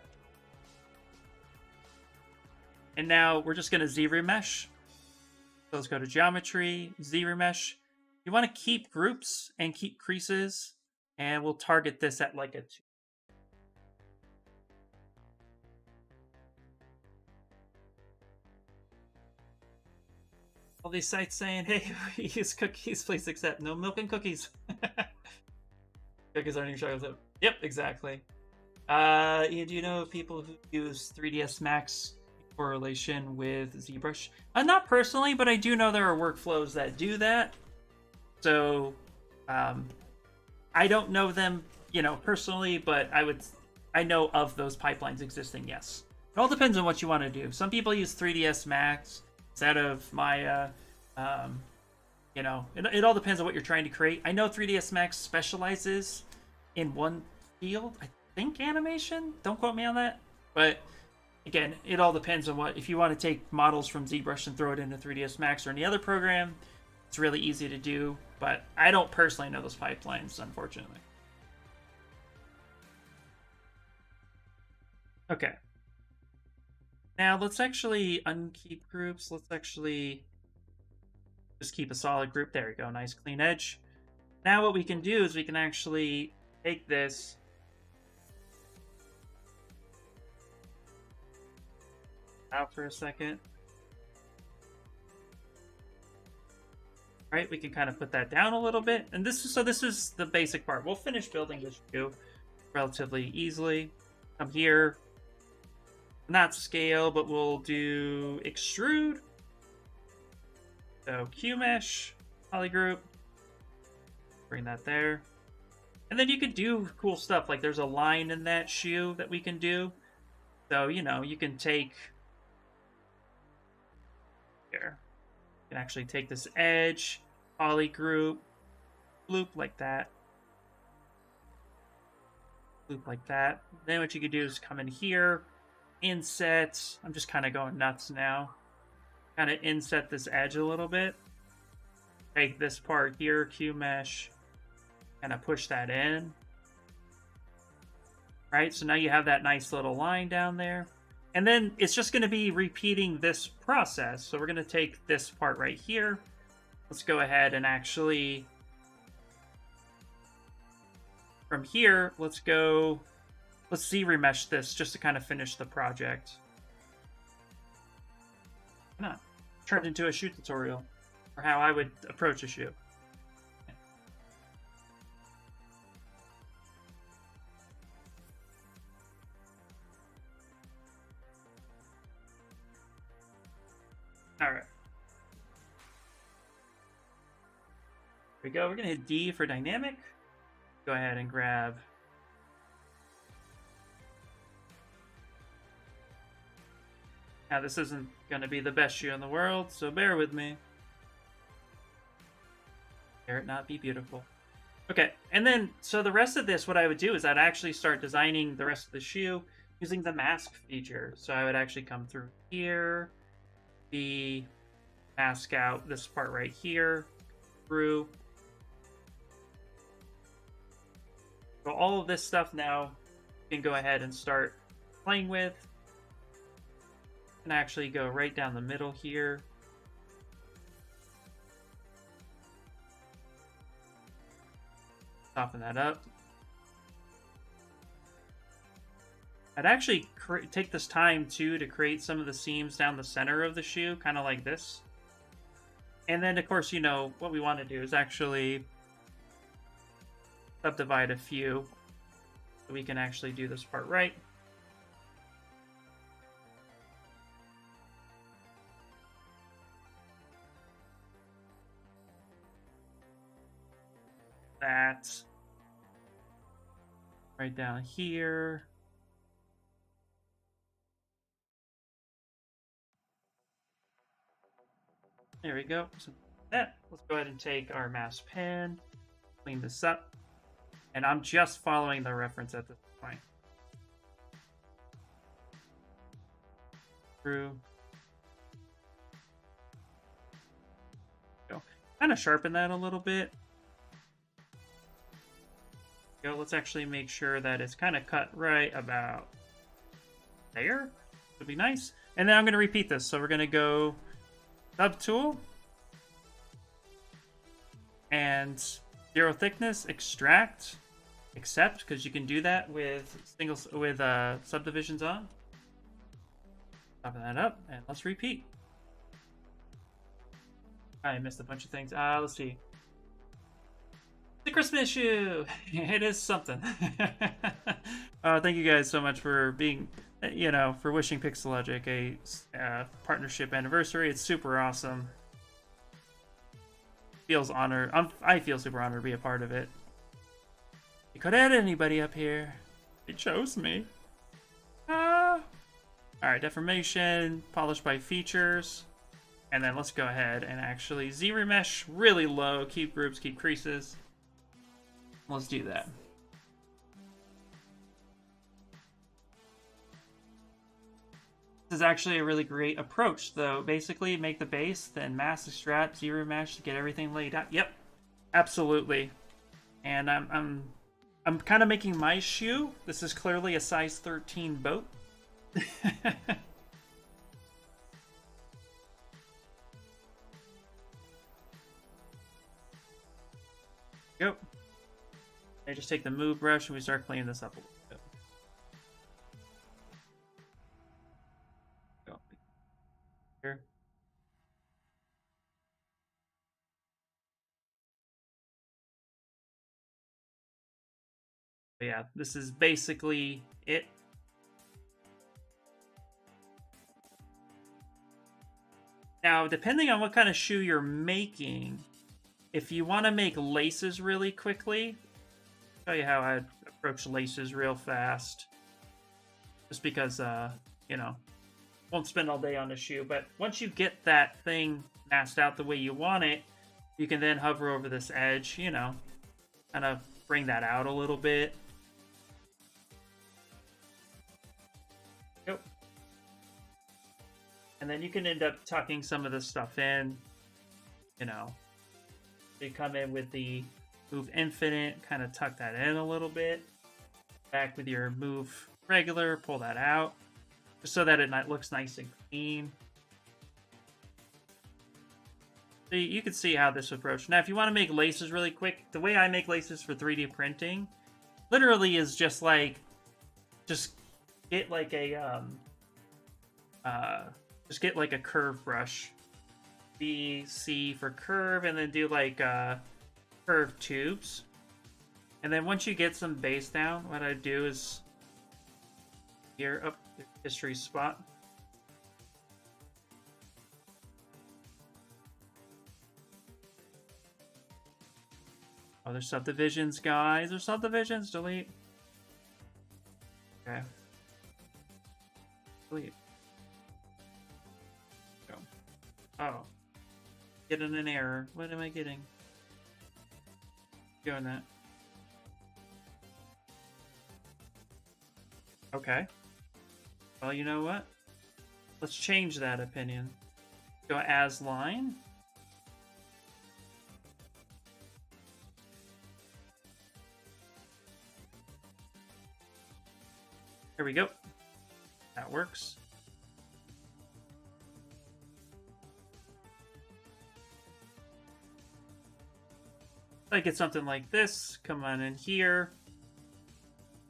And now we're just going to ZBrush. So let's go to Geometry, ZBrush. You want to keep groups and keep creases, and we'll target this at like a 2. All these sites saying, hey, use cookies, please accept. No milk and cookies. Cookies aren't even chocolate. Yep, exactly. Do you know people who use 3ds Max in correlation with ZBrush? Not personally, but I do know there are workflows that do that. So, I don't know them, personally, but I know of those pipelines existing, yes. It all depends on what you want to do. Some people use 3ds Max instead of Maya. It all depends on what you're trying to create. I know 3ds Max specializes in one field. I think animation. Don't quote me on that. But again, it all depends on if you want to take models from ZBrush and throw it into 3ds Max or any other program. It's really easy to do, but I don't personally know those pipelines, unfortunately. Okay. Now let's actually unkeep groups. Let's actually just keep a solid group. There we go. Nice clean edge. Now what we can do is we can actually take this out for a second. All right, we can kind of put that down a little bit. And this is the basic part. We'll finish building this shoe relatively easily. Come here. Not scale, but we'll do extrude. So QMesh, polygroup. Bring that there. And then you could do cool stuff. Like there's a line in that shoe that we can do. So, you can take... Here. You can actually take this edge, polygroup, loop like that. Loop like that. Then what you could do is come in here, inset. I'm just kind of going nuts now. Kind of inset this edge a little bit. Take this part here, QMesh, kind of push that in. Right, so now you have that nice little line down there. And then it's just going to be repeating this process. So we're going to take this part right here. Let's go ahead and actually, from here, let's ZBrush this just to kind of finish the project. Why not? Turn it into a shoe tutorial, or how I would approach a shoe. All right. Here we go. We're going to hit D for dynamic. Go ahead and grab Now, this isn't going to be the best shoe in the world, so bear with me. Dare it not be beautiful. Okay, and then, so the rest of this, what I would do is I'd actually start designing the rest of the shoe using the mask feature. So I would actually come through here, mask out this part right here, through. So all of this stuff now you can go ahead and start playing with. And actually go right down the middle here. Soften that up. I'd actually take this time too to create some of the seams down the center of the shoe, kind of like this. And then, of course, you know, what we want to do is actually subdivide a few so we can actually do this part right. That right down here. There we go. So that, let's go ahead and take our mask pen, clean this up. And I'm just following the reference at this point. Through. Go. Kind of sharpen that a little bit. Go. Let's actually make sure that it's kind of cut right about there. Would be nice. And then I'm going to repeat this. So we're going to go subtool and 0 thickness, extract, accept, because you can do that with subdivisions on. Soften that up and let's repeat. I missed a bunch of things. Let's see. The Christmas shoe. It is something. Thank you guys so much for being, you know, for wishing Pixologic a partnership anniversary. It's super awesome. Feels honored. I feel super honored to be a part of it. You could add anybody up here. It chose me. Alright, deformation, polish by features. And then let's go ahead and actually ZBrush really low. Keep groups, keep creases. Let's do that. This is actually a really great approach, though. Basically, make the base, then mask, extract, ZBrush to get everything laid out. Yep, absolutely. And I'm kind of making my shoe. This is clearly a size 13 boat. Go. I just take the move brush and we start cleaning this up a little bit. Go. Here. But yeah, this is basically it. Now, depending on what kind of shoe you're making, if you want to make laces really quickly, I'll show you how I approach laces real fast. Just because, you know, won't spend all day on the shoe. But once you get that thing masked out the way you want it, you can then hover over this edge, you know, kind of bring that out a little bit. Yep. And then you can end up tucking some of this stuff in, you know. You come in with the move infinite, kind of tuck that in a little bit. Back with your move regular, pull that out. Just so that it looks nice and clean. So you can see how this approach. Now, if you want to make laces really quick, the way I make laces for 3D printing literally is just like, just get like a, curve brush. B, C for curve, and then do like curved tubes. And then once you get some base down, what I do is here up the history spot. Oh, there's subdivisions, guys. There's subdivisions. Delete. Okay. Delete. Go. Oh. Getting an error. What am I getting? Doing that. Okay. Well, you know what? Let's change that opinion. Go as line. There we go. That works. I get something like this. Come on in here.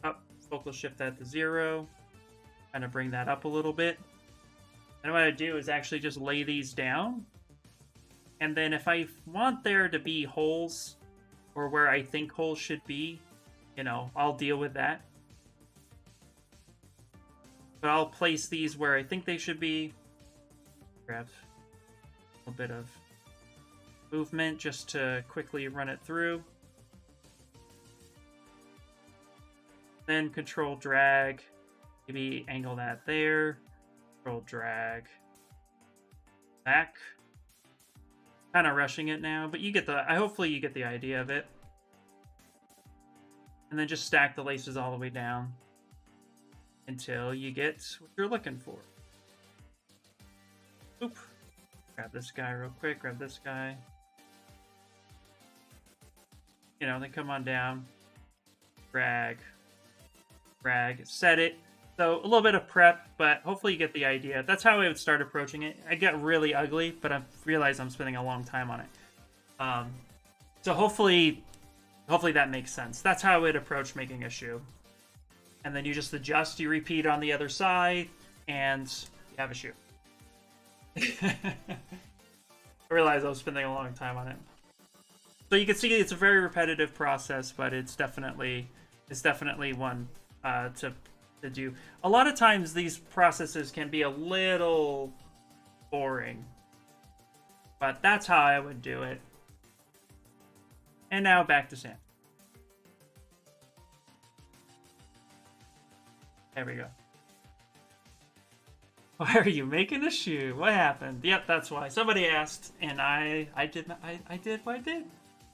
Up. Focal shift that to 0. Kind of bring that up a little bit. And what I do is actually just lay these down. And then if I want there to be holes, or where I think holes should be, you know, I'll deal with that. But I'll place these where I think they should be. Grab a little bit of movement just to quickly run it through. Then control drag. Maybe angle that there. Control drag. Back. Kind of rushing it now, but you get the. Hopefully you get the idea of it. And then just stack the laces all the way down until you get what you're looking for. Oop. Grab this guy real quick. Grab this guy. You know, then come on down. Drag. Drag. Set it. So a little bit of prep, but hopefully you get the idea. That's how I would start approaching it. I get really ugly, but I realize I'm spending a long time on it. So hopefully that makes sense. That's how I would approach making a shoe. And then you just adjust, you repeat on the other side, and you have a shoe. I realize I was spending a long time on it. So you can see it's a very repetitive process, but it's definitely one to do. A lot of times these processes can be a little boring, but that's how I would do it. And now back to Sam. There we go. Why are you making a shoe? What happened? Yep, that's why. Somebody asked, and I did what I did.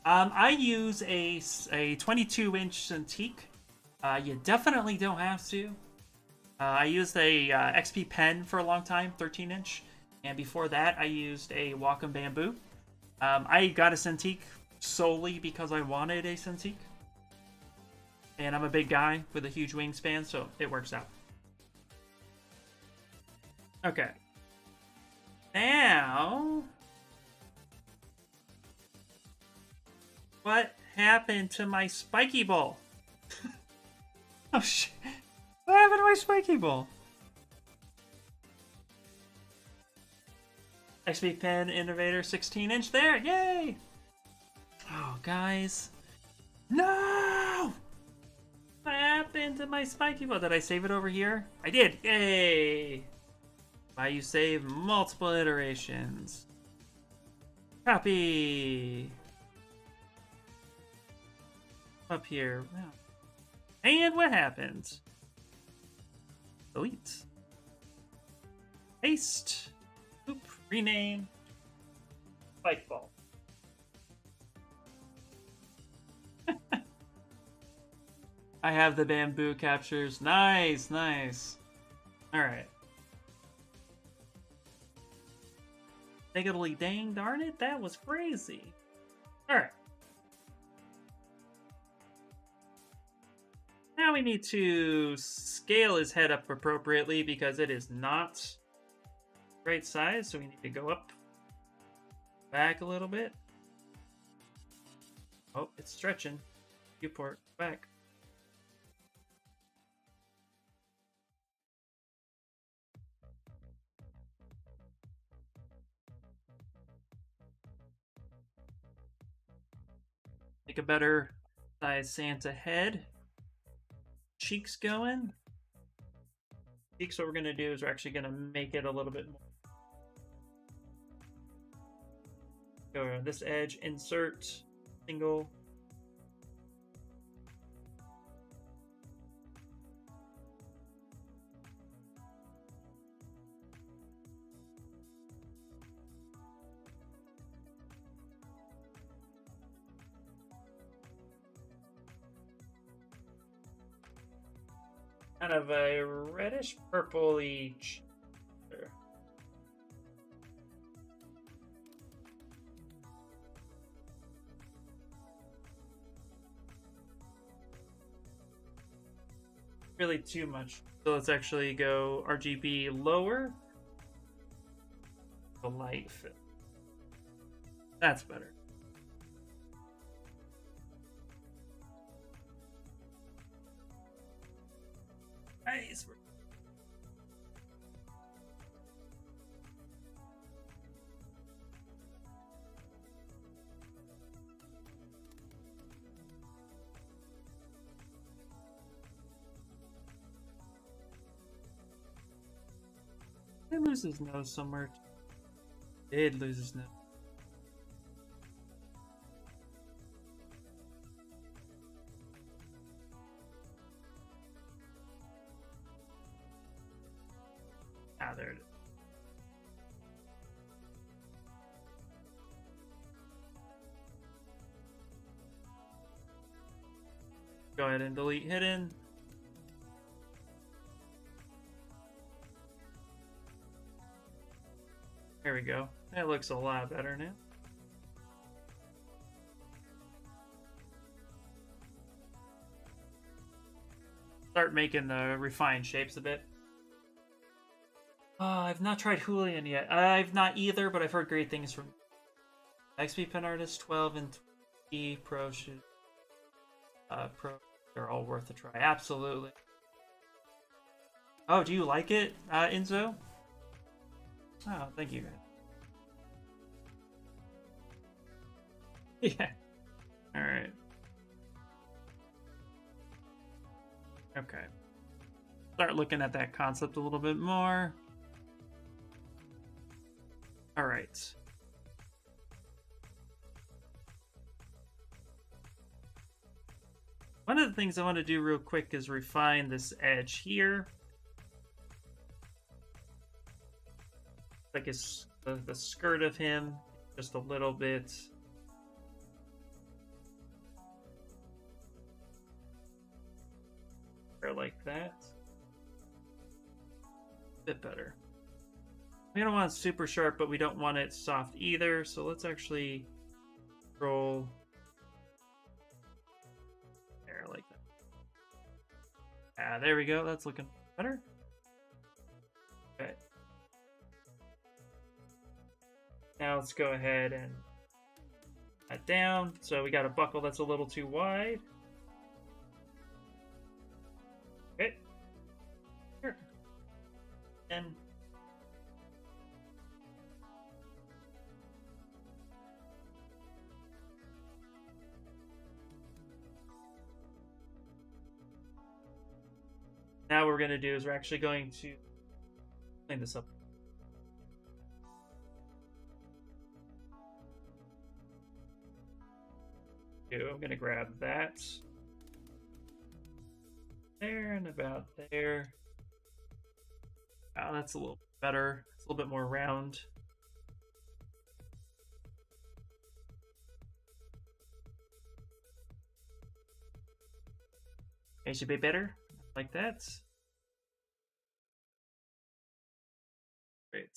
I use a 22-inch Cintiq. You definitely don't have to. I used a XP pen for a long time, 13-inch. And before that, I used a Wacom Bamboo. I got a Cintiq solely because I wanted a Cintiq. And I'm a big guy with a huge wingspan, so it works out. Okay. Now... what happened to my spiky ball? Oh shit. What happened to my spiky ball? XP Pen Innovator 16-inch there. Yay! Oh, guys. No! What happened to my spiky ball? Did I save it over here? I did. Yay! Why you save multiple iterations. Copy. Up here. Wow. And what happens? Delete. Paste. Oop. Rename. Spike ball. I have the bamboo captures. Nice, nice. Alright. Negatively dang darn it, that was crazy. Alright. Now we need to scale his head up appropriately because it is not right size, so we need to go up, back a little bit. Oh, it's stretching. Viewport, back. Make a better size Santa head. Cheeks going. Cheeks, what we're going to do is we're actually going to make it a little bit more. Go around this edge, insert, single. Kind of a reddish purpley. really too much. So let's actually go RGB lower. The light fit. That's better. Nice. Did lose his nose somewhere? Did lose his nose. Ah, there it is. Go ahead and delete hidden. There we go. That looks a lot better now. Start making the refined shapes a bit. I've not tried Julian yet. I've not either, but I've heard great things from XP Pen Artist 12 and 20 Pro should Pro. They're all worth a try. Absolutely. Oh, do you like it, Enzo? Oh, thank you. Yeah. All right. Okay. Start looking at that concept a little bit more. All right. One of the things I want to do real quick is refine this edge here. Like it's the skirt of him, just a little bit. Or like that. A bit better. We don't want it super sharp, but we don't want it soft either. So let's actually roll there like that. Ah, there we go. That's looking better. Okay. Now let's go ahead and that down. So we got a buckle that's a little too wide. Okay. Sure. And now what we're going to do is we're actually going to clean this up. I'm going to grab that. There and about there. Oh, that's a little better. It's a little bit more round. It should be better. Like that. Great.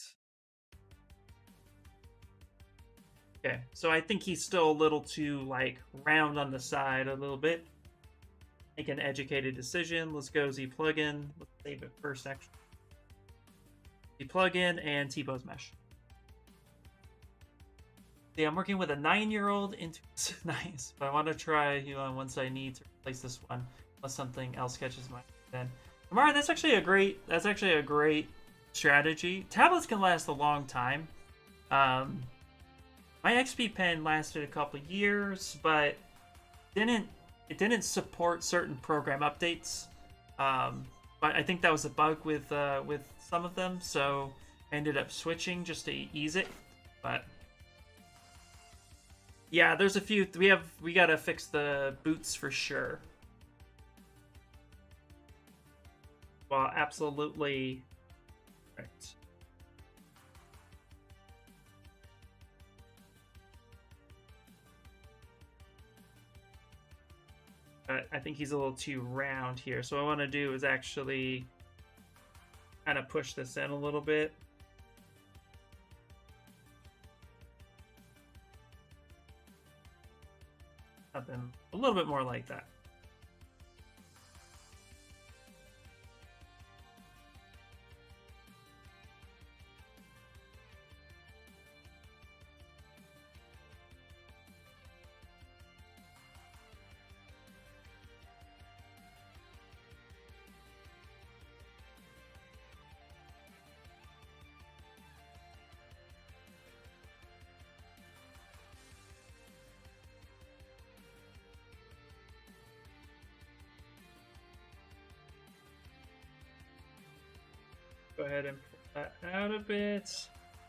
Okay, so I think he's still a little too, like, round on the side a little bit. Make an educated decision. Let's go Z plugin. Let's save it first, actually. Z plugin and T-pose mesh. See, I'm working with a 9-year-old into nice, but I want to try Huon once I need to replace this one, unless something else catches my then. Amara, that's actually a great strategy. Tablets can last a long time. My XP pen lasted a couple years, but it didn't support certain program updates. But I think that was a bug with some of them, so I ended up switching just to ease it. But yeah, there's a few. We gotta fix the boots for sure. Well, absolutely. Right. But I think he's a little too round here. So what I want to do is actually kind of push this in a little bit. Something a little bit more like that. go ahead and pull that out a bit.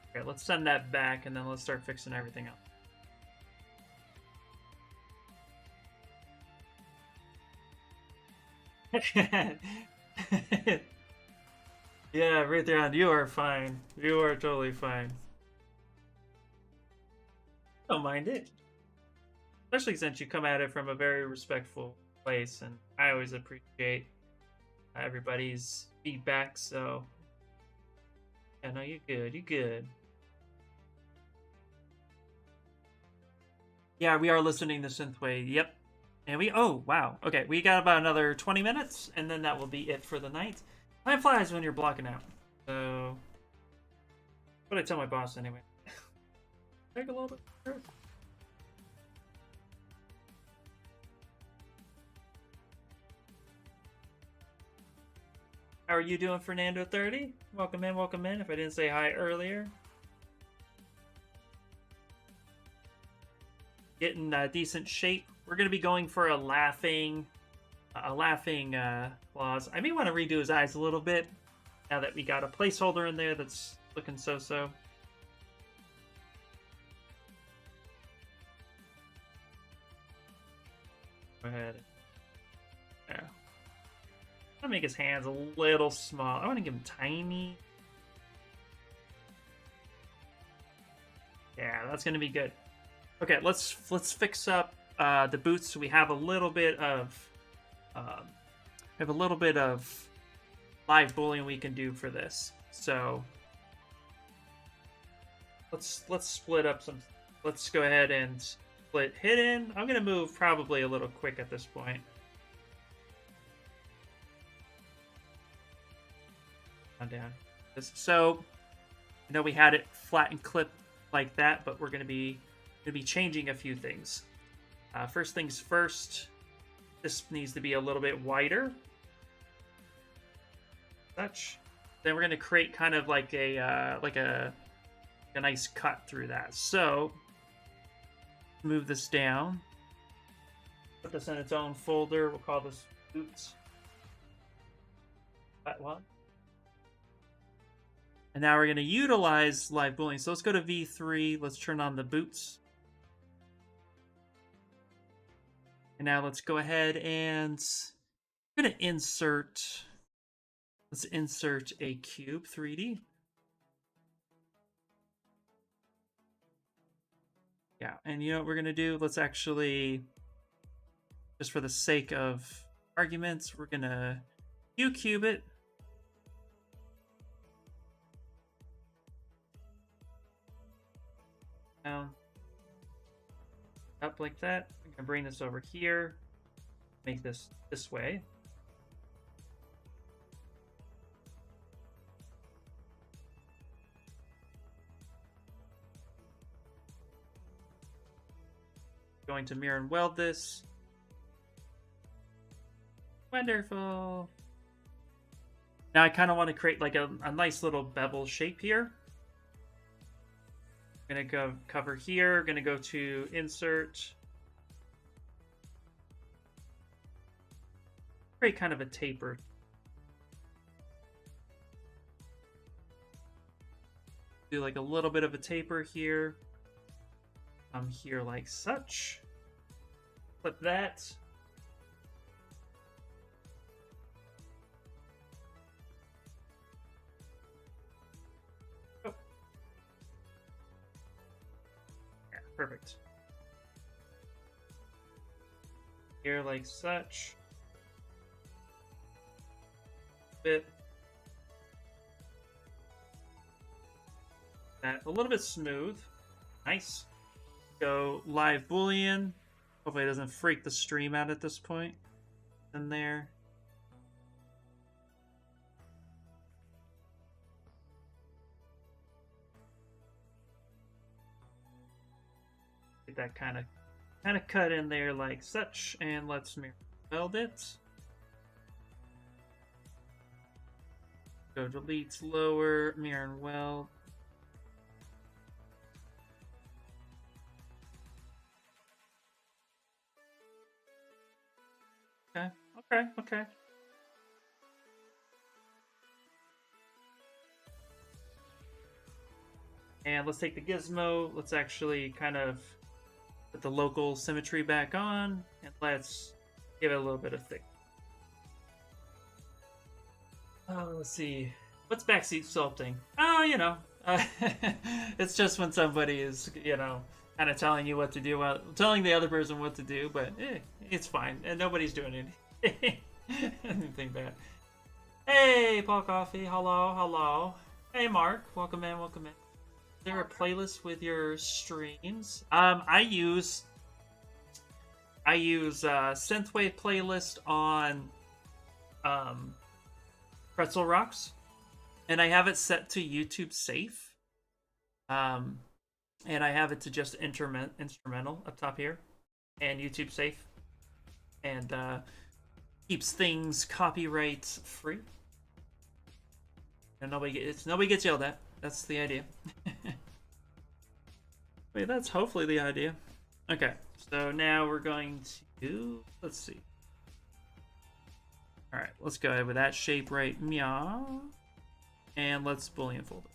Okay, let's send that back, and then let's start fixing everything up. Yeah, right there on. You are fine. You are totally fine. Don't mind it. Especially since you come at it from a very respectful place, and I always appreciate everybody's feedback, so... Yeah, no, you're good. You're good. Yeah, we are listening to Synthwave. Yep. And we... Oh, wow. Okay, we got about another 20 minutes, and then that will be it for the night. Time flies when you're blocking out. So... What did I tell my boss, anyway? Take a little bit. Sure. How are you doing, Fernando30? Welcome in, welcome in, if I didn't say hi earlier. Getting decent shape. We're going to be going for a laughing claws. I may want to redo his eyes a little bit, now that we got a placeholder in there that's looking so-so. Go ahead. Yeah. I'm gonna make his hands a little small. I want to give him tiny. Yeah, that's gonna be good. Okay, let's fix up the boots so we have a little bit of live bullying we can do for this. So let's split up some. Let's go ahead and split hidden. I'm gonna move probably a little quick at this point. Down. So, I know we had it flat and clip like that, but we're going to be changing a few things. First things first, this needs to be a little bit wider. Such. Then we're going to create kind of like a nice cut through that. So, move this down. Put this in its own folder. We'll call this boots. That one. And now we're going to utilize live bullying. So let's go to V3. Let's turn on the boots. And now let's go ahead and I'm going to insert. Let's insert a cube 3D. Yeah, and you know what we're going to do? Let's actually, just for the sake of arguments, we're going to U-cube it. Down, up like that. I'm gonna bring this over here, make this way. Going to mirror and weld this. Wonderful. Now I kind of want to create like a nice little bevel shape here. Gonna go cover here, gonna go to insert. Create kind of a taper. Do like a little bit of a taper here. Here like such. Flip that. Perfect. Here like such. Bit. That a little bit smooth. Nice. Go live boolean. Hopefully it doesn't freak the stream out at this point. In there. That kind of cut in there like such, and let's mirror weld it. Go delete lower, mirror and weld. Okay. And let's take the gizmo. Let's actually kind of put the local symmetry back on, and let's give it a little bit of thick. Let's see. What's backseat sculpting? Oh, it's just when somebody is, kind of telling you what to do, telling the other person what to do, but it's fine, and nobody's doing anything bad. Hey, Paul Coffee, hello. Hey, Mark, welcome in. Is there a playlist with your streams? I use synthwave playlist on Pretzel Rocks, and I have it set to YouTube safe. And I have it to just instrumental up top here, and YouTube safe, and keeps things copyright free, and nobody gets yelled at. That's the idea. Wait, that's hopefully the idea. Okay, so now we're going to, let's see. All right, let's go ahead with that shape right, meow, and let's boolean fold it.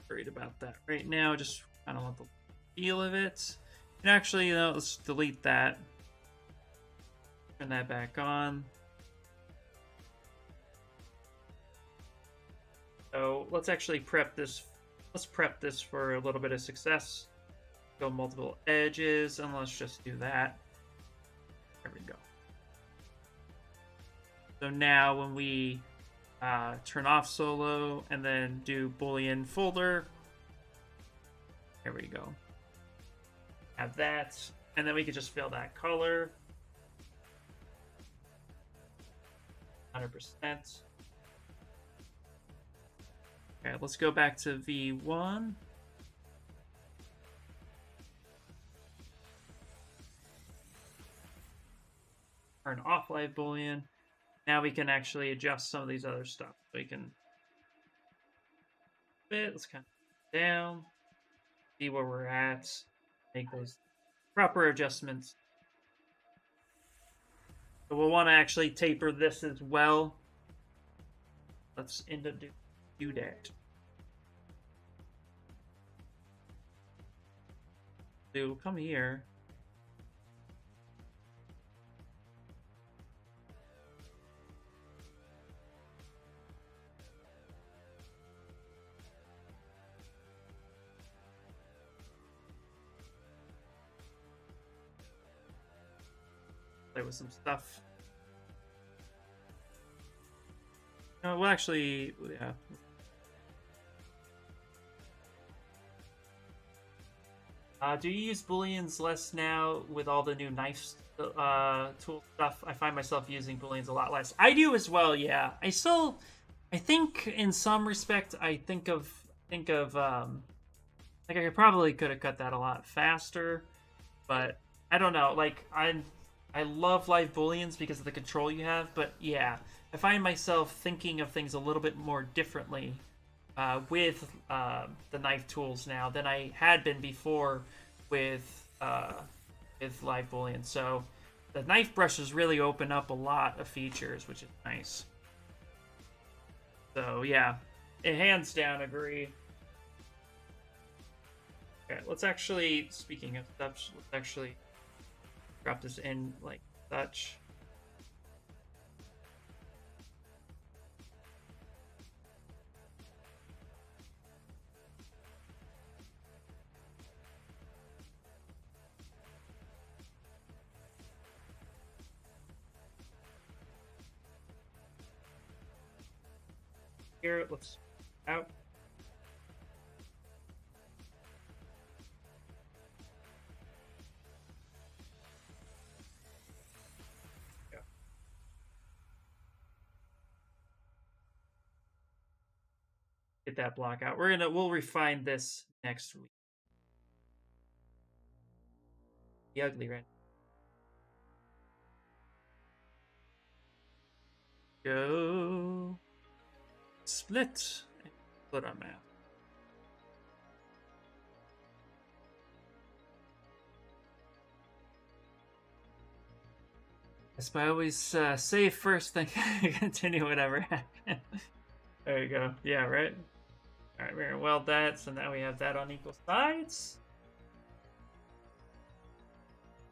Worried about that right now. Just kind of want the feel of it. And actually, let's delete that. Turn that back on. So let's actually prep this. Let's prep this for a little bit of success. Go multiple edges, and let's just do that. There we go. So now when we turn off solo and then do boolean folder, there we go. Have that, and then we can just fill that color 100%. Okay, let's go back to V1. Turn off live boolean. Now we can actually adjust some of these other stuff. So we can let's kind of down, see where we're at, make those proper adjustments. So we'll want to actually taper this as well. Let's end up do that. So come here. Play with some stuff. No, well, actually, yeah. Do you use booleans less now with all the new knife tool stuff? I find myself using booleans a lot less. I do as well. Yeah, I think in some respect, I think of like I probably could have cut that a lot faster, but I don't know. Like I love live booleans because of the control you have, but yeah, I find myself thinking of things a little bit more differently with the knife tools now than I had been before with live boolean. So the knife brushes really open up a lot of features, which is nice. So yeah, hands down agree. Okay, let's actually, speaking of steps, let's actually drop this in like such. Here, let's out. Get that block out. We'll refine this next week. The ugly right. Go split and split our map. Yes, but I always save first, then continue whatever happened. There you go. Yeah, right? Alright, we're gonna weld that, so now we have that on equal sides.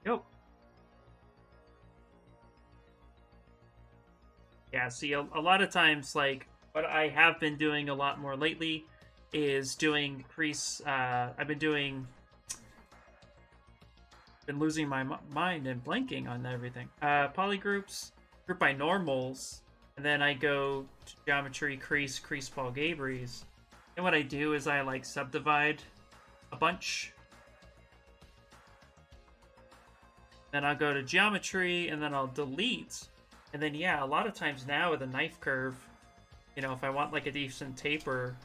Yep. Yeah, see, a lot of times, like, what I have been doing a lot more lately is doing crease, I've been losing my mind and blanking on everything. Polygroups, group by normals, and then I go to geometry, crease, Paul Gabry's. And what I do is I, like, subdivide a bunch. Then I'll go to geometry, and then I'll delete. And then, yeah, a lot of times now with a knife curve, you know, if I want, like, a decent taper,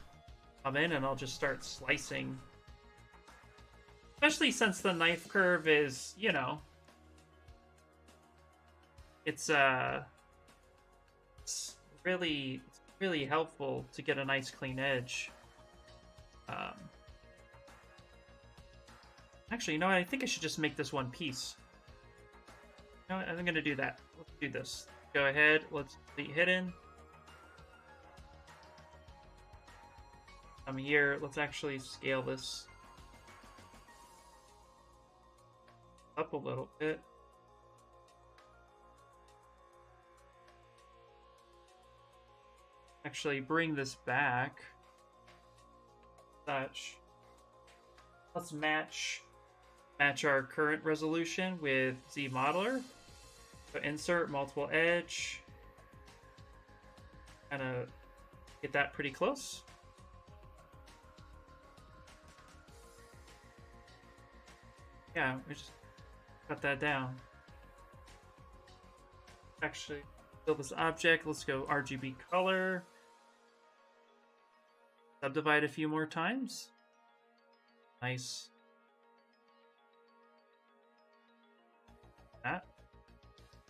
come in and I'll just start slicing. Especially since the knife curve is, you know, it's really helpful to get a nice clean edge. Actually, you know what? I think I should just make this one piece. You know what? I'm gonna do that. Let's do this. Go ahead. Let's delete hidden. Come here. Let's actually scale this up a little bit. Actually, bring this back. Such. Let's match our current resolution with ZModeler. So insert multiple edge. Kind of get that pretty close. Yeah, we just cut that down. Actually, build this object. Let's go RGB color. Subdivide a few more times. Nice. That.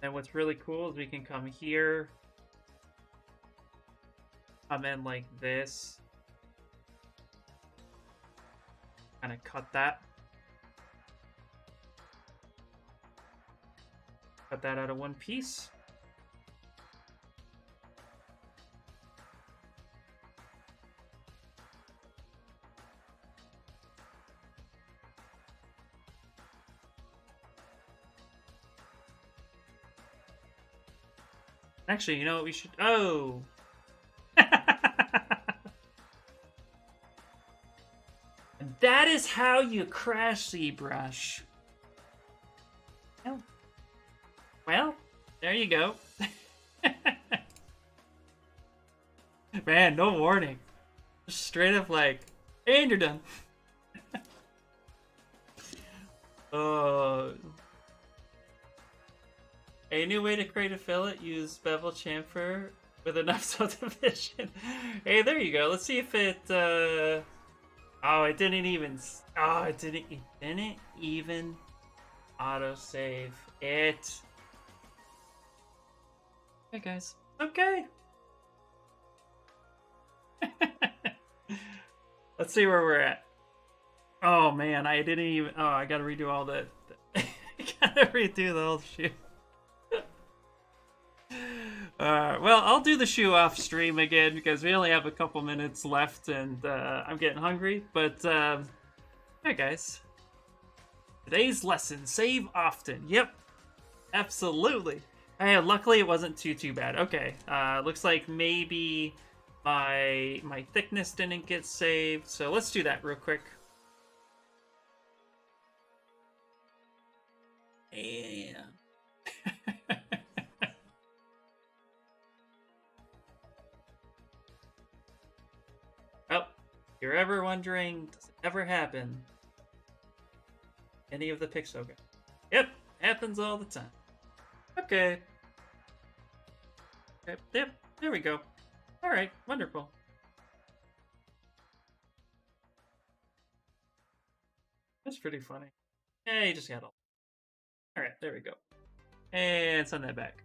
And what's really cool is we can come here, come in like this, kind of cut that. Cut that out of one piece. Actually, you know what we should... Oh! And that is how you crash ZBrush. Well, there you go. Man, no warning. Just straight up like, and you're done. A new way to create a fillet, use bevel chamfer with enough subdivision. Hey, there you go. Let's see if it, oh, it didn't even, oh, it didn't even autosave it. Hey, guys. Okay. Let's see where we're at. Oh, man, I didn't even, oh, I gotta redo all that. I gotta redo the whole shoe. Well, I'll do the shoe off stream again because we only have a couple minutes left and I'm getting hungry. But, hey guys. Today's lesson, save often. Yep, absolutely. Hey, luckily it wasn't too bad. Okay, looks like maybe my thickness didn't get saved. So let's do that real quick. Yeah. Oh, if you're ever wondering, does it ever happen? Any of the Pixologic? Yep, happens all the time. Okay. Yep, there we go. Alright, wonderful. That's pretty funny. Yeah, you just got all. Alright, there we go. And send that back.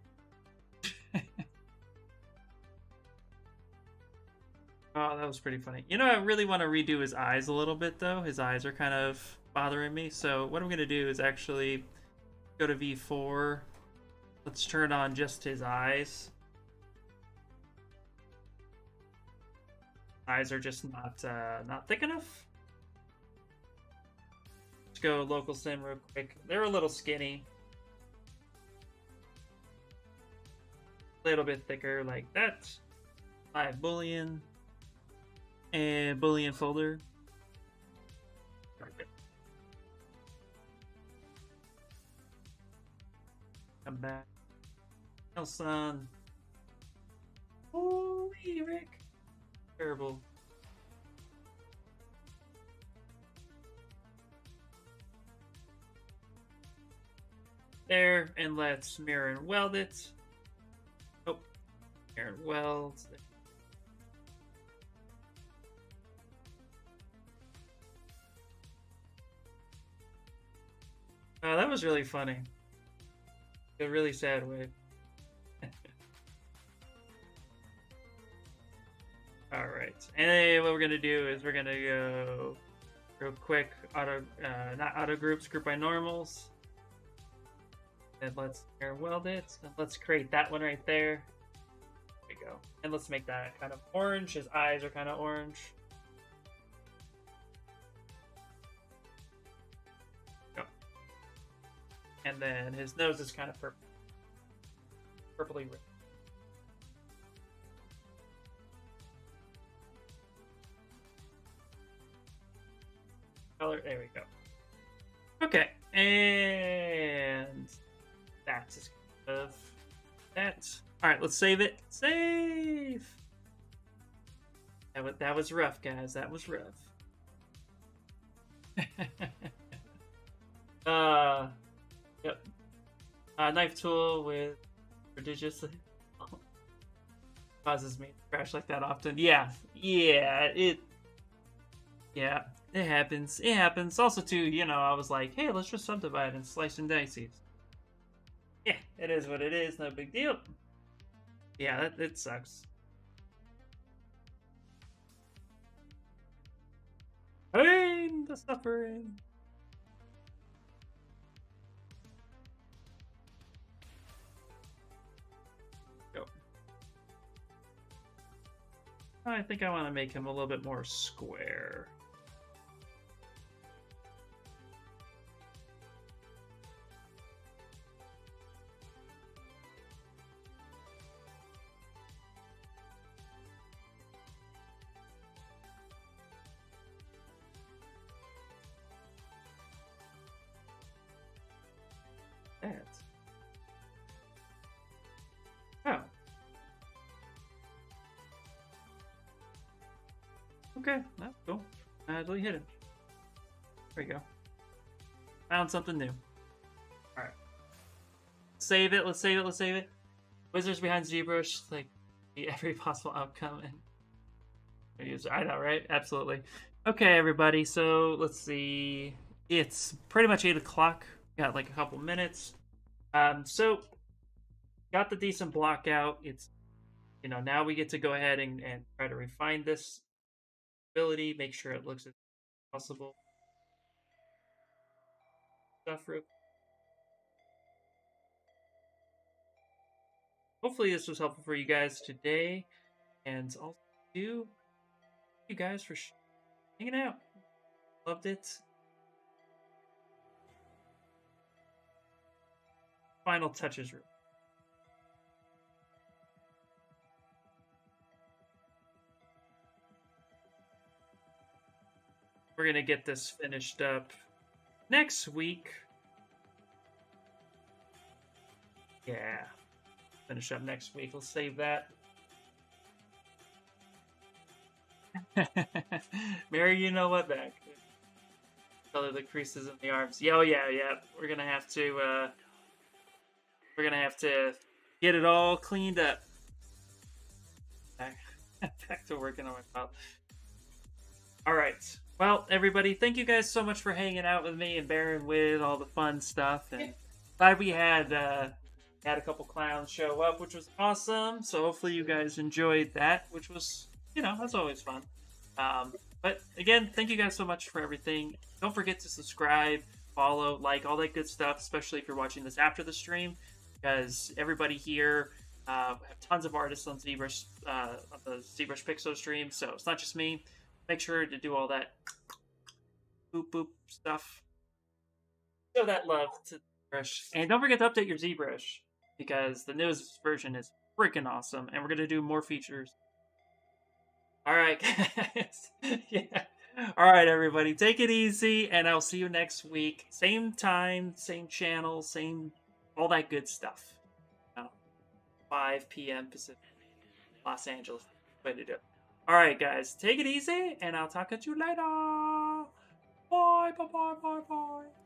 Oh, that was pretty funny. You know, I really want to redo his eyes a little bit, though. His eyes are kind of bothering me. So what I'm going to do is actually go to V4. Let's turn on just his eyes. Eyes are just not thick enough. Let's go local sim real quick. They're a little skinny. A little bit thicker like that. 5 Boolean. And Boolean folder. Perfect. Come back. Nelson. Holy Rick. Terrible. There, and let's mirror and weld it. Oh, mirror and weld. Oh, that was really funny. In a really sad way. Alright, and then what we're gonna do is we're gonna go real quick, not auto groups, group by normals. And let's mirror weld it, and let's create that one right there. There we go. And let's make that kind of orange. His eyes are kind of orange. Go. And then his nose is kind of purpley red. Color, there we go. Okay, and that's kind of that. All right, let's save it. Save. That was rough, guys. That was rough. Yep. Knife tool with prodigious causes me to crash like that often. Yeah, it happens. It happens. Also, too, you know, I was like, hey, let's just subdivide and slice and dice these. Yeah, it is what it is. No big deal. Yeah, it sucks. Pain, the suffering. Go. I think I want to make him a little bit more square. Oh. Okay, that's cool. Really hit it. There we go. Found something new. Alright. Save it, let's save it, let's save it. Wizards behind ZBrush, like every possible outcome. And I know, right? Absolutely. Okay, everybody, so let's see. It's pretty much 8 o'clock. Got like a couple minutes. So got the decent block out. It's, you know, now we get to go ahead and try to refine this ability, make sure it looks as possible. Hopefully this was helpful for you guys today, and also thank you guys for hanging out. Loved it. Final touches. We're gonna get this finished up next week. Yeah, finish up next week. We'll save that. Mary, you know what? Back. Color the creases in the arms. Yeah, oh yeah. We're gonna have to. We're gonna have to get it all cleaned up. Back to working on my file. All right. Well, everybody, thank you guys so much for hanging out with me and bearing with all the fun stuff. And glad we had a couple clowns show up, which was awesome. So hopefully you guys enjoyed that, which was, you know, that's always fun. But again, thank you guys so much for everything. Don't forget to subscribe, follow, like, all that good stuff, especially if you're watching this after the stream, because everybody here We have tons of artists on ZBrush, on the ZBrush Pixel stream, so it's not just me. Make sure to do all that boop boop stuff. Show that love to ZBrush. And don't forget to update your ZBrush, because the newest version is freaking awesome, and we're going to do more features. Alright, guys. Yeah. Alright, everybody. Take it easy, and I'll see you next week. Same time, same channel, same... all that good stuff. 5 p.m. Pacific. Los Angeles. Way to do it. Alright, guys. Take it easy, and I'll talk to you later. Bye, bye, bye, bye, bye.